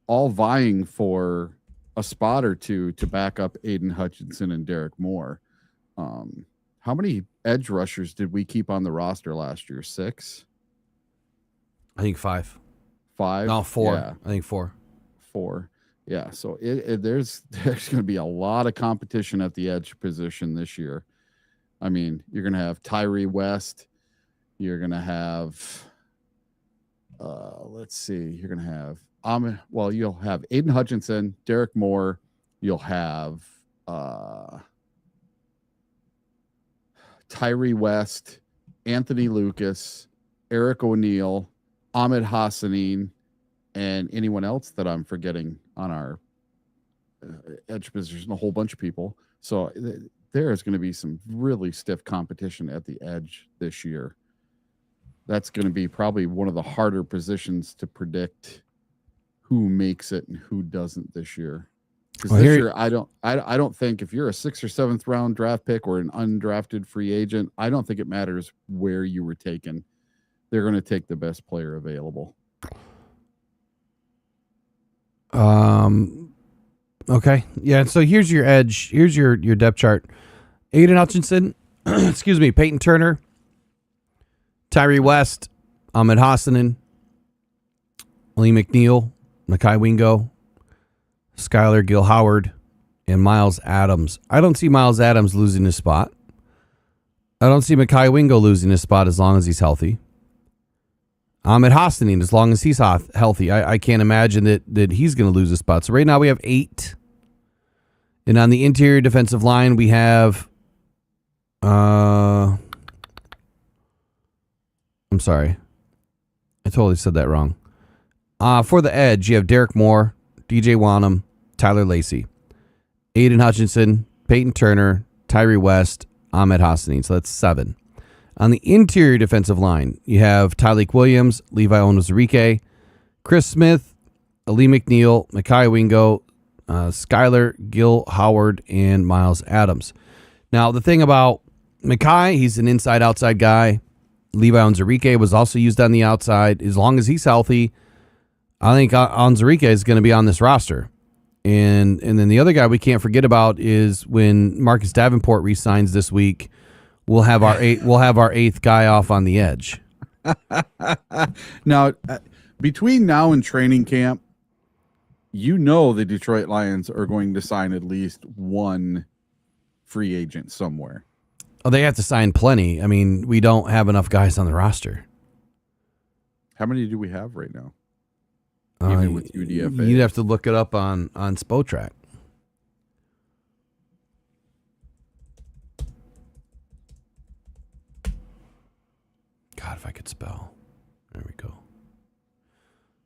all vying for a spot or two to back up Aiden Hutchinson and Derrick Moore. How many edge rushers did we keep on the roster last year? 6? I think 5. 5? No, 4. Yeah. I think 4. 4. Yeah, so there's going to be a lot of competition at the edge position this year. I mean, you're going to have Tyree West. You're going to have, let's see, you're going to have, you'll have Aiden Hutchinson, Derrick Moore. You'll have Tyree West, Anthony Lucas, Eric O'Neill, Ahmed Hassanin, and anyone else that I'm forgetting on our edge position, a whole bunch of people. So there is going to be some really stiff competition at the edge this year. That's going to be probably one of the harder positions to predict who makes it and who doesn't this year. Because this year, I don't think if you're a 6th or 7th round draft pick or an undrafted free agent, I don't think it matters where you were taken. They're going to take the best player available. Okay. Yeah. So here's your edge. Here's your depth chart. Aiden Hutchinson, excuse me, Peyton Turner, Tyree West, Ahmed Hassanin, Lee McNeil, Mekhi Wingo, Skylar Gill-Howard, and Miles Adams. I don't see Miles Adams losing his spot. I don't see Mekhi Wingo losing his spot as long as he's healthy. Ahmed Hassanin, as long as he's healthy, I can't imagine that he's going to lose a spot. So right now we have 8. And on the interior defensive line, we have... I'm sorry. I totally said that wrong. For the edge, you have Derrick Moore, DJ Wanham, Tyler Lacey, Aiden Hutchinson, Peyton Turner, Tyree West, Ahmed Hassanin. So that's 7. On the interior defensive line, you have Tyleik Williams, Levi Onwuzurike, Chris Smith, Ali McNeil, Mekhi Wingo, Skylar Gill-Howard, and Miles Adams. Now, the thing about Mekhi, he's an inside-outside guy. Levi Onwuzurike was also used on the outside. As long as he's healthy, I think Onwuzurike is going to be on this roster. And then the other guy we can't forget about is when Marcus Davenport re-signs this week, we'll have our 8th guy off on the edge. Now, between now and training camp, you know the Detroit Lions are going to sign at least one free agent somewhere. Oh, they have to sign plenty. I mean, we don't have enough guys on the roster. How many do we have right now? Even with UDFA? You'd have to look it up on Spotrac. God, if I could spell. There we go.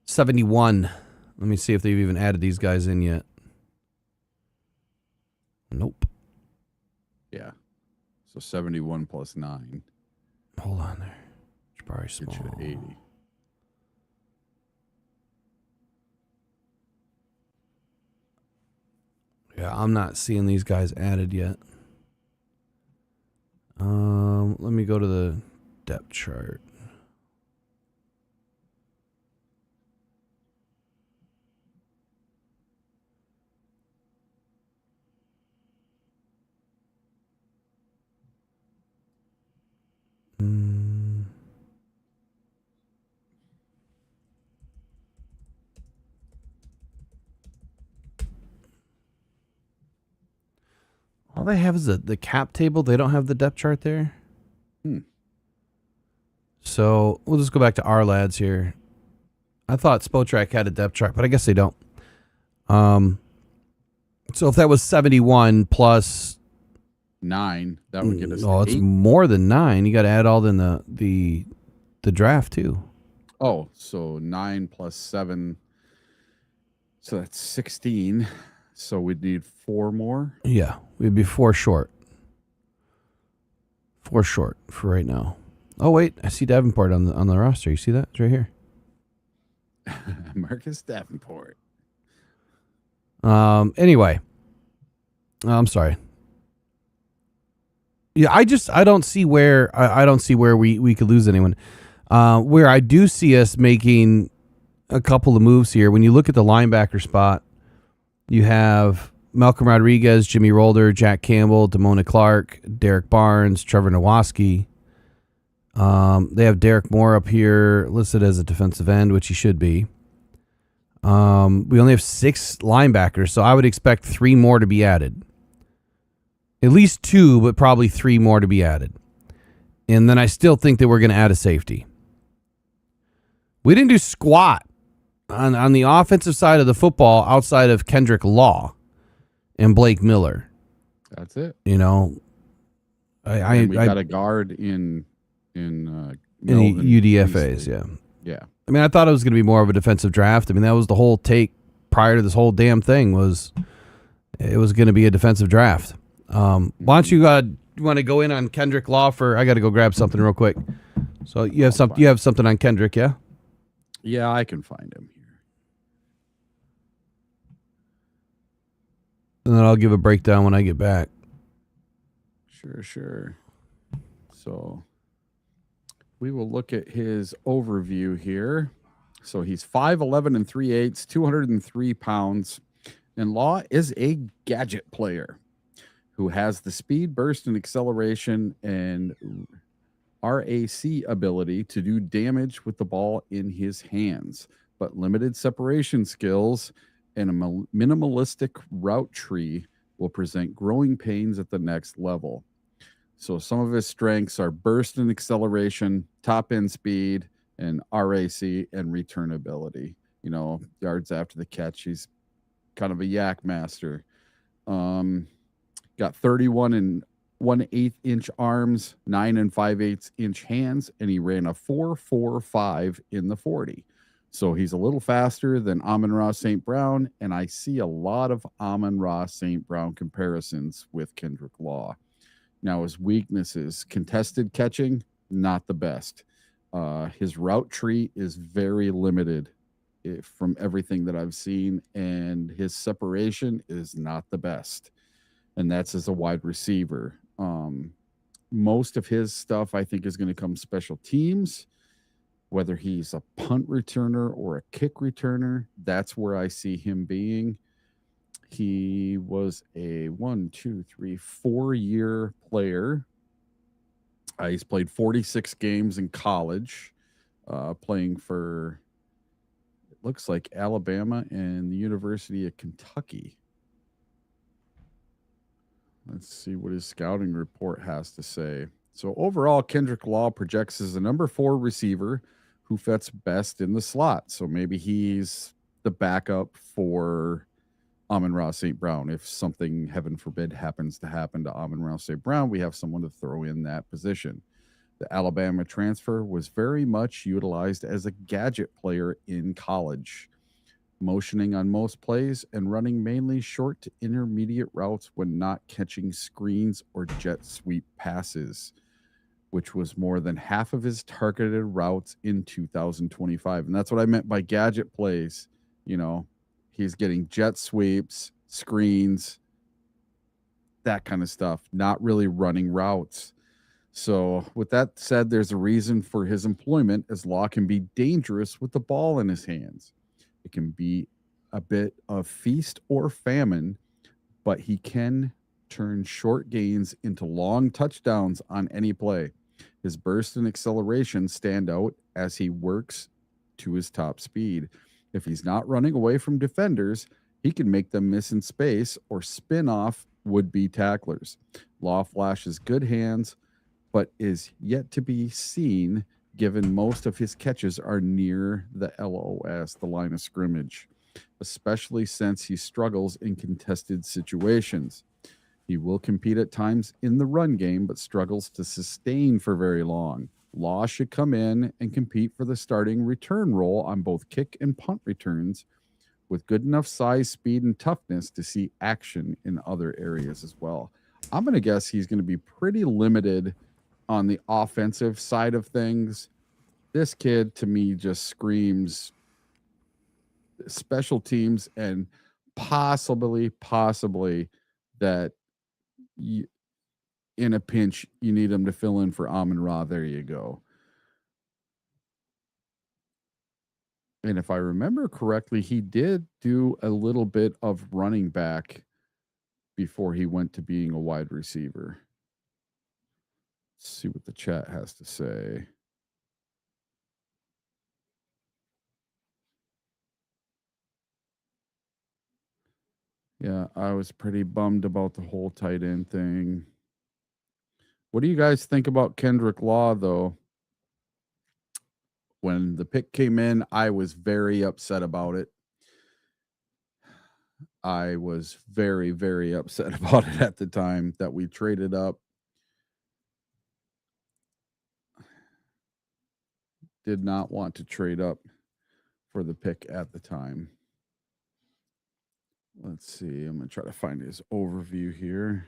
71. Let me see if they've even added these guys in yet. Nope. Yeah. So 71 plus 9. Hold on there. It's probably small. Get you to 80. Yeah, I'm not seeing these guys added yet. Let me go to the depth chart. All they have is the cap table. They don't have the depth chart there. So we'll just go back to our lads here. I thought Spotrac had a depth chart, but I guess they don't. So if that was 71 plus 9, that would get us. Oh, it's 8. more than 9. You got to add all in the draft too. Oh, so 9 plus 7. So that's 16. So we'd need 4 more. Yeah, we'd be 4 short. 4 short for right now. Oh wait, I see Davenport on the roster. You see that? It's right here. Marcus Davenport. Anyway, I'm sorry. Yeah, I don't see where I don't see where we could lose anyone. Where I do see us making a couple of moves here. When you look at the linebacker spot, you have Malcolm Rodriguez, Jimmy Rolder, Jack Campbell, Damona Clark, Derrick Barnes, Trevor Nowaski. They have Derek Moore up here listed as a defensive end, which he should be. We only have 6 linebackers, so I would expect 3 more to be added. At least 2, but probably 3 more to be added. And then I still think that we're going to add a safety. We didn't do squat on the offensive side of the football outside of Kendrick Law and Blake Miller. That's it. You know, We got a guard in UDFAs, yeah. Yeah. I mean, I thought it was going to be more of a defensive draft. I mean, that was the whole take prior to this whole damn thing was it was going to be a defensive draft. Why don't you want to go in on Kendrick Law for? I got to go grab something real quick. So you have something. You have something on Kendrick, yeah? Yeah, I can find him here. And then I'll give a breakdown when I get back. Sure. So we will look at his overview here. So he's 5'11 and 3/8, 203 pounds. And Law is a gadget player who has the speed, burst, and acceleration and RAC ability to do damage with the ball in his hands, but limited separation skills and a minimalistic route tree will present growing pains at the next level. So some of his strengths are burst and acceleration, top end speed, and RAC and return ability. You know, yards after the catch. He's kind of a yak master. Got 31 and 1/8 inch arms, 9 and 5/8 inch hands, and he ran a 4.45 in the 40. So he's a little faster than Amon-Ra St. Brown, and I see a lot of Amon-Ra St. Brown comparisons with Kendrick Law. Now, his weaknesses, contested catching, not the best. His route tree is very limited from everything that I've seen, and his separation is not the best. And that's as a wide receiver. Most of his stuff, I think, is going to come special teams, whether he's a punt returner or a kick returner. That's where I see him being. He was a 4-year player. He's played 46 games in college, playing for, it looks like, Alabama and the University of Kentucky. Let's see what his scouting report has to say. So overall, Kendrick Law projects as a number 4 receiver who fits best in the slot. So maybe he's the backup for Amon-Ra St. Brown. If something, heaven forbid, happens to happen to Amon-Ra St. Brown, we have someone to throw in that position. The Alabama transfer was very much utilized as a gadget player in college, motioning on most plays and running mainly short to intermediate routes when not catching screens or jet sweep passes, which was more than half of his targeted routes in 2025. And that's what I meant by gadget plays. You know, he's getting jet sweeps, screens, that kind of stuff, not really running routes. So with that said, there's a reason for his employment, as Law can be dangerous with the ball in his hands. It can be a bit of feast or famine, but he can turn short gains into long touchdowns on any play. His burst and acceleration stand out as he works to his top speed. If he's not running away from defenders, he can make them miss in space or spin off would-be tacklers. Law flashes good hands, but is yet to be seen given most of his catches are near the LOS, the line of scrimmage, especially since he struggles in contested situations. He will compete at times in the run game, but struggles to sustain for very long. Law should come in and compete for the starting return role on both kick and punt returns with good enough size, speed, and toughness to see action in other areas as well. I'm going to guess he's going to be pretty limited on the offensive side of things. This kid, to me, just screams special teams and possibly that in a pinch, you need him to fill in for Amon-Ra. There you go. And if I remember correctly, he did do a little bit of running back before he went to being a wide receiver. Let's see what the chat has to say. Yeah, I was pretty bummed about the whole tight end thing. What do you guys think about Kendrick Law, though? When the pick came in, I was very upset about it. I was very, very upset about it at the time that we traded up. Did not want to trade up for the pick at the time. Let's see. I'm going to try to find his overview here.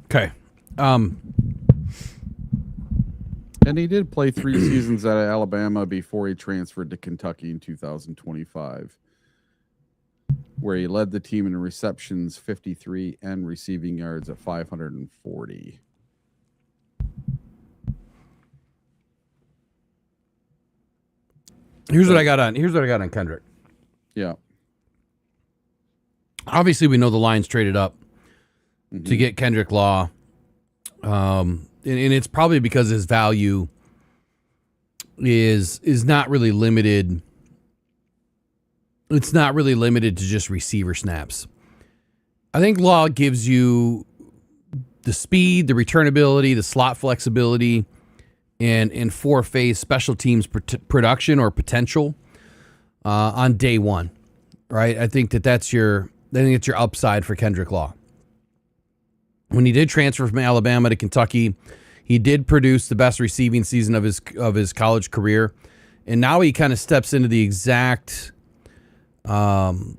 Okay. And he did play 3 seasons at Alabama before he transferred to Kentucky in 2025, where he led the team in receptions 53 and receiving yards at 540. Here's what I got on Kendrick. Yeah. Obviously, we know the Lions traded up to get Kendrick Law. And it's probably because his value is not really limited. It's not really limited to just receiver snaps. I think Law gives you the speed, the returnability, the slot flexibility, and four-phase special teams production or potential on day one, right? I think it's your upside for Kendrick Law. When he did transfer from Alabama to Kentucky, he did produce the best receiving season of his college career, and now he kind of steps into the exact, the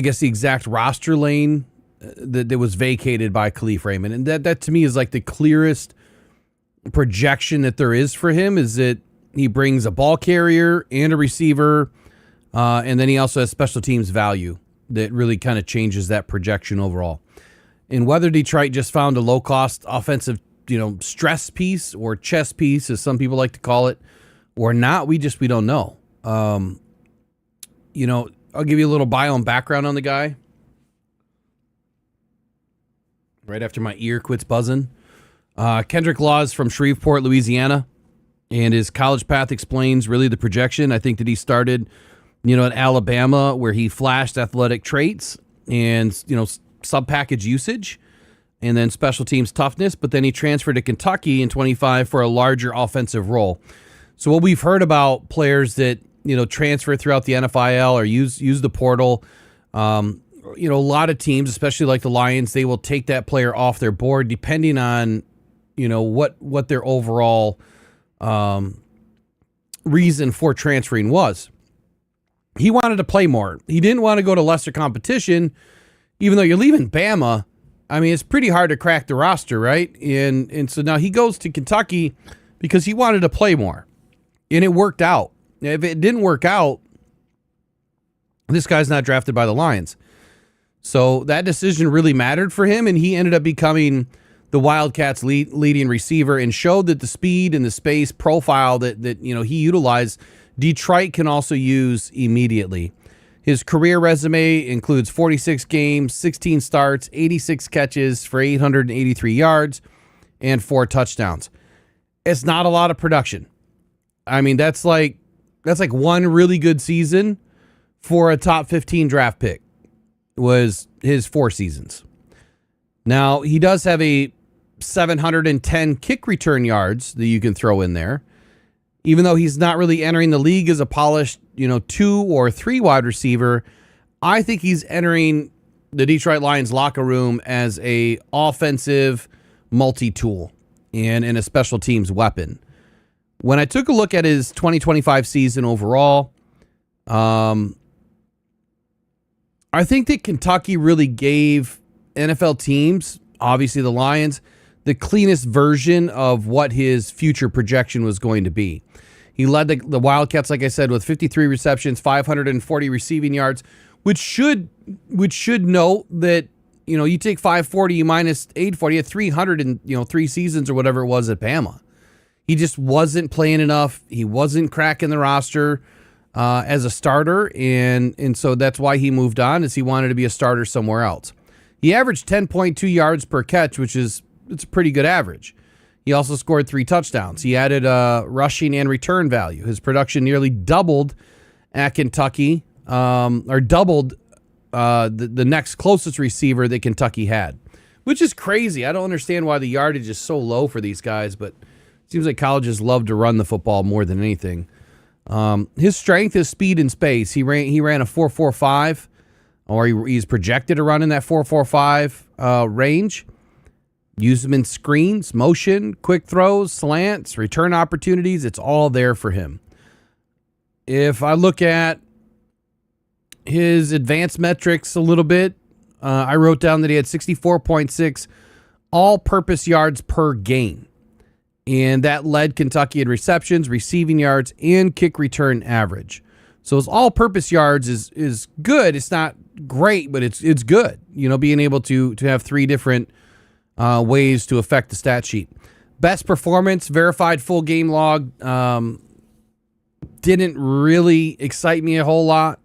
exact roster lane that was vacated by Khalif Raymond, and that to me is like the clearest projection that there is for him, is that he brings a ball carrier and a receiver, and then he also has special teams value that really kind of changes that projection overall. And whether Detroit just found a low-cost offensive, stress piece or chess piece, as some people like to call it, or not, we don't know. I'll give you a little bio and background on the guy. Right after my ear quits buzzing. Kendrick Law is from Shreveport, Louisiana, and his college path explains really the projection. I think that he started, at Alabama, where he flashed athletic traits and, sub-package usage, and then special teams toughness, but then he transferred to Kentucky in 25 for a larger offensive role. So what we've heard about players that, transfer throughout the NFIL or use the portal, a lot of teams, especially like the Lions, they will take that player off their board depending on, what their overall reason for transferring was. He wanted to play more. He didn't want to go to lesser competition. Even though you're leaving Bama, I mean, it's pretty hard to crack the roster, right? And so now he goes to Kentucky because he wanted to play more. And it worked out. If it didn't work out, This guy's not drafted by the Lions. So that decision really mattered for him, and he ended up becoming the Wildcats' leading receiver and showed that the speed and the space profile that he utilized, Detroit can also use immediately. His career resume includes 46 games, 16 starts, 86 catches for 883 yards, and 4 touchdowns. It's not a lot of production. I mean, that's like one really good season for a top 15 draft pick was his 4 seasons. Now, he does have a 710 kick return yards that you can throw in there. Even though he's not really entering the league as a polished, 2 or 3 wide receiver, I think he's entering the Detroit Lions locker room as a offensive multi-tool and a special teams weapon. When I took a look at his 2025 season overall, I think that Kentucky really gave NFL teams, obviously the Lions, the cleanest version of what his future projection was going to be. He led the Wildcats, like I said, with 53 receptions, 540 receiving yards, which should note that, you take 540, you minus 840, you had 300 in, 3 seasons or whatever it was at Bama. He just wasn't playing enough. He wasn't cracking the roster as a starter, and so that's why he moved on, is he wanted to be a starter somewhere else. He averaged 10.2 yards per catch, it's a pretty good average. He also scored 3 touchdowns. He added rushing and return value. His production nearly doubled at Kentucky, or doubled the next closest receiver that Kentucky had, which is crazy. I don't understand why the yardage is so low for these guys, but it seems like colleges love to run the football more than anything. His strength is speed and space. He ran a 4.45, or he's projected to run in that 4.45 range. Use them in screens, motion, quick throws, slants, return opportunities. It's all there for him. If I look at his advanced metrics a little bit, I wrote down that he had 64.6 all-purpose yards per game. And that led Kentucky in receptions, receiving yards, and kick return average. So his all-purpose yards is good. It's not great, but it's good. Being able to have 3 different ways to affect the stat sheet. Best performance, verified full game log, didn't really excite me a whole lot.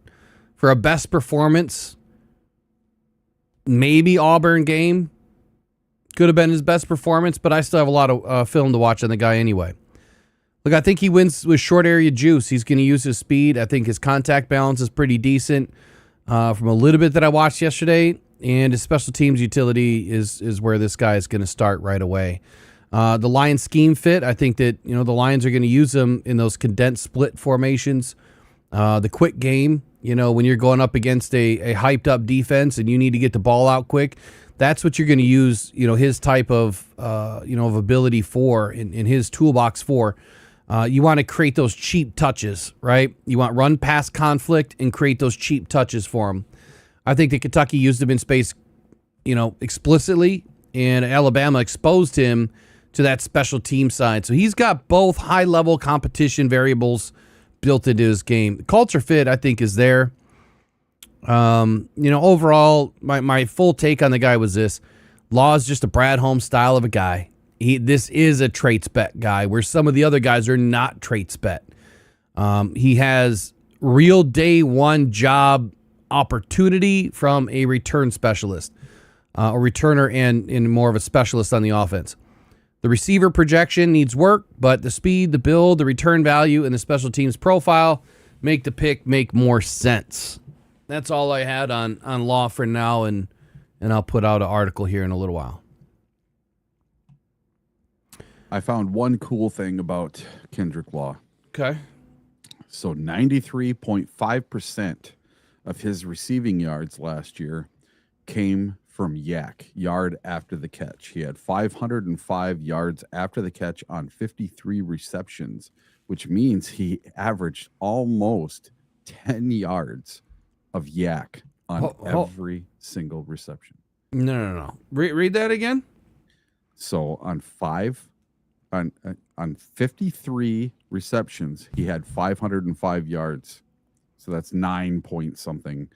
For a best performance, maybe Auburn game could have been his best performance, but I still have a lot of film to watch on the guy anyway. Look, I think he wins with short area juice. He's going to use his speed. I think his contact balance is pretty decent from a little bit that I watched yesterday. And his special teams utility is where this guy is going to start right away. The Lions scheme fit, I think that the Lions are going to use him in those condensed split formations. The quick game, when you're going up against a hyped up defense and you need to get the ball out quick, that's what you're going to use his type of of ability for in his toolbox for. You want to create those cheap touches, right? You want run pass conflict and create those cheap touches for him. I think that Kentucky used him in space, explicitly, and Alabama exposed him to that special team side. So he's got both high-level competition variables built into his game. The culture fit, I think, is there. Overall, my full take on the guy was this. Law is just a Brad Holmes style of a guy. This is a traits bet guy, where some of the other guys are not traits bet. He has real day one job opportunity from a return specialist, a returner and more of a specialist on the offense. The receiver projection needs work, but the speed, the build, the return value, and the special teams profile make the pick make more sense. That's all I had on Law for now, and I'll put out an article here in a little while. I found one cool thing about Kendrick Law. Okay. So 93.5% of his receiving yards last year came from yard after the catch. He had 505 yards after the catch on 53 receptions, which means he averaged almost 10 yards of yak on every single reception. No. Read that again. So on 53 receptions, he had 505 yards. So that's 9 point something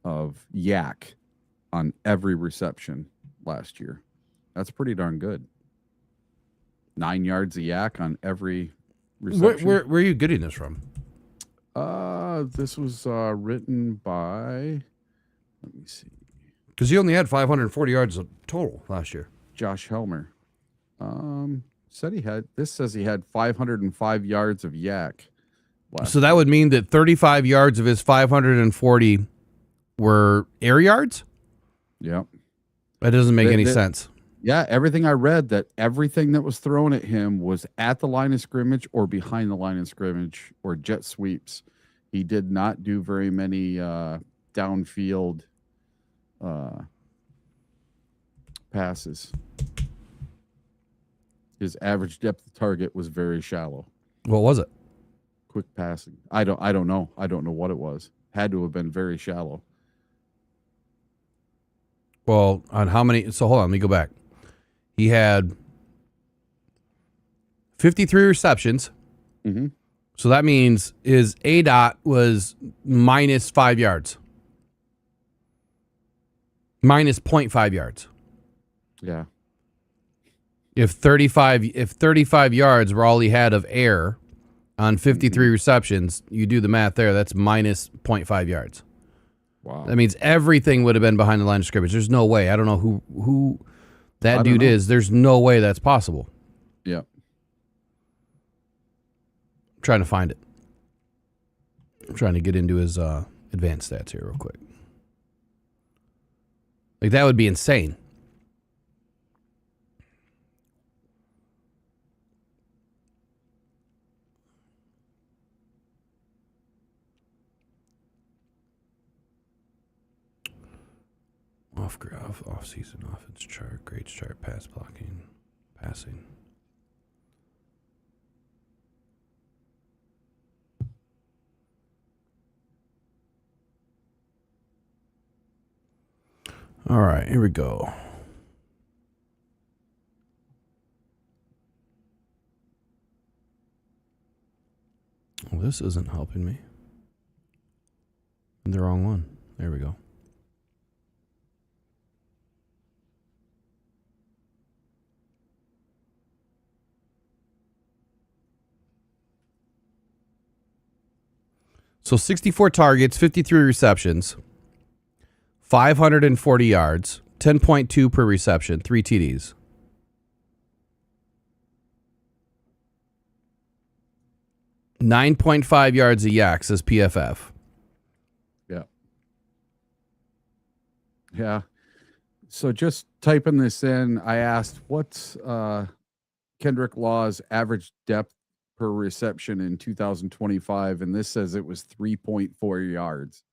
of yak on every reception last year. That's pretty darn good. 9 yards of yak on every reception. Where are you getting this from? This was written by, let me see, Because he only had 540 yards total last year. Josh Helmer. Says he had 505 yards of yak. So that would mean that 35 yards of his 540 were air yards? Yep. That doesn't make any sense. Yeah, everything I read, that everything that was thrown at him was at the line of scrimmage or behind the line of scrimmage or jet sweeps. He did not do very many downfield passes. His average depth of target was very shallow. What was it? Quick passing. I don't know. I don't know what it was. Had to have been very shallow. Well, on how many? So hold on, let me go back. He had 53 receptions. Mm-hmm. So that means his ADOT was minus 5 yards. Minus 0.5 yards. Yeah. If 35 yards were all he had of air on 53 receptions, you do the math there, that's minus 0.5 yards. Wow. That means everything would have been behind the line of scrimmage. There's no way. I don't know who that dude is. There's no way that's possible. Yep. I'm trying to find it. I'm trying to get into his advanced stats here real quick. Like, that would be insane. Off-season offense chart, grades chart, pass blocking, passing. All right, here we go. Well, this isn't helping me. The wrong one. There we go. So 64 targets, 53 receptions, 540 yards, 10.2 per reception, 3 TDs. $9.5 yards of yak, says PFF. Yeah. Yeah. So just typing this in, I asked, what's Kendrick Law's average depth per reception in 2025? And this says it was 3.4 yards.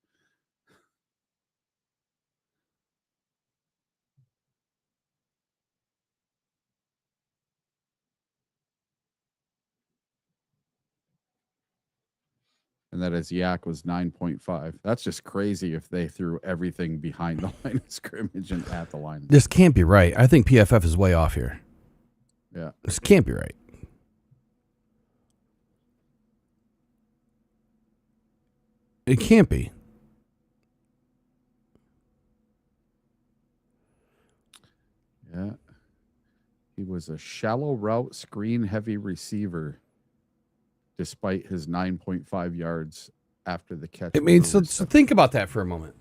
And that his yak was 9.5. That's just crazy if they threw everything behind the line of scrimmage and at the line. This can't be right. I think PFF is way off here. Yeah. This can't be right. It can't be. Yeah. He was a shallow route screen heavy receiver despite his 9.5 yards after the catch. I mean, so think about that for a moment.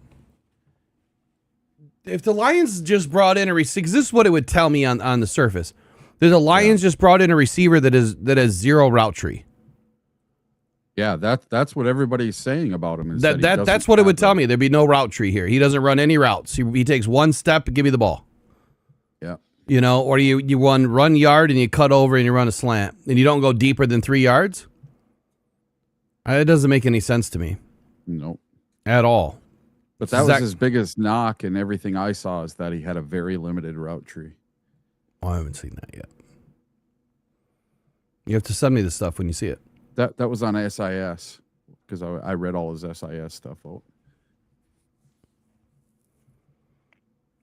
If the Lions just brought in a receiver, because this is what it would tell me on the surface. The Lions just brought in a receiver that has zero route tree. Yeah, that's what everybody's saying about him. Is that's what it would tell me. There'd be no route tree here. He doesn't run any routes. He takes one step to give you the ball. Yeah. You know, or you run yard and you cut over and you run a slant and you don't go deeper than 3 yards. It doesn't make any sense to me. Nope. At all. But that was his biggest knock, and everything I saw is that he had a very limited route tree. Oh, I haven't seen that yet. You have to send me the stuff when you see it. That was on SIS, because I read all his SIS stuff out.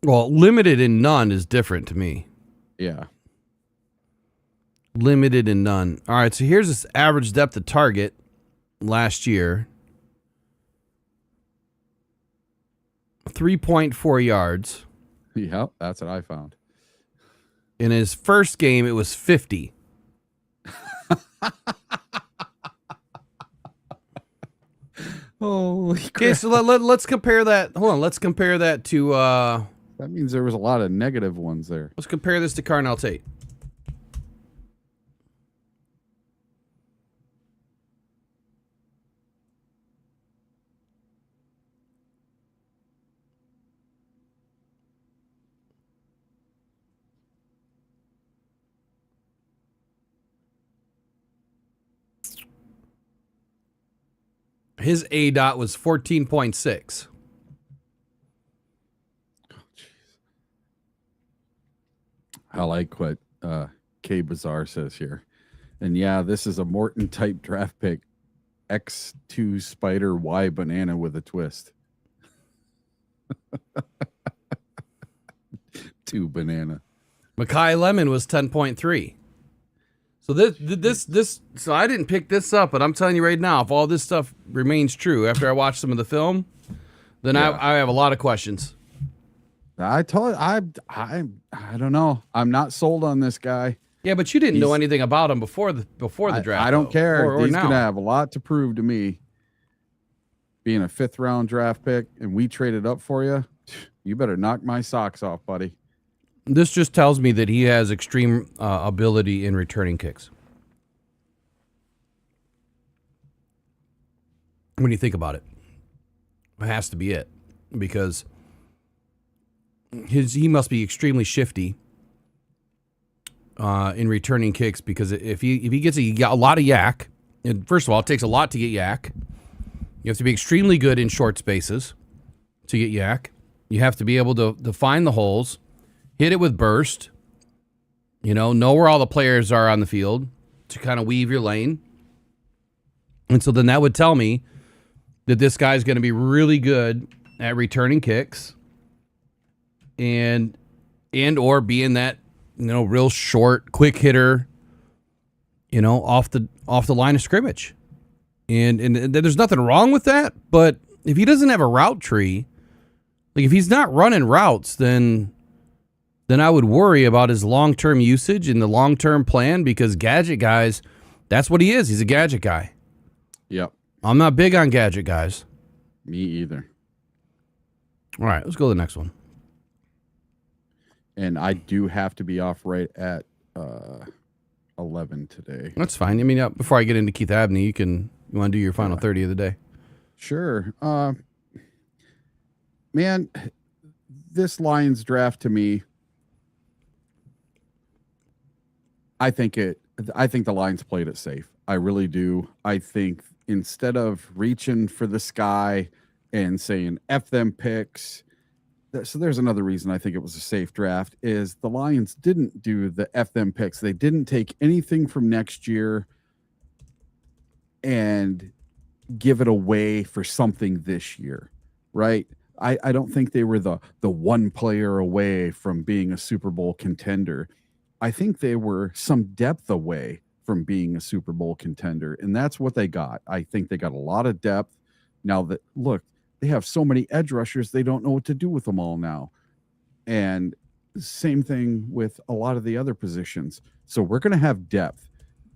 Well, limited and none is different to me. Yeah. Limited and none. All right, so here's this average depth of target last year. 3.4 yards. Yep, that's what I found. In his first game, it was 50. Holy crap. Okay, so let's compare that. Hold on, let's compare that to. That means there was a lot of negative ones there. Let's compare this to Carnell Tate. His A dot was 14.6. I like what K Bazaar says here. And yeah, this is a Morton type draft pick. X2 Spider Y banana with a twist. 2 banana. Mekhi Lemon was 10.3. So this so I didn't pick this up, but I'm telling you right now, if all this stuff remains true after I watch some of the film, then Yeah. I have a lot of questions. I told I don't know. I'm not sold on this guy. Yeah, but you didn't know anything about him before the draft. I don't though, care. or He's now. gonna have a lot to prove to me. Being a 5th round draft pick and we traded up for you, you better knock my socks off, buddy. This just tells me that he has extreme ability in returning kicks. When you think about it, it has to be it, because he must be extremely shifty in returning kicks. Because if he gets a lot of yak, and first of all, it takes a lot to get yak. You have to be extremely good in short spaces to get yak. You have to be able to find the holes. Hit it with burst, know where all the players are on the field to kind of weave your lane. And so then that would tell me that this guy's going to be really good at returning kicks and or being that, real short, quick hitter, off the line of scrimmage. And there's nothing wrong with that, but if he doesn't have a route tree, like if he's not running routes, then I would worry about his long-term usage and the long-term plan, because gadget guys, that's what he is. He's a gadget guy. Yep. I'm not big on gadget guys. Me either. All right, let's go to the next one. And I do have to be off right at 11 today. That's fine. I mean, before I get into Keith Abney, you want to do your final 30 of the day? Sure. Man, this Lions draft to me, I think the Lions played it safe. I really do. I think instead of reaching for the sky and saying F them picks, so there's another reason I think it was a safe draft, is the Lions didn't do the F them picks. They didn't take anything from next year and give it away for something this year, right? I don't think they were the one player away from being a Super Bowl contender. I think they were some depth away from being a Super Bowl contender, and that's what they got. I think they got a lot of depth. Now that, look, they have so many edge rushers, they don't know what to do with them all now. And same thing with a lot of the other positions. So we're going to have depth.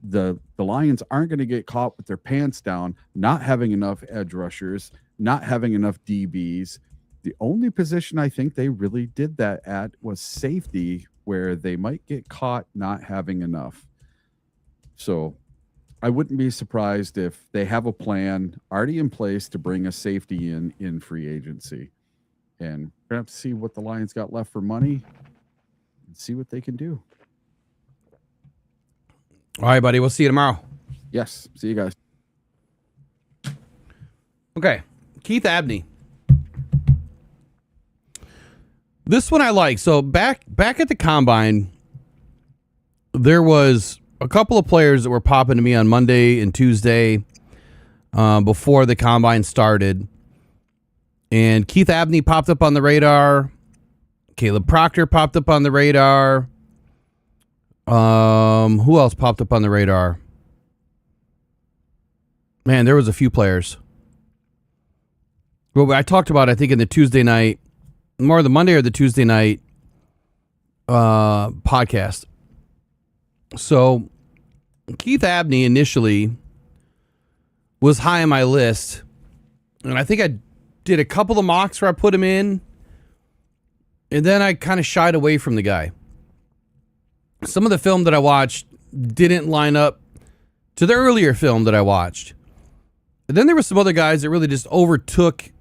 The Lions aren't going to get caught with their pants down, not having enough edge rushers, not having enough DBs. The only position I think they really did that at was safety, where they might get caught not having enough. So I wouldn't be surprised if they have a plan already in place to bring a safety in free agency. And we're going to have to see what the Lions got left for money and see what they can do. All right, buddy. We'll see you tomorrow. Yes. See you guys. Okay. Keith Abney. This one I like. So back at the Combine, there was a couple of players that were popping to me on Monday and Tuesday before the Combine started. And Keith Abney popped up on the radar. Caleb Proctor popped up on the radar. Who else popped up on the radar? Man, there was a few players. Well, I talked about, I think, in the Tuesday night more the Monday or the Tuesday night podcast. So Keith Abney initially was high on my list, and I think I did a couple of mocks where I put him in, and then I kind of shied away from the guy. Some of the film that I watched didn't line up to the earlier film that I watched. And then there were some other guys that really just overtook,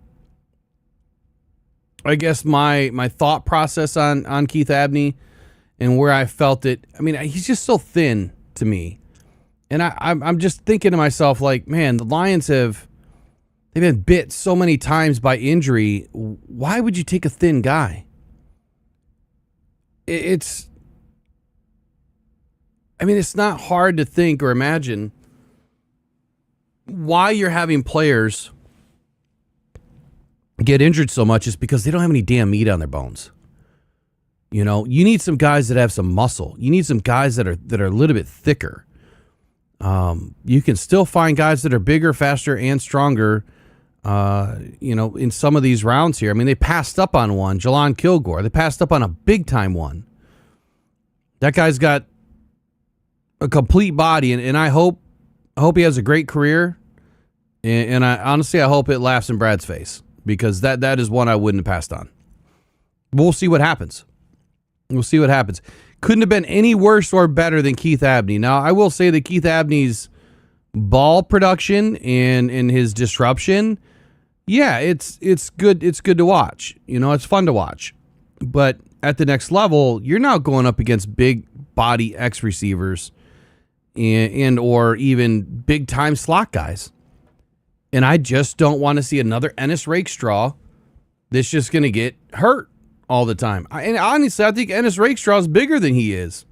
I guess, my thought process on Keith Abney and where I felt it. I mean, he's just so thin to me. And I'm just thinking to myself, like, man, the Lions they've been bit so many times by injury. Why would you take a thin guy? It's not hard to think or imagine why you're having players get injured so much is because they don't have any damn meat on their bones. You know, you need some guys that have some muscle. You need some guys that are a little bit thicker. You can still find guys that are bigger, faster, and stronger, in some of these rounds here. I mean, they passed up on one, Jelon Kilgore. They passed up on a big-time one. That guy's got a complete body, and I hope he has a great career. And I honestly, I hope it laughs in Brad's face, because that is one I wouldn't have passed on. We'll see what happens. Couldn't have been any worse or better than Keith Abney. Now, I will say that Keith Abney's ball production and his disruption, yeah, it's good. It's good to watch. It's fun to watch. But at the next level, you're now going up against big body X receivers and or even big time slot guys. And I just don't want to see another Ennis Rakestraw that's just going to get hurt all the time. And honestly, I think Ennis Rakestraw is bigger than he is.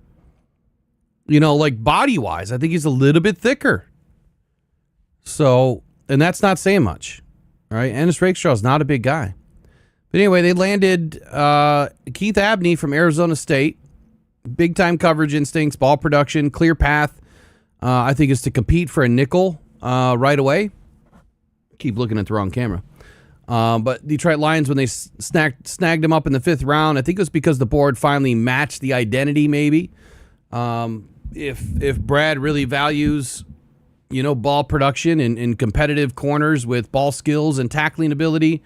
Like body-wise, I think he's a little bit thicker. So, and that's not saying much. All right, Ennis Rakestraw is not a big guy. But anyway, they landed Keith Abney from Arizona State. Big-time coverage instincts, ball production, clear path. I think is to compete for a nickel right away. Keep looking at the wrong camera. But Detroit Lions, when they snagged him up in the 5th round, I think it was because the board finally matched the identity, maybe. If Brad really values, ball production and competitive corners with ball skills and tackling ability,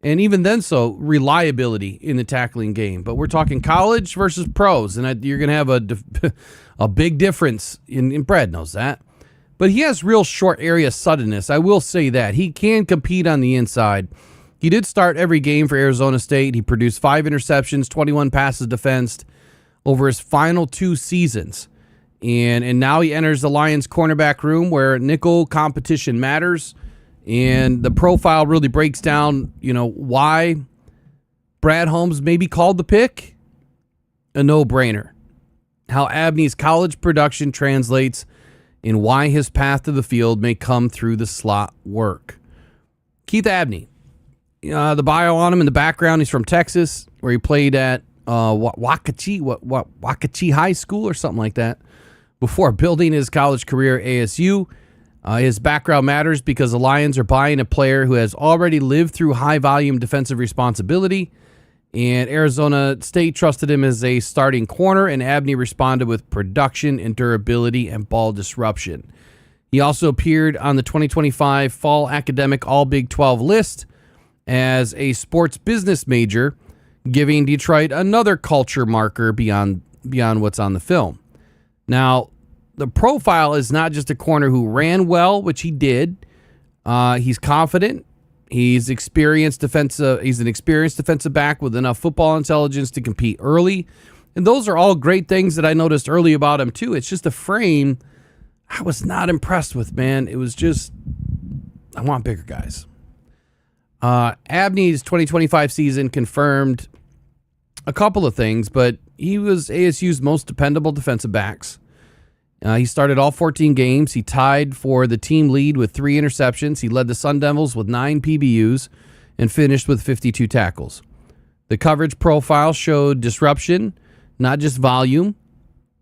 and even then reliability in the tackling game. But we're talking college versus pros, and you're going to have a big difference, and Brad knows that. But he has real short area suddenness. I will say that. He can compete on the inside. He did start every game for Arizona State. He produced 5 interceptions, 21 passes defensed over his final 2 seasons. And now he enters the Lions cornerback room where nickel competition matters. And the profile really breaks down, why Brad Holmes may be called the pick. A no-brainer. How Abney's college production translates and why his path to the field may come through the slot work. Keith Abney, the bio on him in the background, he's from Texas, where he played at Waukesha High School or something like that, before building his college career at ASU. His background matters because the Lions are buying a player who has already lived through high-volume defensive responsibility, and Arizona State trusted him as a starting corner, and Abney responded with production and durability and ball disruption. He also appeared on the 2025 Fall Academic All-Big 12 list as a sports business major, giving Detroit another culture marker beyond what's on the film. Now, the profile is not just a corner who ran well, which he did. He's confident. He's an experienced defensive back with enough football intelligence to compete early. And those are all great things that I noticed early about him, too. It's just the frame I was not impressed with, man. It was just, I want bigger guys. Abney's 2025 season confirmed a couple of things, but he was ASU's most dependable defensive backs. He started all 14 games. He tied for the team lead with 3 interceptions. He led the Sun Devils with 9 PBUs and finished with 52 tackles. The coverage profile showed disruption, not just volume.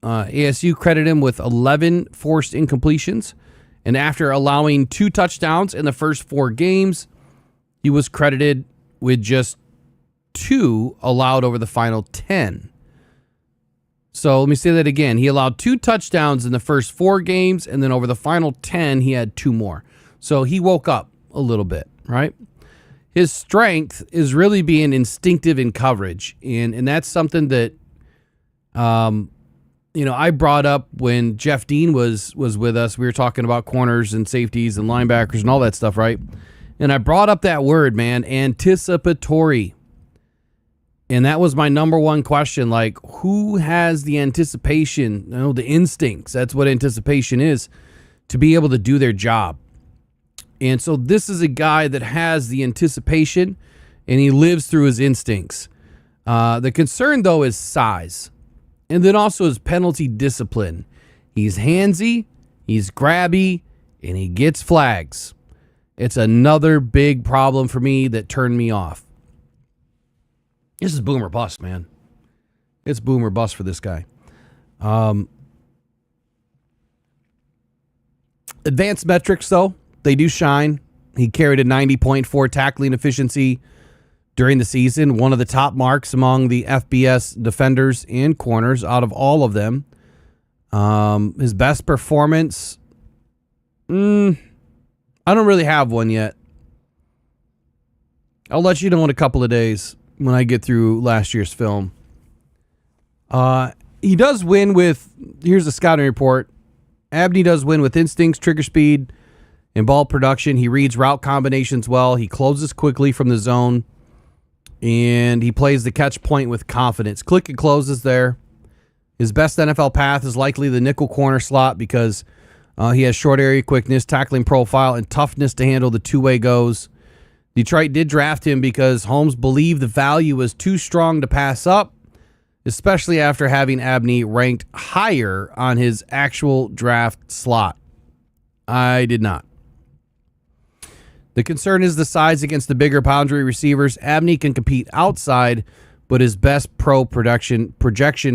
ASU credited him with 11 forced incompletions, and after allowing 2 touchdowns in the first 4 games, he was credited with just 2 allowed over the final 10. So let me say that again. He allowed 2 touchdowns in the first 4 games, and then over the final 10, he had 2 more. So he woke up a little bit, right? His strength is really being instinctive in coverage, and that's something that, I brought up when Jeff Dean was with us. We were talking about corners and safeties and linebackers and all that stuff, right? And I brought up that word, man, anticipatory. And that was my number one question. Like, who has the anticipation, the instincts, that's what anticipation is, to be able to do their job. And so this is a guy that has the anticipation, and he lives through his instincts. The concern, though, is size. And then also his penalty discipline. He's handsy, he's grabby, and he gets flags. It's another big problem for me that turned me off. This is boom or bust, man. It's boom or bust for this guy. Advanced metrics, though, they do shine. He carried a 90.4 tackling efficiency during the season, one of the top marks among the FBS defenders and corners out of all of them. His best performance, I don't really have one yet. I'll let you know in a couple of days when I get through last year's film. He does win with, here's the scouting report. Abney does win with instincts, trigger speed, and ball production. He reads route combinations well. He closes quickly from the zone, and he plays the catch point with confidence. Click and closes there. His best NFL path is likely the nickel corner slot because he has short area quickness, tackling profile, and toughness to handle the two-way goes. Detroit did draft him because Holmes believed the value was too strong to pass up, especially after having Abney ranked higher on his actual draft slot. I did not. The concern is the size against the bigger boundary receivers. Abney can compete outside, but his best pro projection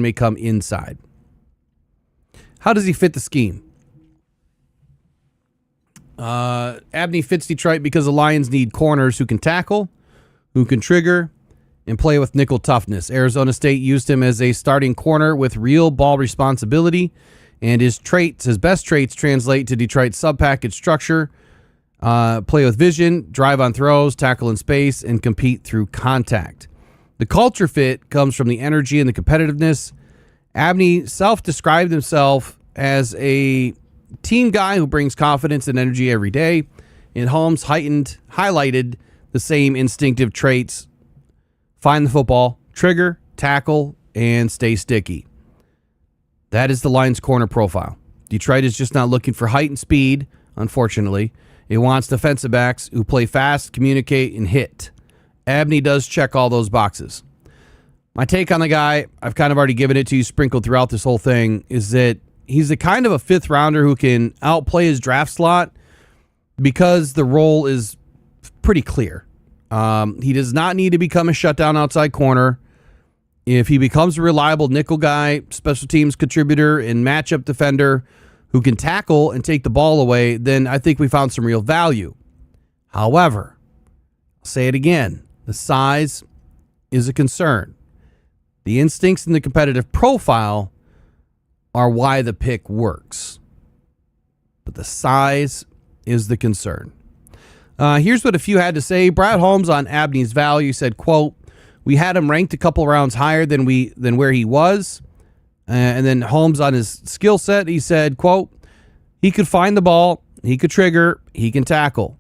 may come inside. How does he fit the scheme? Abney fits Detroit because the Lions need corners who can tackle, who can trigger, and play with nickel toughness. Arizona State used him as a starting corner with real ball responsibility, and his best traits translate to Detroit's sub-package structure. Play with vision, drive on throws, tackle in space, and compete through contact. The culture fit comes from the energy and the competitiveness. Abney self-described himself as a team guy who brings confidence and energy every day, and Holmes highlighted the same instinctive traits: find the football, trigger, tackle, and stay sticky. That is the Lions' corner profile. Detroit is just not looking for height and speed, unfortunately. It wants defensive backs who play fast, communicate, and hit. Abney does check all those boxes. My take on the guy, I've kind of already given it to you, sprinkled throughout this whole thing, is that he's the kind of a fifth rounder who can outplay his draft slot because the role is pretty clear. He does not need to become a shutdown outside corner. If he becomes a reliable nickel guy, special teams contributor, and matchup defender who can tackle and take the ball away, then I think we found some real value. However, I'll say it again, the size is a concern. The instincts and the competitive profile are why the pick works. But the size is the concern. Here's what a few had to say. Brad Holmes on Abney's value said, quote, "We had him ranked a couple rounds higher than where he was." And then Holmes on his skill set, he said, quote, "He could find the ball, he could trigger, he can tackle."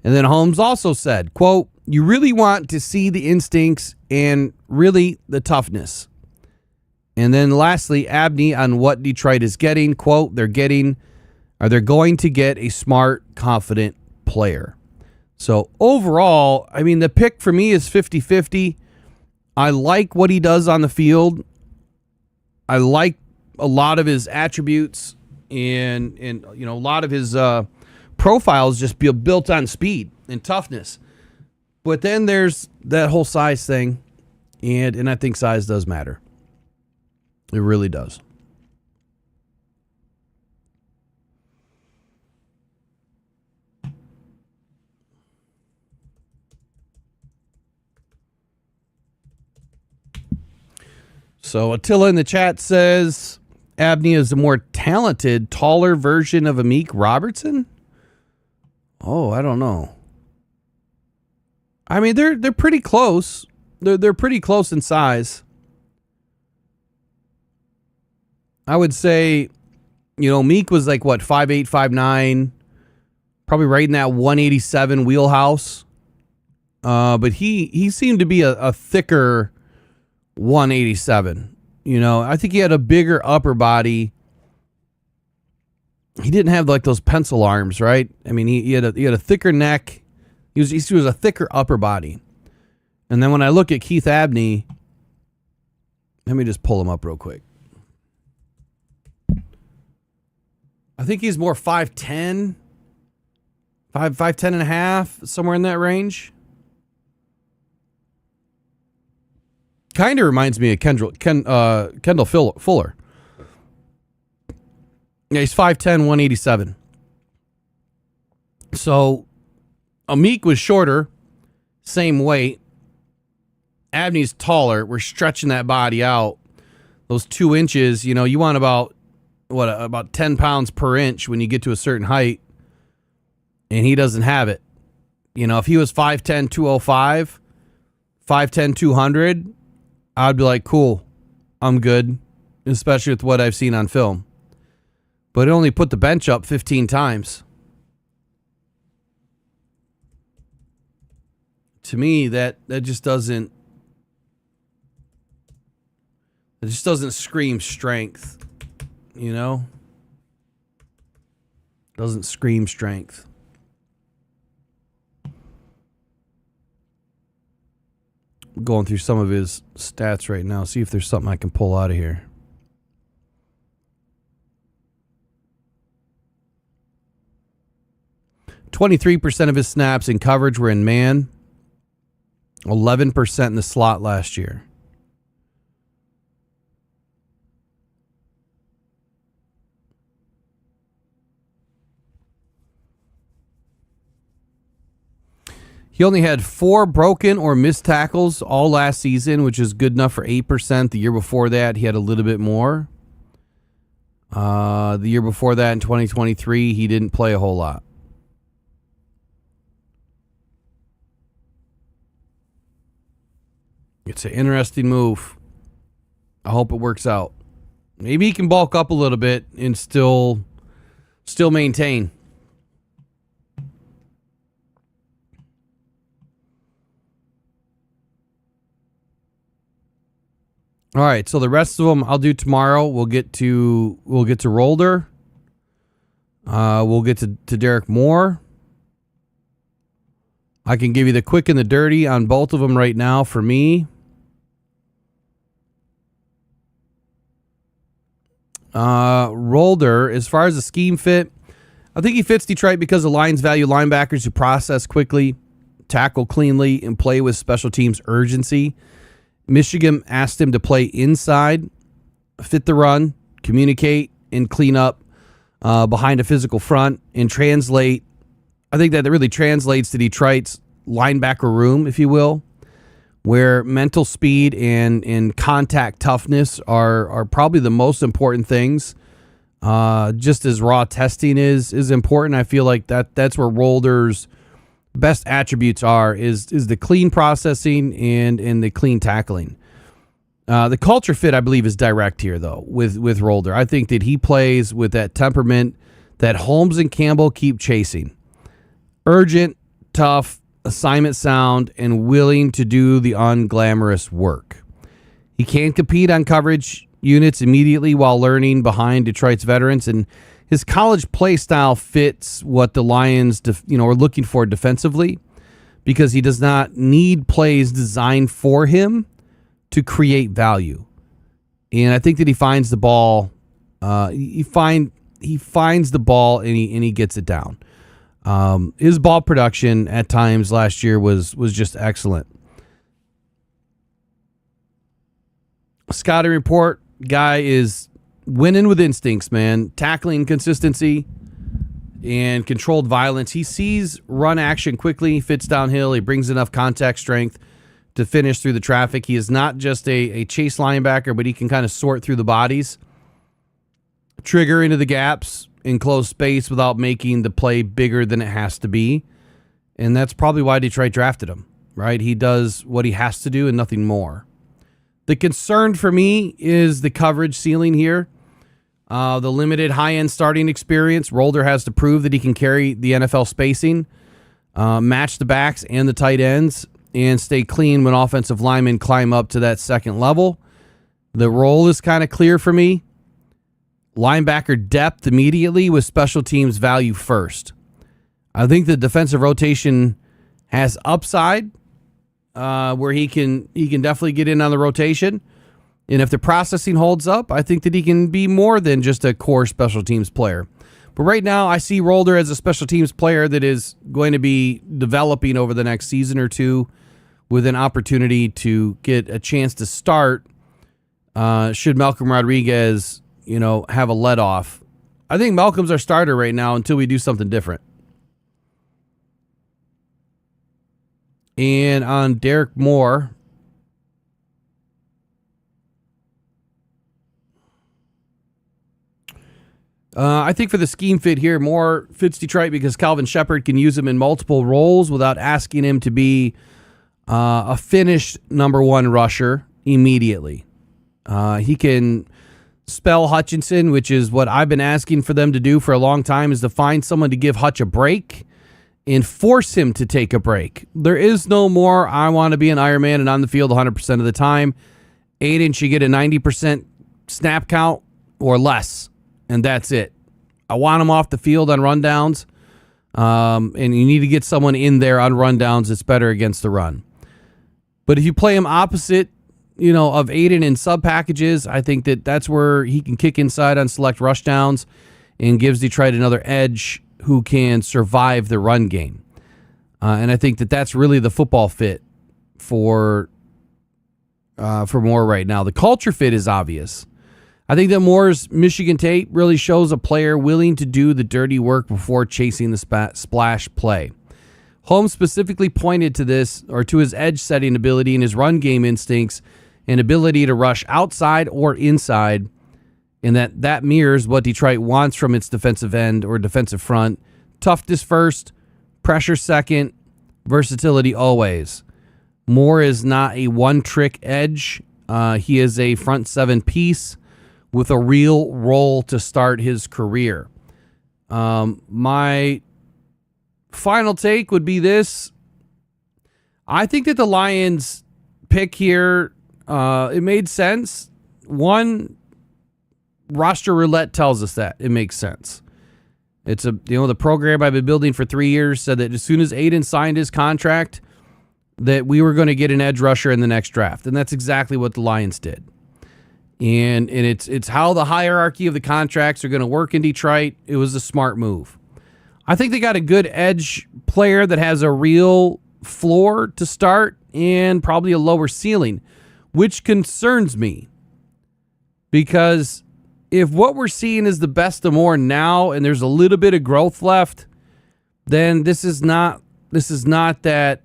And then Holmes also said, quote, "You really want to see the instincts and really the toughness." And then lastly, Abney on what Detroit is getting, quote, they're going to get a smart, confident player. So overall, I mean, the pick for me is 50-50. I like what he does on the field. I like a lot of his attributes, and a lot of his profiles just built on speed and toughness. But then there's that whole size thing, and I think size does matter. It really does. So Attila in the chat says Abney is a more talented, taller version of Amik Robertson. Oh, I don't know. I mean, they're pretty close. They're pretty close in size. I would say, Meek was like what, 5'8", 5'9", probably right in that 187 wheelhouse. But he seemed to be a thicker 187. I think he had a bigger upper body. He didn't have like those pencil arms, right? I mean, he had a thicker neck. He was a thicker upper body. And then when I look at Keith Abney, let me just pull him up real quick. I think he's more 5'10", 5'10 and a half, somewhere in that range. Kind of reminds me of Kendall Fuller. Yeah, he's 5'10", 187. So, Amik was shorter, same weight. Abney's taller. We're stretching that body out. Those 2 inches, you want about 10 pounds per inch when you get to a certain height. And he doesn't have it. If he was 5'10", 205, 5'10", 200, I'd be like, cool, I'm good, especially with what I've seen on film. But it only put the bench up 15 times. To me, that just doesn't scream strength, Doesn't scream strength. Going through some of his stats right now, see if there's something I can pull out of here. %23% of his snaps in coverage were in man, 11% in the slot last year. He only had 4 broken or missed tackles all last season, which is good enough for 8%. The year before that, he had a little bit more. The year before that, in 2023, he didn't play a whole lot. It's an interesting move. I hope it works out. Maybe he can bulk up a little bit and still maintain. All right, so the rest of them I'll do tomorrow. We'll get to Rolder. We'll get to Derrick Moore. I can give you the quick and the dirty on both of them right now for me. Rolder, as far as the scheme fit, I think he fits Detroit because the Lions value linebackers who process quickly, tackle cleanly, and play with special teams urgency. Michigan asked him to play inside, fit the run, communicate, and clean up behind a physical front and translate. I think that really translates to Detroit's linebacker room, if you will, where mental speed and contact toughness are probably the most important things. Just as raw testing is important, I feel like that's where Rolder's best attributes is the clean processing and the clean tackling. The culture fit, I believe, is direct here, though, with Rolder. I think that he plays with that temperament that Holmes and Campbell keep chasing. Urgent, tough, assignment sound, and willing to do the unglamorous work. He can compete on coverage units immediately while learning behind Detroit's veterans, and his college play style fits what the Lions are looking for defensively, because he does not need plays designed for him to create value. And I think that he finds the ball. He finds the ball and he gets it down. His ball production at times last year was just excellent. Scouting report, guy is winning with instincts, man. Tackling consistency and controlled violence. He sees run action quickly, fits downhill. He brings enough contact strength to finish through the traffic. He is not just a chase linebacker, but he can kind of sort through the bodies, trigger into the gaps in close space without making the play bigger than it has to be. And that's probably why Detroit drafted him, right? He does what he has to do and nothing more. The concern for me is the coverage ceiling here. The limited high-end starting experience. Rolder has to prove that he can carry the NFL spacing, match the backs and the tight ends, and stay clean when offensive linemen climb up to that second level. The role is kind of clear for me. Linebacker depth immediately with special teams value first. I think the defensive rotation has upside where he can definitely get in on the rotation. And if the processing holds up, I think that he can be more than just a core special teams player. But right now, I see Rolder as a special teams player that is going to be developing over the next season or two with an opportunity to get a chance to start should Malcolm Rodriguez, have a let-off. I think Malcolm's our starter right now until we do something different. And on Derrick Moore, I think for the scheme fit here, Moore fits Detroit because Calvin Shepard can use him in multiple roles without asking him to be a finished number one rusher immediately. He can spell Hutchinson, which is what I've been asking for them to do for a long time, is to find someone to give Hutch a break and force him to take a break. There is no more, I want to be an Iron Man and on the field 100% of the time. Aiden should get a 90% snap count or less, and that's it. I want him off the field on rundowns, and you need to get someone in there on rundowns that's better against the run. But if you play him opposite, of Aiden in sub packages, I think that's where he can kick inside on select rush downs and gives Detroit another edge who can survive the run game. And I think that's really the football fit for Moore right now. The culture fit is obvious. I think that Moore's Michigan tape really shows a player willing to do the dirty work before chasing the splash play. Holmes specifically pointed to this, or to his edge setting ability and his run game instincts and ability to rush outside or inside, and that mirrors what Detroit wants from its defensive end or defensive front. Toughness first, pressure second, versatility always. Moore is not a one-trick edge. He is a front seven piece with a real role to start his career. My final take would be this. I think that the Lions pick here, it made sense. One, roster roulette tells us that it makes sense. It's the program I've been building for 3 years said that as soon as Aiden signed his contract, that we were going to get an edge rusher in the next draft, and that's exactly what the Lions did. And it's how the hierarchy of the contracts are going to work in Detroit. It was a smart move. I think they got a good edge player that has a real floor to start and probably a lower ceiling, which concerns me because if what we're seeing is the best of Moore now and there's a little bit of growth left, then this is not that,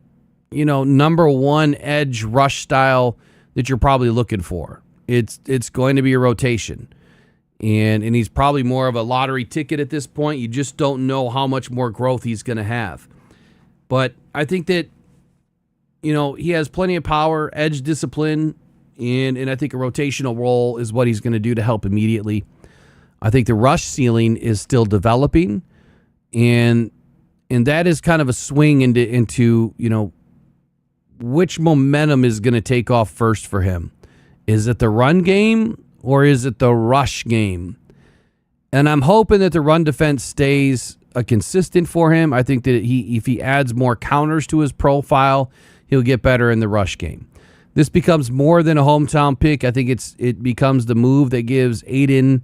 number one edge rush style that you're probably looking for. It's going to be a rotation. And he's probably more of a lottery ticket at this point. You just don't know how much more growth he's going to have. But I think that, he has plenty of power, edge discipline, and I think a rotational role is what he's going to do to help immediately. I think the rush ceiling is still developing, and that is kind of a swing into which momentum is going to take off first for him. Is it the run game or is it the rush game? And I'm hoping that the run defense stays consistent for him. I think that if he adds more counters to his profile, he'll get better in the rush game. This becomes more than a hometown pick. I think it becomes the move that gives Aiden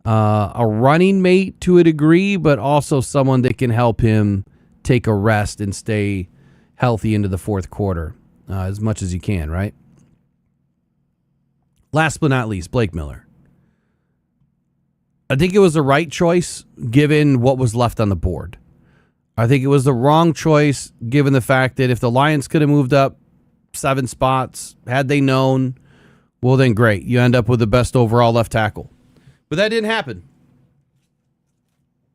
a running mate to a degree, but also someone that can help him take a rest and stay healthy into the fourth quarter as much as he can, right? Last but not least, Blake Miller. I think it was the right choice given what was left on the board. I think it was the wrong choice given the fact that if the Lions could have moved up 7 spots. Had they known, well, then great. You end up with the best overall left tackle. But that didn't happen.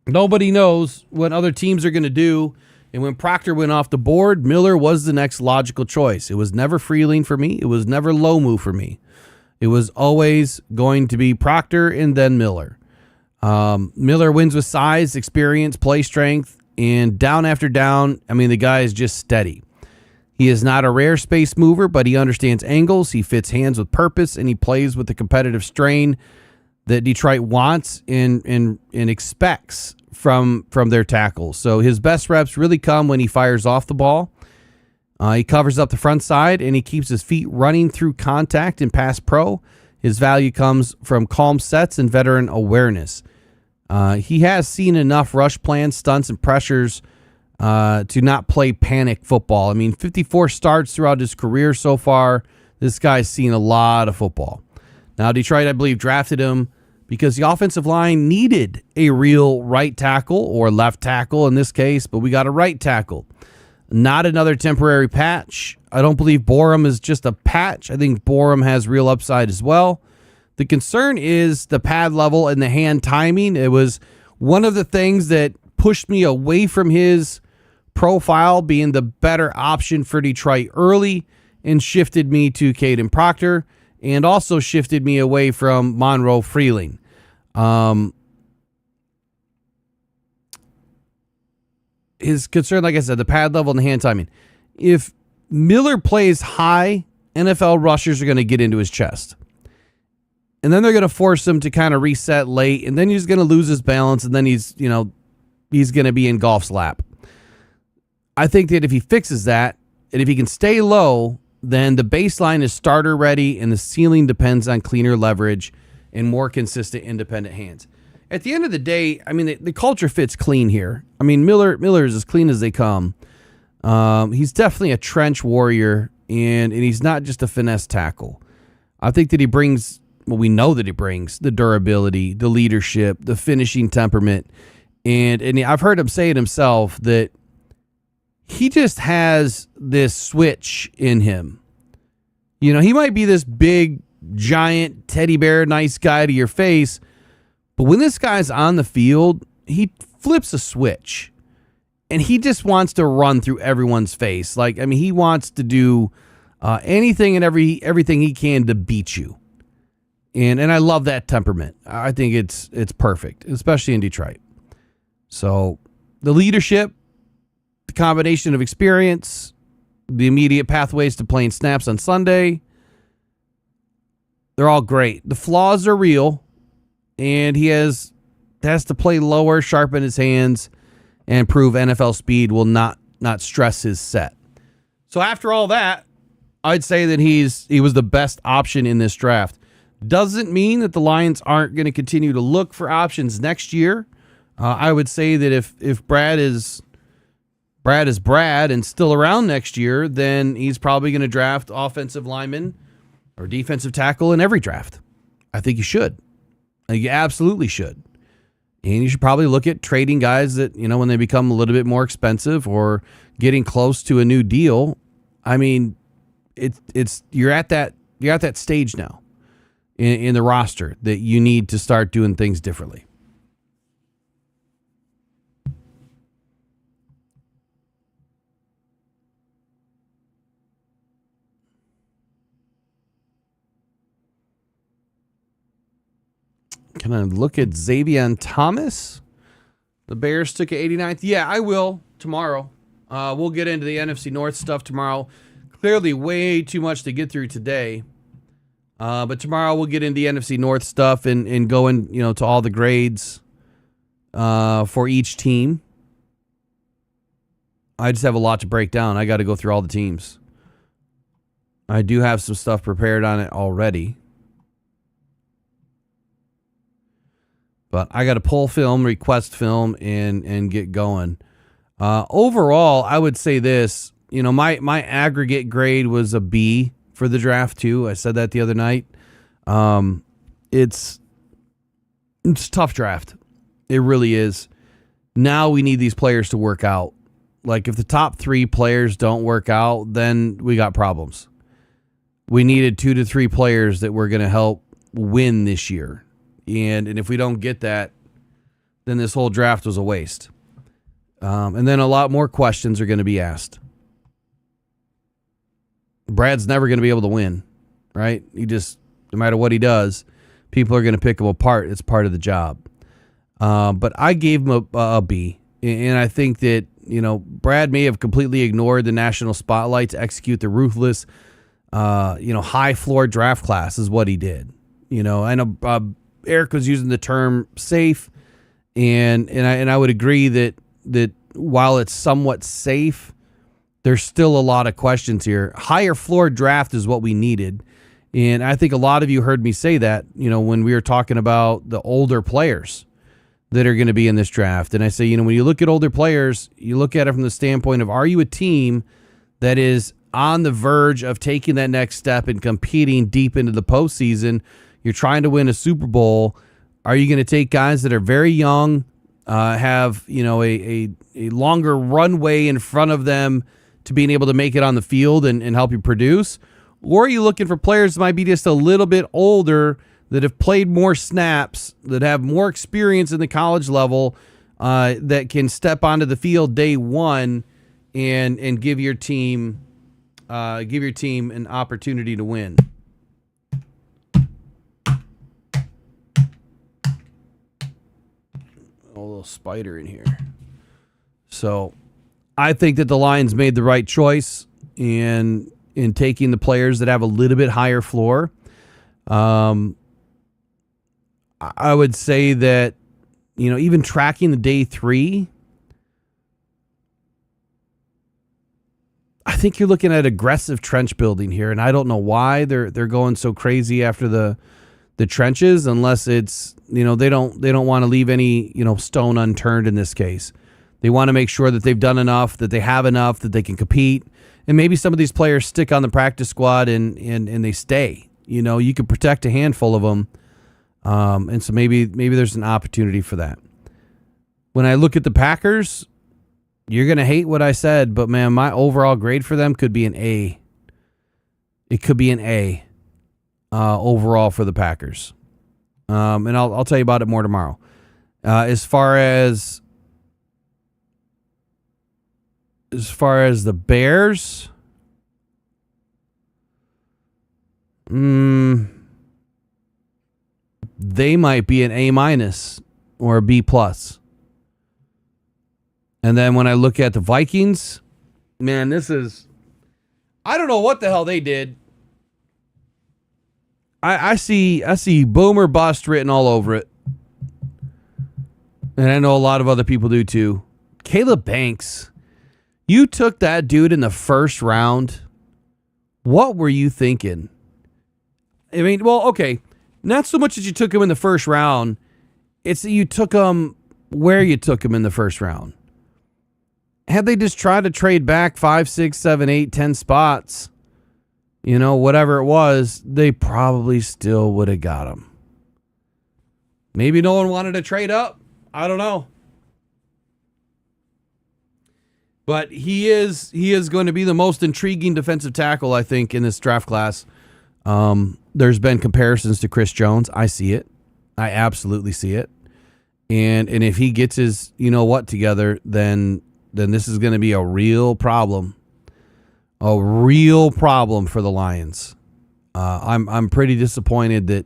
Nobody knows what other teams are going to do. And when Proctor went off the board, Miller was the next logical choice. It was never Freeling for me. It was never Lomu for me. It was always going to be Proctor and then Miller. Miller wins with size, experience, play strength, and down after down, I mean, the guy is just steady. He is not a rare space mover, but he understands angles, he fits hands with purpose, and he plays with the competitive strain that Detroit wants and expects from their tackles. So his best reps really come when he fires off the ball. He covers up the front side, and he keeps his feet running through contact and pass pro. His value comes from calm sets and veteran awareness. He has seen enough rush plans, stunts, and pressures to not play panic football. I mean, 54 starts throughout his career so far. This guy's seen a lot of football. Now, Detroit, I believe, drafted him because the offensive line needed a real right tackle or left tackle in this case, but we got a right tackle. Not another temporary patch. I don't believe Borum is just a patch. I think Borum has real upside as well. The concern is the pad level and the hand timing. It was one of the things that pushed me away from his profile being the better option for Detroit early and shifted me to Caden Proctor and also shifted me away from Monroe Freeling. His concern, like I said, the pad level and the hand timing. If Miller plays high, NFL rushers are going to get into his chest. And then they're going to force him to kind of reset late, and then he's going to lose his balance, and then he's going to be in golf's lap. I think that if he fixes that, and if he can stay low, then the baseline is starter ready, and the ceiling depends on cleaner leverage and more consistent independent hands. At the end of the day, I mean, the culture fits clean here. I mean, Miller is as clean as they come. He's definitely a trench warrior, and he's not just a finesse tackle. I think that he brings, well, we know that he brings the durability, the leadership, the finishing temperament. And I've heard him say it himself that he just has this switch in him. You know, he might be this big, giant teddy bear, nice guy to your face, but when this guy's on the field, he flips a switch and he just wants to run through everyone's face. Like, I mean, he wants to do anything and everything he can to beat you. And I love that temperament. I think it's perfect, especially in Detroit. So the leadership, the combination of experience, the immediate pathways to playing snaps on Sunday, they're all great. The flaws are real, and he has to play lower, sharpen his hands, and prove NFL speed will not stress his set. So after all that, I'd say that he was the best option in this draft. Doesn't mean that the Lions aren't going to continue to look for options next year. I would say that if Brad is Brad and still around next year, then he's probably going to draft offensive lineman or defensive tackle in every draft. I think you should. You absolutely should. And you should probably look at trading guys that, when they become a little bit more expensive or getting close to a new deal. I mean, you're at that stage now in the roster that you need to start doing things differently. Can I look at Xavier Thomas? The Bears took an 89th. Yeah, I will tomorrow. We'll get into the NFC North stuff tomorrow. Clearly way too much to get through today. But tomorrow we'll get into the NFC North stuff and go in, to all the grades for each team. I just have a lot to break down. I got to go through all the teams. I do have some stuff prepared on it already. But I got to pull film, request film, and get going. Overall, I would say this. My aggregate grade was a B for the draft too. I said that the other night. It's a tough draft. It really is. Now we need these players to work out. Like if the top 3 players don't work out, then we got problems. We needed 2 to 3 players that were going to help win this year. And if we don't get that, then this whole draft was a waste. And then a lot more questions are going to be asked. Brad's never going to be able to win, right? No matter what he does, people are going to pick him apart. It's part of the job. But I gave him a B. And I think that, Brad may have completely ignored the national spotlight to execute the ruthless, high floor draft class is what he did. I know Eric was using the term safe, and I would agree that while it's somewhat safe, there's still a lot of questions here. Higher floor draft is what we needed. And I think a lot of you heard me say that, when we were talking about the older players that are going to be in this draft. And I say, when you look at older players, you look at it from the standpoint of, are you a team that is on the verge of taking that next step and competing deep into the postseason? You're trying to win a Super Bowl. Are you going to take guys that are very young, have, a longer runway in front of them to being able to make it on the field and help you produce? Or are you looking for players that might be just a little bit older, that have played more snaps, that have more experience in the college level, that can step onto the field day one and give your team an opportunity to win? A little spider in here. So I think that the Lions made the right choice in taking the players that have a little bit higher floor. I would say that, even tracking the day 3, I think you're looking at aggressive trench building here, and I don't know why they're going so crazy after the trenches, unless it's, they don't want to leave any, stone unturned in this case. They want to make sure that they've done enough, that they have enough, that they can compete. And maybe some of these players stick on the practice squad and they stay. You could protect a handful of them. And so maybe there's an opportunity for that. When I look at the Packers, you're going to hate what I said, but man, my overall grade for them could be an A. It could be an A overall for the Packers. And I'll tell you about it more tomorrow. As far as the Bears, they might be an A- or a B+. And then when I look at the Vikings, man, I don't know what the hell they did. I see boom or bust written all over it. And I know a lot of other people do too. Caleb Banks, you took that dude in the first round. What were you thinking? I mean, well, okay. Not so much that you took him in the first round. It's that you took him where you took him in the first round. Had they just tried to trade back 5, 6, 7, 8, 10 spots, whatever it was, they probably still would have got him. Maybe no one wanted to trade up. I don't know. But he is going to be the most intriguing defensive tackle, I think, in this draft class. There's been comparisons to Chris Jones. I see it. I absolutely see it. And if he gets his together, then this is going to be a real problem. A real problem for the Lions. I'm pretty disappointed that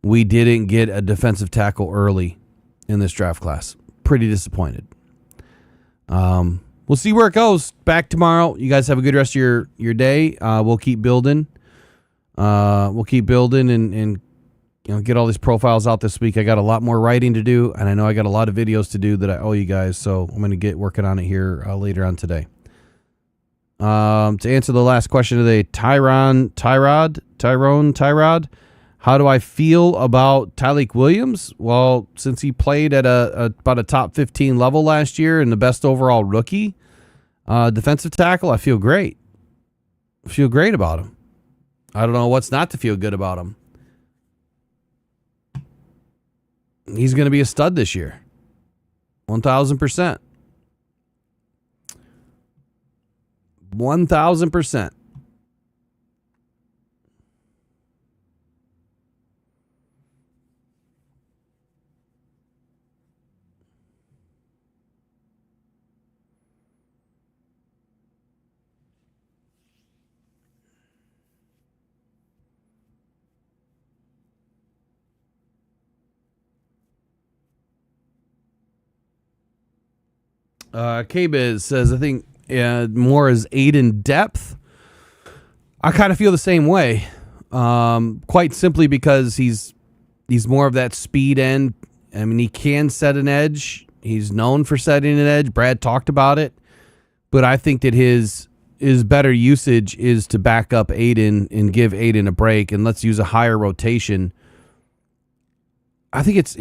we didn't get a defensive tackle early in this draft class. Pretty disappointed. We'll see where it goes. Back tomorrow. You guys have a good rest of your day. We'll keep building. We'll keep building and get all these profiles out this week. I got a lot more writing to do, and I know I got a lot of videos to do that I owe you guys, so I'm going to get working on it here later on today. To answer the last question of the day, Tyrone Tyrod, how do I feel about Tyleik Williams? Well, since he played at about a top 15 level last year and the best overall rookie defensive tackle, I feel great. I feel great about him. I don't know what's not to feel good about him. He's going to be a stud this year. 1,000%. 1,000%. K-Biz says, I think more is aid in depth. I kind of feel the same way. Quite simply because he's more of that speed end. I mean, he can set an edge. He's known for setting an edge. Brad talked about it. But I think that his better usage is to back up Aiden and give Aiden a break, and let's use a higher rotation. I think it's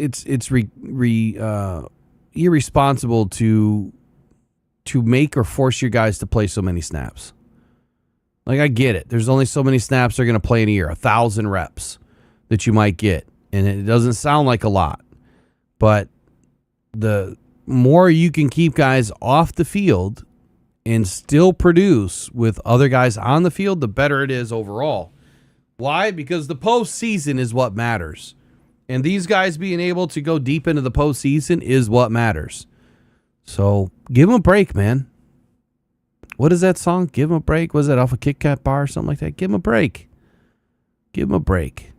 irresponsible to make or force your guys to play so many snaps. Like, I get it. There's only so many snaps they're going to play in a year, 1,000 reps that you might get. And it doesn't sound like a lot. But the more you can keep guys off the field and still produce with other guys on the field, the better it is overall. Why? Because the postseason is what matters. And these guys being able to go deep into the postseason is what matters. So give them a break, man. What is that song? Give them a break. Was that off a Kit Kat bar or something like that? Give them a break. Give them a break.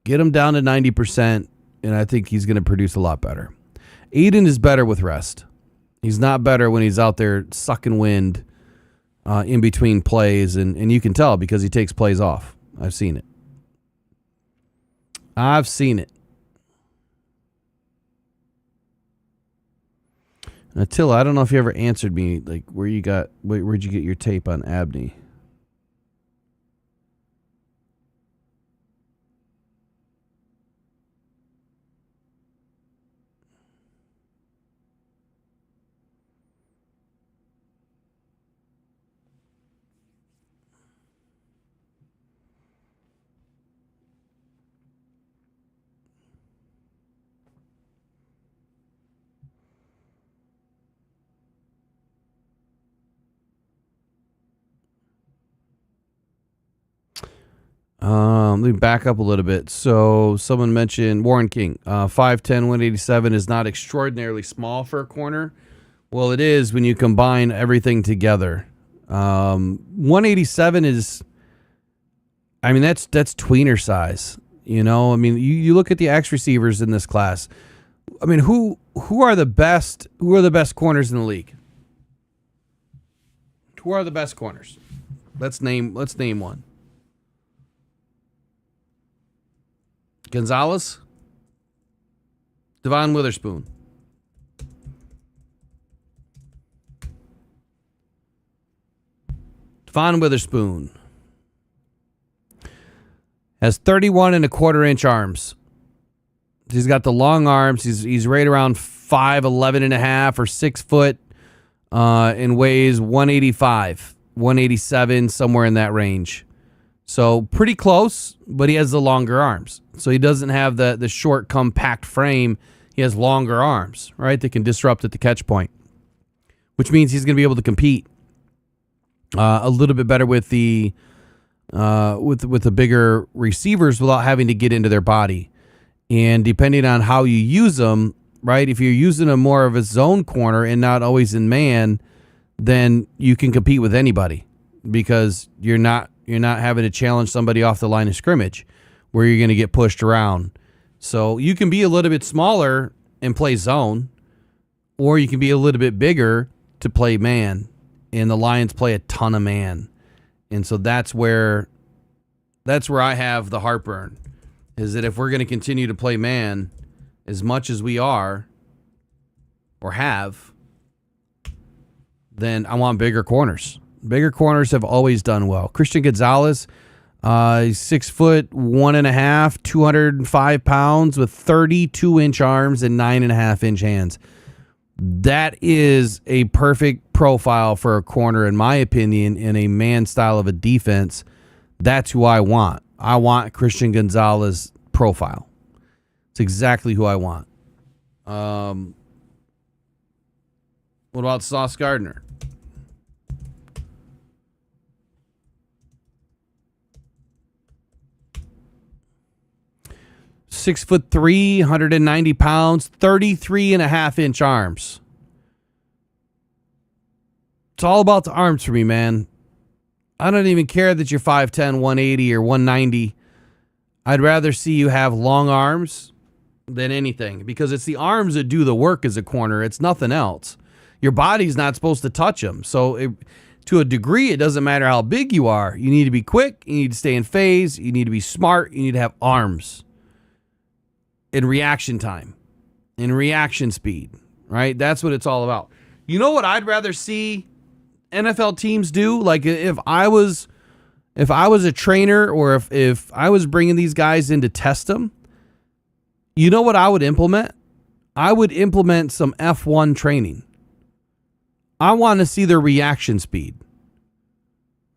Get him down to 90%, and I think he's going to produce a lot better. Aiden is better with rest. He's not better when he's out there sucking wind in between plays, and you can tell because he takes plays off. I've seen it. Attila, I don't know if you ever answered me, like, where'd you get your tape on Abney? Let me back up a little bit. So someone mentioned Warren King, 5'10", 187 is not extraordinarily small for a corner. Well, it is when you combine everything together. 187 is, I mean, that's tweener size. You know, I mean, you look at the X receivers in this class. I mean, who are the best? Who are the best corners in the league? Who are the best corners? Let's name one. Gonzalez, Devon Witherspoon. Devon Witherspoon has 31.25-inch arms. He's got the long arms. He's right around 5'11 and a half or 6 foot, and weighs 185, 187, somewhere in that range. So pretty close, but he has the longer arms. So he doesn't have the short, compact frame. He has longer arms, right? That can disrupt at the catch point, which means he's going to be able to compete a little bit better with the bigger receivers without having to get into their body. And depending on how you use them, right? If you're using him more of a zone corner and not always in man, then you can compete with anybody because you're not having to challenge somebody off the line of scrimmage where you're going to get pushed around. So you can be a little bit smaller and play zone, or you can be a little bit bigger to play man. And the Lions play a ton of man. And so that's where I have the heartburn, is that if we're going to continue to play man as much as we are or have, then I want bigger corners. Bigger corners have always done well. Christian Gonzalez, 6 foot 1.5, 205 pounds with 32-inch arms and 9.5-inch hands. That is a perfect profile for a corner, in my opinion, in a man style of a defense. That's who I want. I want Christian Gonzalez profile. It's exactly who I want. What about Sauce Gardner? 6'3", 190 pounds, 33.5-inch arms. It's all about the arms for me, man. I don't even care that you're 5'10", 180, or 190. I'd rather see you have long arms than anything, because it's the arms that do the work as a corner. It's nothing else. Your body's not supposed to touch them. So to a degree, it doesn't matter how big you are. You need to be quick. You need to stay in phase. You need to be smart. You need to have arms in reaction time, in reaction speed, right? That's what it's all about. You know what I'd rather see NFL teams do? Like if I was a trainer, or if I was bringing these guys in to test them, you know what I would implement? I would implement some F1 training. I want to see their reaction speed,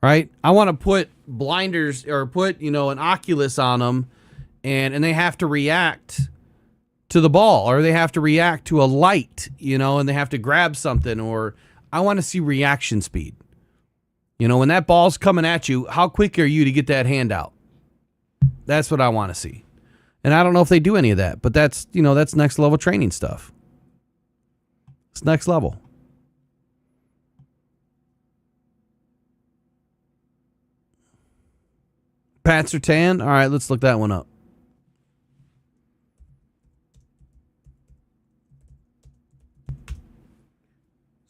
right? I want to put blinders, or put, an Oculus on them, and they have to react to the ball, or they have to react to a light, and they have to grab something, or I want to see reaction speed. When that ball's coming at you, how quick are you to get that hand out? That's what I want to see. And I don't know if they do any of that, but that's next level training stuff. It's next level. Pat Surtain. All right, let's look that one up.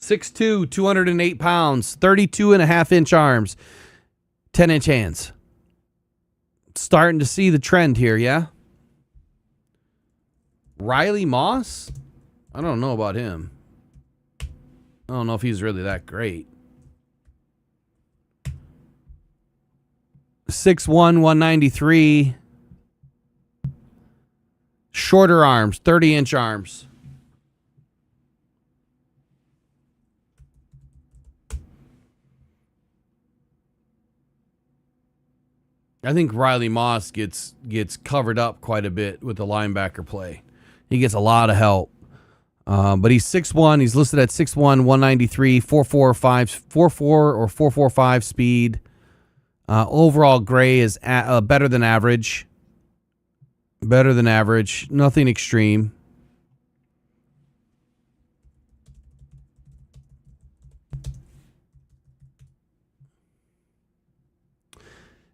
.6'2", 208 pounds, 32.5-inch arms, 10-inch hands. Starting to see the trend here, yeah? Riley Moss? I don't know about him. I don't know if he's really that great. 6'1", 193. Shorter arms, 30-inch arms. I think Riley Moss gets covered up quite a bit with the linebacker play. He gets a lot of help. But he's 6'1". He's listed at 6'1", 193, 4.45 or 4.45 speed. Overall gray is better than average. Better than average. Nothing extreme.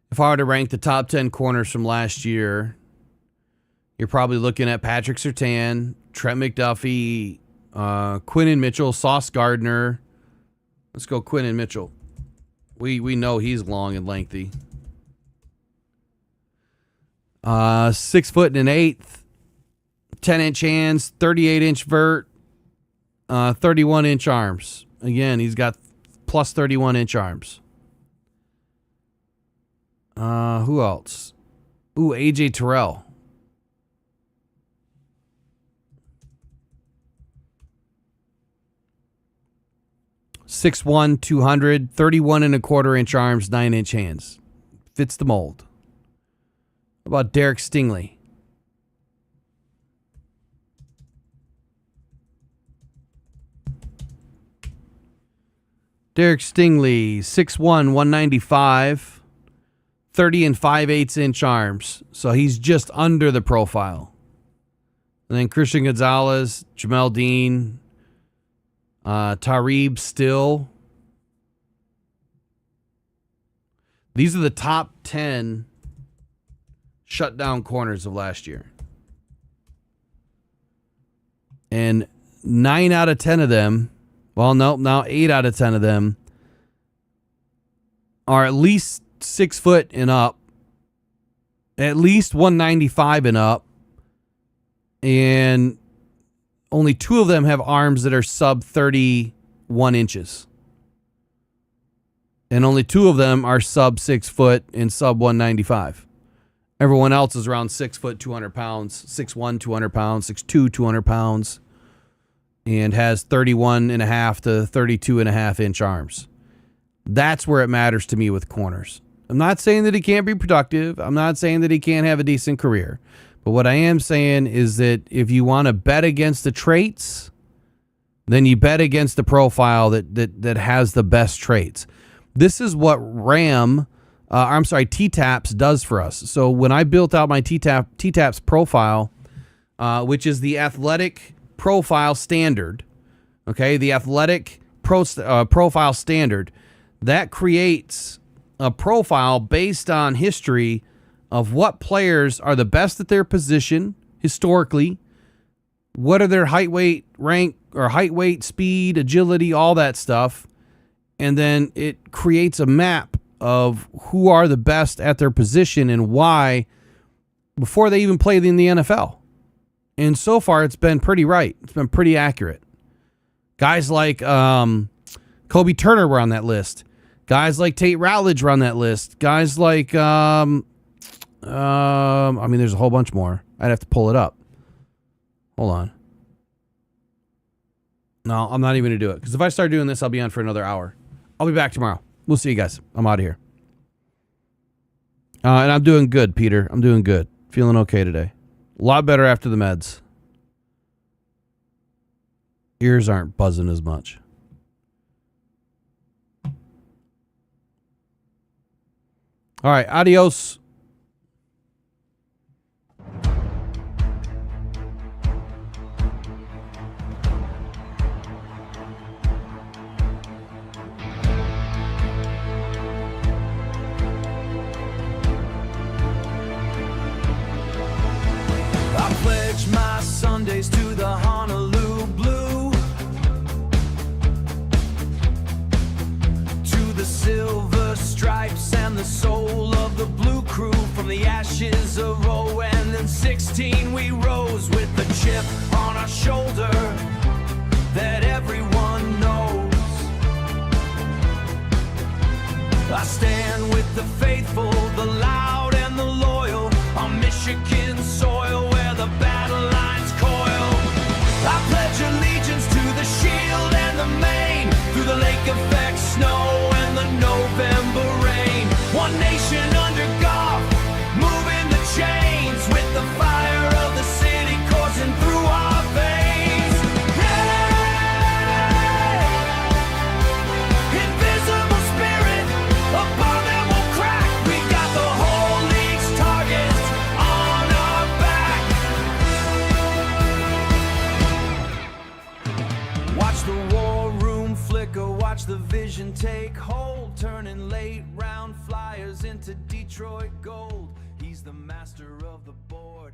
If I were to rank the top 10 corners from last year, you're probably looking at Patrick Surtain, Trent McDuffie, Quinnen Mitchell, Sauce Gardner. Let's go Quinnen Mitchell. We know he's long and lengthy. 6 foot and an eighth, 10-inch hands, 38-inch vert, 31-inch arms. Again, he's got plus 31-inch arms. Who else? Ooh, AJ Terrell. .6'1", 200, 31.25-inch arms, 9-inch hands. Fits the mold. How about Derrick Stingley? Derrick Stingley, 6'1", 195, 30 and 5/8-inch arms. So he's just under the profile. And then Christian Gonzalez, Jamel Dean, Tareeb Still. These are the top 10 shutdown corners of last year. And 9 out of 10 of them, well, no, now 8 out of 10 of them are at least 6 foot and up, at least 195 and up, and only 2 of them have arms that are sub 31 inches. And only 2 of them are sub 6 foot and sub 195. Everyone else is around 6 foot, 200 pounds, 6'1", 200 pounds, 6'2", 200 pounds, and has 31.5 to 32.5-inch arms. That's where it matters to me with corners. I'm not saying that he can't be productive. I'm not saying that he can't have a decent career. But what I am saying is that if you want to bet against the traits, then you bet against the profile that has the best traits. This is what Ram I'm sorry, T-Taps does for us. So when I built out my T-Taps profile, which is the athletic profile standard, okay, the athletic profile standard, that creates a profile based on history of what players are the best at their position historically, what are their height, weight, rank, or height, weight, speed, agility, all that stuff, and then it creates a map of who are the best at their position and why before they even played in the NFL. And so far, it's been pretty right. It's been pretty accurate. Guys like Kobe Turner were on that list. Guys like Tate Ratledge were on that list. Guys like, I mean, there's a whole bunch more. I'd have to pull it up. Hold on. No, I'm not even going to do it. Because if I start doing this, I'll be on for another hour. I'll be back tomorrow. We'll see you guys. I'm out of here. And I'm doing good, Peter. I'm doing good. Feeling okay today. A lot better after the meds. Ears aren't buzzing as much. All right, adios. I pledge my Sundays to the Honolulu blue, to the silver stripes and the soul of the blue crew. From the ashes of 0 and then 16 we rose with the chip on our shoulder that everyone knows. I stand with the faithful, the loud and the loyal on Michigan soil where the battle lines coil. I pledge allegiance to the shield and the mane, through the lake effect snow and the November rain. One nation under God, moving the chains with the fire of the city coursing through our veins. Hey! Invisible spirit, upon them will crack. We got the whole league's targets on our back. Watch the war room flicker, watch the vision take hold, turning late round flyers into Detroit gold. He's the master of the board.